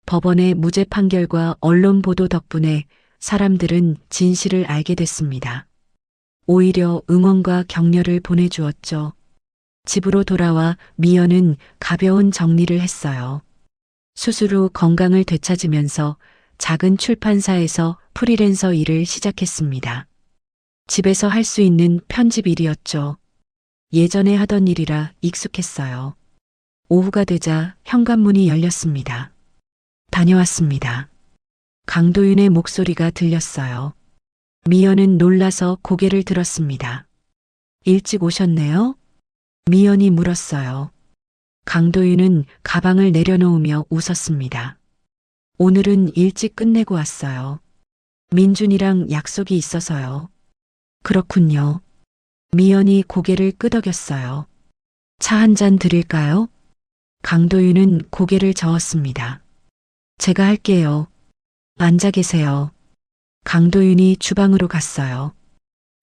법원의 무죄 판결과 언론 보도 덕분에 사람들은 진실을 알게 됐습니다. 오히려 응원과 격려를 보내주었죠. 집으로 돌아와 미연은 가벼운 정리를 했어요. 수술 후 건강을 되찾으면서 작은 출판사에서 프리랜서 일을 시작했습니다. 집에서 할 수 있는 편집 일이었죠. 예전에 하던 일이라 익숙했어요. 오후가 되자 현관문이 열렸습니다. 다녀왔습니다. 강도윤의 목소리가 들렸어요. 미연은 놀라서 고개를 들었습니다. 일찍 오셨네요? 미연이 물었어요. 강도윤은 가방을 내려놓으며 웃었습니다. 오늘은 일찍 끝내고 왔어요. 민준이랑 약속이 있어서요. 그렇군요. 미연이 고개를 끄덕였어요. 차 한 잔 드릴까요? 강도윤은 고개를 저었습니다. 제가 할게요. 앉아 계세요. 강도윤이 주방으로 갔어요.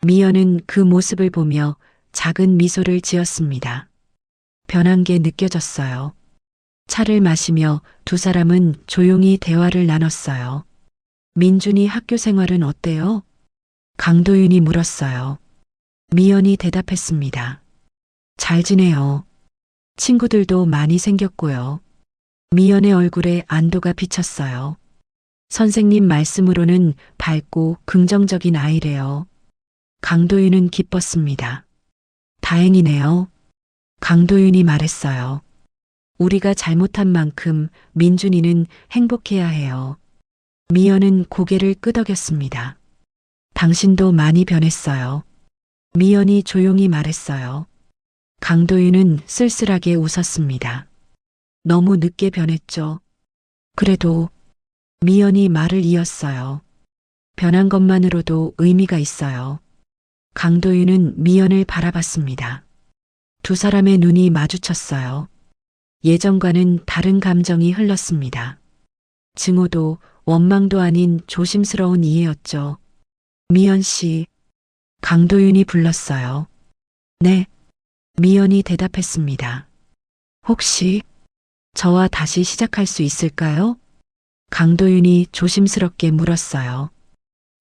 미연은 그 모습을 보며 작은 미소를 지었습니다. 변한 게 느껴졌어요. 차를 마시며 두 사람은 조용히 대화를 나눴어요. 민준이 학교 생활은 어때요? 강도윤이 물었어요. 미연이 대답했습니다. 잘 지내요. 친구들도 많이 생겼고요. 미연의 얼굴에 안도가 비쳤어요. 선생님 말씀으로는 밝고 긍정적인 아이래요. 강도윤은 기뻤습니다. 다행이네요. 강도윤이 말했어요. 우리가 잘못한 만큼 민준이는 행복해야 해요. 미연은 고개를 끄덕였습니다. 당신도 많이 변했어요. 미연이 조용히 말했어요. 강도윤은 쓸쓸하게 웃었습니다. 너무 늦게 변했죠. 그래도 미연이 말을 이었어요. 변한 것만으로도 의미가 있어요. 강도윤은 미연을 바라봤습니다. 두 사람의 눈이 마주쳤어요. 예전과는 다른 감정이 흘렀습니다. 증오도 원망도 아닌 조심스러운 이해였죠. 미연 씨, 강도윤이 불렀어요. 네, 미연이 대답했습니다. 혹시 저와 다시 시작할 수 있을까요? 강도윤이 조심스럽게 물었어요.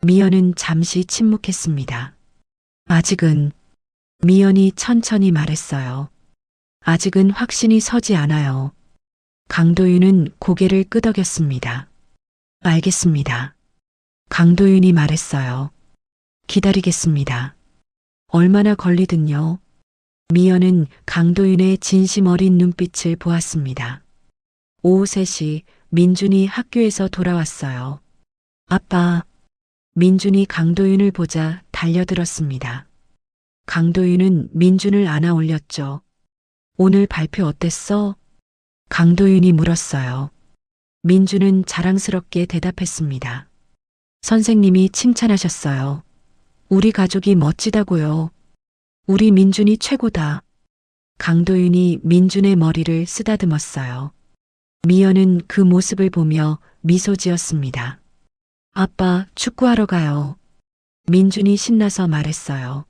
미연은 잠시 침묵했습니다. 아직은, 미연이 천천히 말했어요. 아직은 확신이 서지 않아요. 강도윤은 고개를 끄덕였습니다. 알겠습니다. 강도윤이 말했어요. 기다리겠습니다. 얼마나 걸리든요. 미연은 강도윤의 진심 어린 눈빛을 보았습니다. 오후 3시 민준이 학교에서 돌아왔어요. 아빠, 민준이 강도윤을 보자 달려들었습니다. 강도윤은 민준을 안아 올렸죠. 오늘 발표 어땠어? 강도윤이 물었어요. 민준은 자랑스럽게 대답했습니다. 선생님이 칭찬하셨어요. 우리 가족이 멋지다고요. 우리 민준이 최고다. 강도윤이 민준의 머리를 쓰다듬었어요. 미연은 그 모습을 보며 미소 지었습니다. 아빠, 축구하러 가요. 민준이 신나서 말했어요.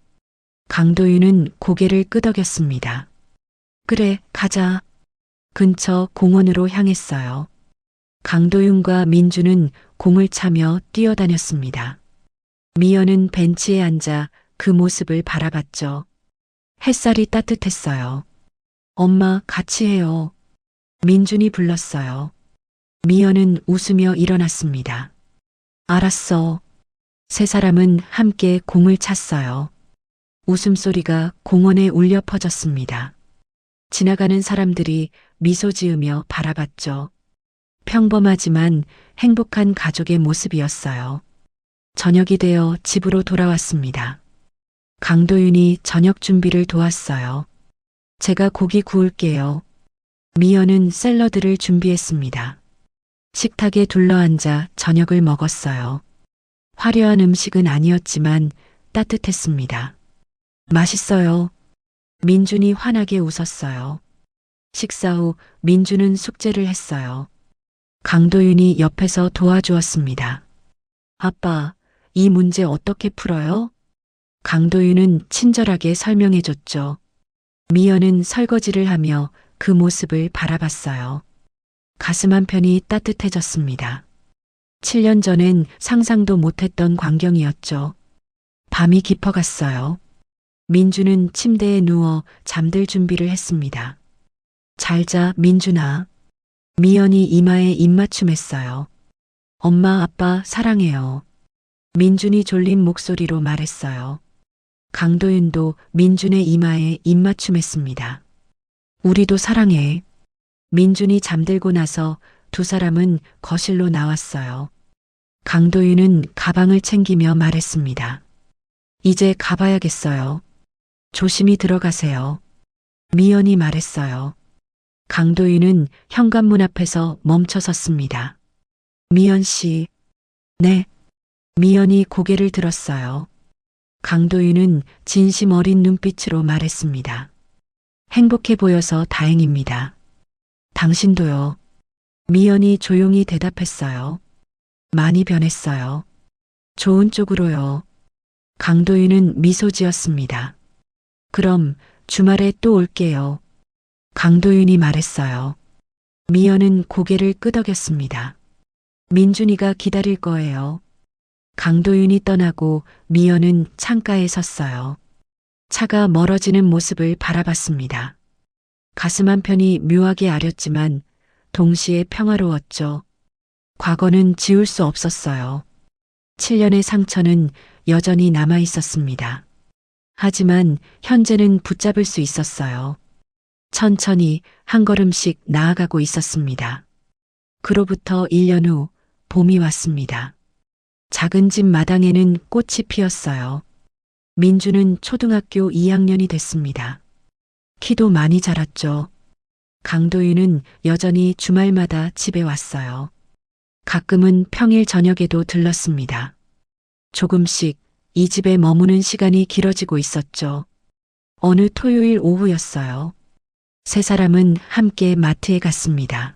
강도윤은 고개를 끄덕였습니다. 그래, 가자. 근처 공원으로 향했어요. 강도윤과 민준은 공을 차며 뛰어다녔습니다. 미연은 벤치에 앉아 그 모습을 바라봤죠. 햇살이 따뜻했어요. 엄마, 같이 해요. 민준이 불렀어요. 미연은 웃으며 일어났습니다. 알았어. 세 사람은 함께 공을 찼어요. 웃음소리가 공원에 울려 퍼졌습니다. 지나가는 사람들이 미소 지으며 바라봤죠. 평범하지만 행복한 가족의 모습이었어요. 저녁이 되어 집으로 돌아왔습니다. 강도윤이 저녁 준비를 도왔어요. 제가 고기 구울게요. 미연은 샐러드를 준비했습니다. 식탁에 둘러앉아 저녁을 먹었어요. 화려한 음식은 아니었지만 따뜻했습니다. 맛있어요. 민준이 환하게 웃었어요. 식사 후 민준은 숙제를 했어요. 강도윤이 옆에서 도와주었습니다. 아빠, 이 문제 어떻게 풀어요? 강도윤은 친절하게 설명해줬죠. 미연은 설거지를 하며 그 모습을 바라봤어요. 가슴 한편이 따뜻해졌습니다. 7년 전엔 상상도 못했던 광경이었죠. 밤이 깊어갔어요. 민주는 침대에 누워 잠들 준비를 했습니다. 잘 자, 민준아. 미연이 이마에 입맞춤했어요. 엄마, 아빠, 사랑해요. 민준이 졸린 목소리로 말했어요. 강도윤도 민준의 이마에 입맞춤했습니다. 우리도 사랑해. 민준이 잠들고 나서 두 사람은 거실로 나왔어요. 강도윤은 가방을 챙기며 말했습니다. 이제 가봐야겠어요. 조심히 들어가세요. 미연이 말했어요. 강도윤은 현관문 앞에서 멈춰 섰습니다. 미연 씨. 네. 미연이 고개를 들었어요. 강도윤은 진심 어린 눈빛으로 말했습니다. 행복해 보여서 다행입니다. 당신도요. 미연이 조용히 대답했어요. 많이 변했어요. 좋은 쪽으로요. 강도윤은 미소 지었습니다. 그럼 주말에 또 올게요. 강도윤이 말했어요. 미연은 고개를 끄덕였습니다. 민준이가 기다릴 거예요. 강도윤이 떠나고 미연은 창가에 섰어요. 차가 멀어지는 모습을 바라봤습니다. 가슴 한편이 묘하게 아렸지만 동시에 평화로웠죠. 과거는 지울 수 없었어요. 7년의 상처는 여전히 남아 있었습니다. 하지만 현재는 붙잡을 수 있었어요. 천천히 한 걸음씩 나아가고 있었습니다. 그로부터 1년 후 봄이 왔습니다. 작은 집 마당에는 꽃이 피었어요. 민주는 초등학교 2학년이 됐습니다. 키도 많이 자랐죠. 강도윤은 여전히 주말마다 집에 왔어요. 가끔은 평일 저녁에도 들렀습니다. 조금씩 이 집에 머무는 시간이 길어지고 있었죠. 어느 토요일 오후였어요. 세 사람은 함께 마트에 갔습니다.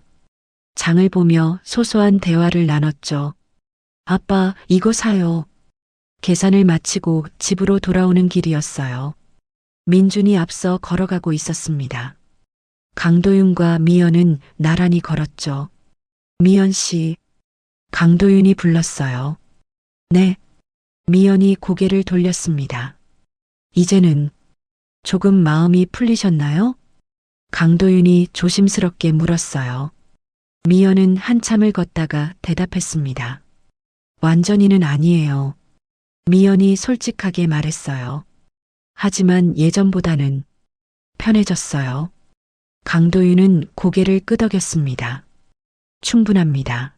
장을 보며 소소한 대화를 나눴죠. 아빠, 이거 사요. 계산을 마치고 집으로 돌아오는 길이었어요. 민준이 앞서 걸어가고 있었습니다. 강도윤과 미연은 나란히 걸었죠. 미연 씨. 강도윤이 불렀어요. 네. 미연이 고개를 돌렸습니다. 이제는 조금 마음이 풀리셨나요? 강도윤이 조심스럽게 물었어요. 미연은 한참을 걷다가 대답했습니다. 완전히는 아니에요. 미연이 솔직하게 말했어요. 하지만 예전보다는 편해졌어요. 강도윤은 고개를 끄덕였습니다. 충분합니다.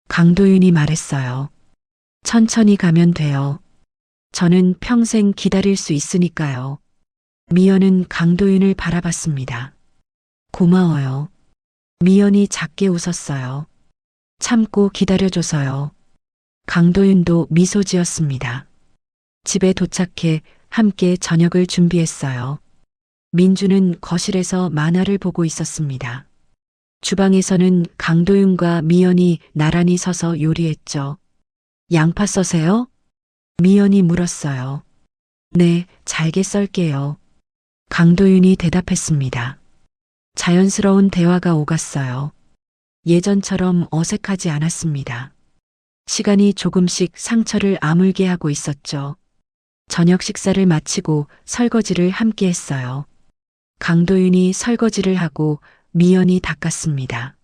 강도윤이 말했어요. 천천히 가면 돼요. 저는 평생 기다릴 수 있으니까요. 미연은 강도윤을 바라봤습니다. 고마워요. 미연이 작게 웃었어요. 참고 기다려줘서요. 강도윤도 미소 지었습니다. 집에 도착해 함께 저녁을 준비했어요. 민주는 거실에서 만화를 보고 있었습니다. 주방에서는 강도윤과 미연이 나란히 서서 요리했죠. 양파 써세요? 미연이 물었어요. 네, 잘게 썰게요. 강도윤이 대답했습니다. 자연스러운 대화가 오갔어요. 예전처럼 어색하지 않았습니다. 시간이 조금씩 상처를 아물게 하고 있었죠. 저녁 식사를 마치고 설거지를 함께 했어요. 강도윤이 설거지를 하고 미연이 닦았습니다.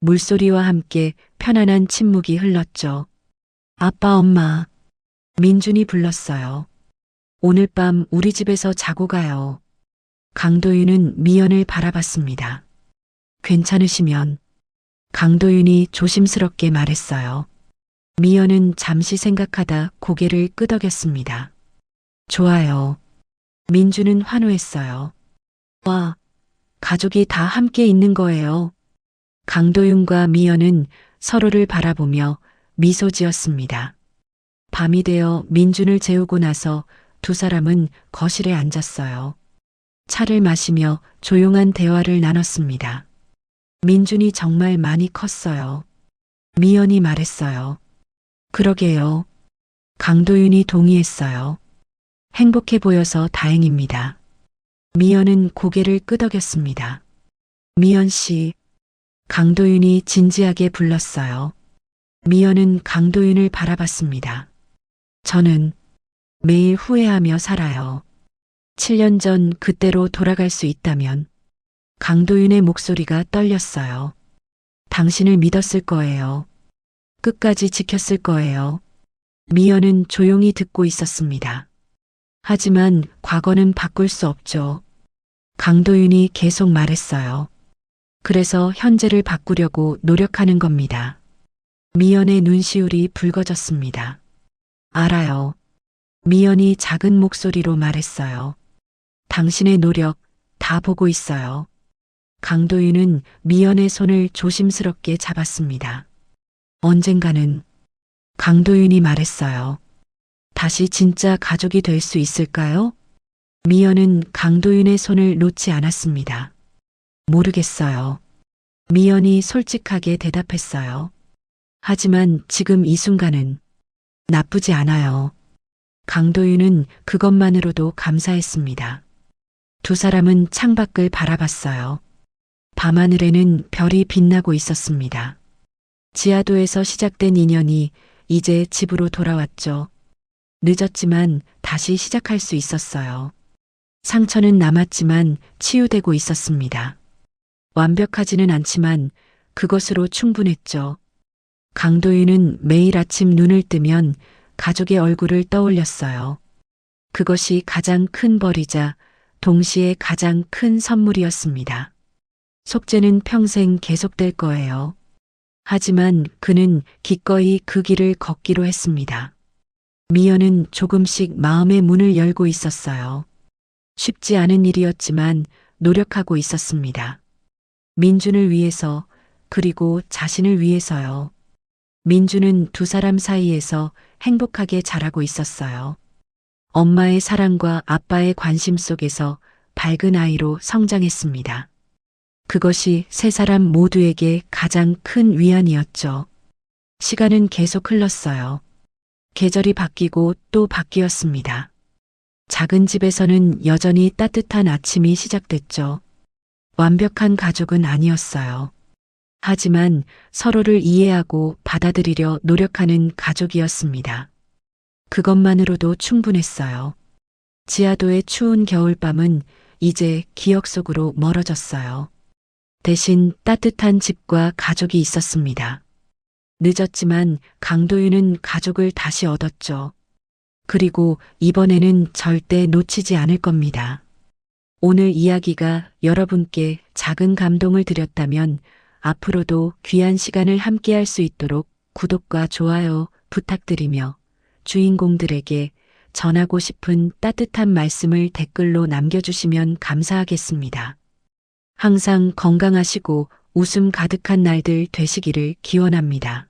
물소리와 함께 편안한 침묵이 흘렀죠. 아빠, 엄마. 민준이 불렀어요. 오늘 밤 우리 집에서 자고 가요. 강도윤은 미연을 바라봤습니다. 괜찮으시면. 강도윤이 조심스럽게 말했어요. 미연은 잠시 생각하다 고개를 끄덕였습니다. 좋아요. 민주는 환호했어요. 와, 가족이 다 함께 있는 거예요. 강도윤과 미연은 서로를 바라보며 미소 지었습니다. 밤이 되어 민준을 재우고 나서 두 사람은 거실에 앉았어요. 차를 마시며 조용한 대화를 나눴습니다. 민준이 정말 많이 컸어요. 미연이 말했어요. 그러게요. 강도윤이 동의했어요. 행복해 보여서 다행입니다. 미연은 고개를 끄덕였습니다. 미연 씨. 강도윤이 진지하게 불렀어요. 미연은 강도윤을 바라봤습니다. 저는 매일 후회하며 살아요. 7년 전 그때로 돌아갈 수 있다면. 강도윤의 목소리가 떨렸어요. 당신을 믿었을 거예요. 끝까지 지켰을 거예요. 미연은 조용히 듣고 있었습니다. 하지만 과거는 바꿀 수 없죠. 강도윤이 계속 말했어요. 그래서 현재를 바꾸려고 노력하는 겁니다. 미연의 눈시울이 붉어졌습니다. 알아요. 미연이 작은 목소리로 말했어요. 당신의 노력 다 보고 있어요. 강도윤은 미연의 손을 조심스럽게 잡았습니다. 언젠가는 강도윤이 말했어요. 다시 진짜 가족이 될 수 있을까요? 미연은 강도윤의 손을 놓지 않았습니다. 모르겠어요. 미연이 솔직하게 대답했어요. 하지만 지금 이 순간은 나쁘지 않아요. 강도윤은 그것만으로도 감사했습니다. 두 사람은 창밖을 바라봤어요. 밤하늘에는 별이 빛나고 있었습니다. 지하도에서 시작된 인연이 이제 집으로 돌아왔죠. 늦었지만 다시 시작할 수 있었어요. 상처는 남았지만 치유되고 있었습니다. 완벽하지는 않지만 그것으로 충분했죠. 강도윤은 매일 아침 눈을 뜨면 가족의 얼굴을 떠올렸어요. 그것이 가장 큰 벌이자 동시에 가장 큰 선물이었습니다. 속죄는 평생 계속될 거예요. 하지만 그는 기꺼이 그 길을 걷기로 했습니다. 미연은 조금씩 마음의 문을 열고 있었어요. 쉽지 않은 일이었지만 노력하고 있었습니다. 민준을 위해서, 그리고 자신을 위해서요. 민준은 두 사람 사이에서 행복하게 자라고 있었어요. 엄마의 사랑과 아빠의 관심 속에서 밝은 아이로 성장했습니다. 그것이 세 사람 모두에게 가장 큰 위안이었죠. 시간은 계속 흘렀어요. 계절이 바뀌고 또 바뀌었습니다. 작은 집에서는 여전히 따뜻한 아침이 시작됐죠. 완벽한 가족은 아니었어요. 하지만 서로를 이해하고 받아들이려 노력하는 가족이었습니다. 그것만으로도 충분했어요. 지하도의 추운 겨울밤은 이제 기억 속으로 멀어졌어요. 대신 따뜻한 집과 가족이 있었습니다. 늦었지만 강도윤은 가족을 다시 얻었죠. 그리고 이번에는 절대 놓치지 않을 겁니다. 오늘 이야기가 여러분께 작은 감동을 드렸다면 앞으로도 귀한 시간을 함께할 수 있도록 구독과 좋아요 부탁드리며 주인공들에게 전하고 싶은 따뜻한 말씀을 댓글로 남겨주시면 감사하겠습니다. 항상 건강하시고 웃음 가득한 날들 되시기를 기원합니다.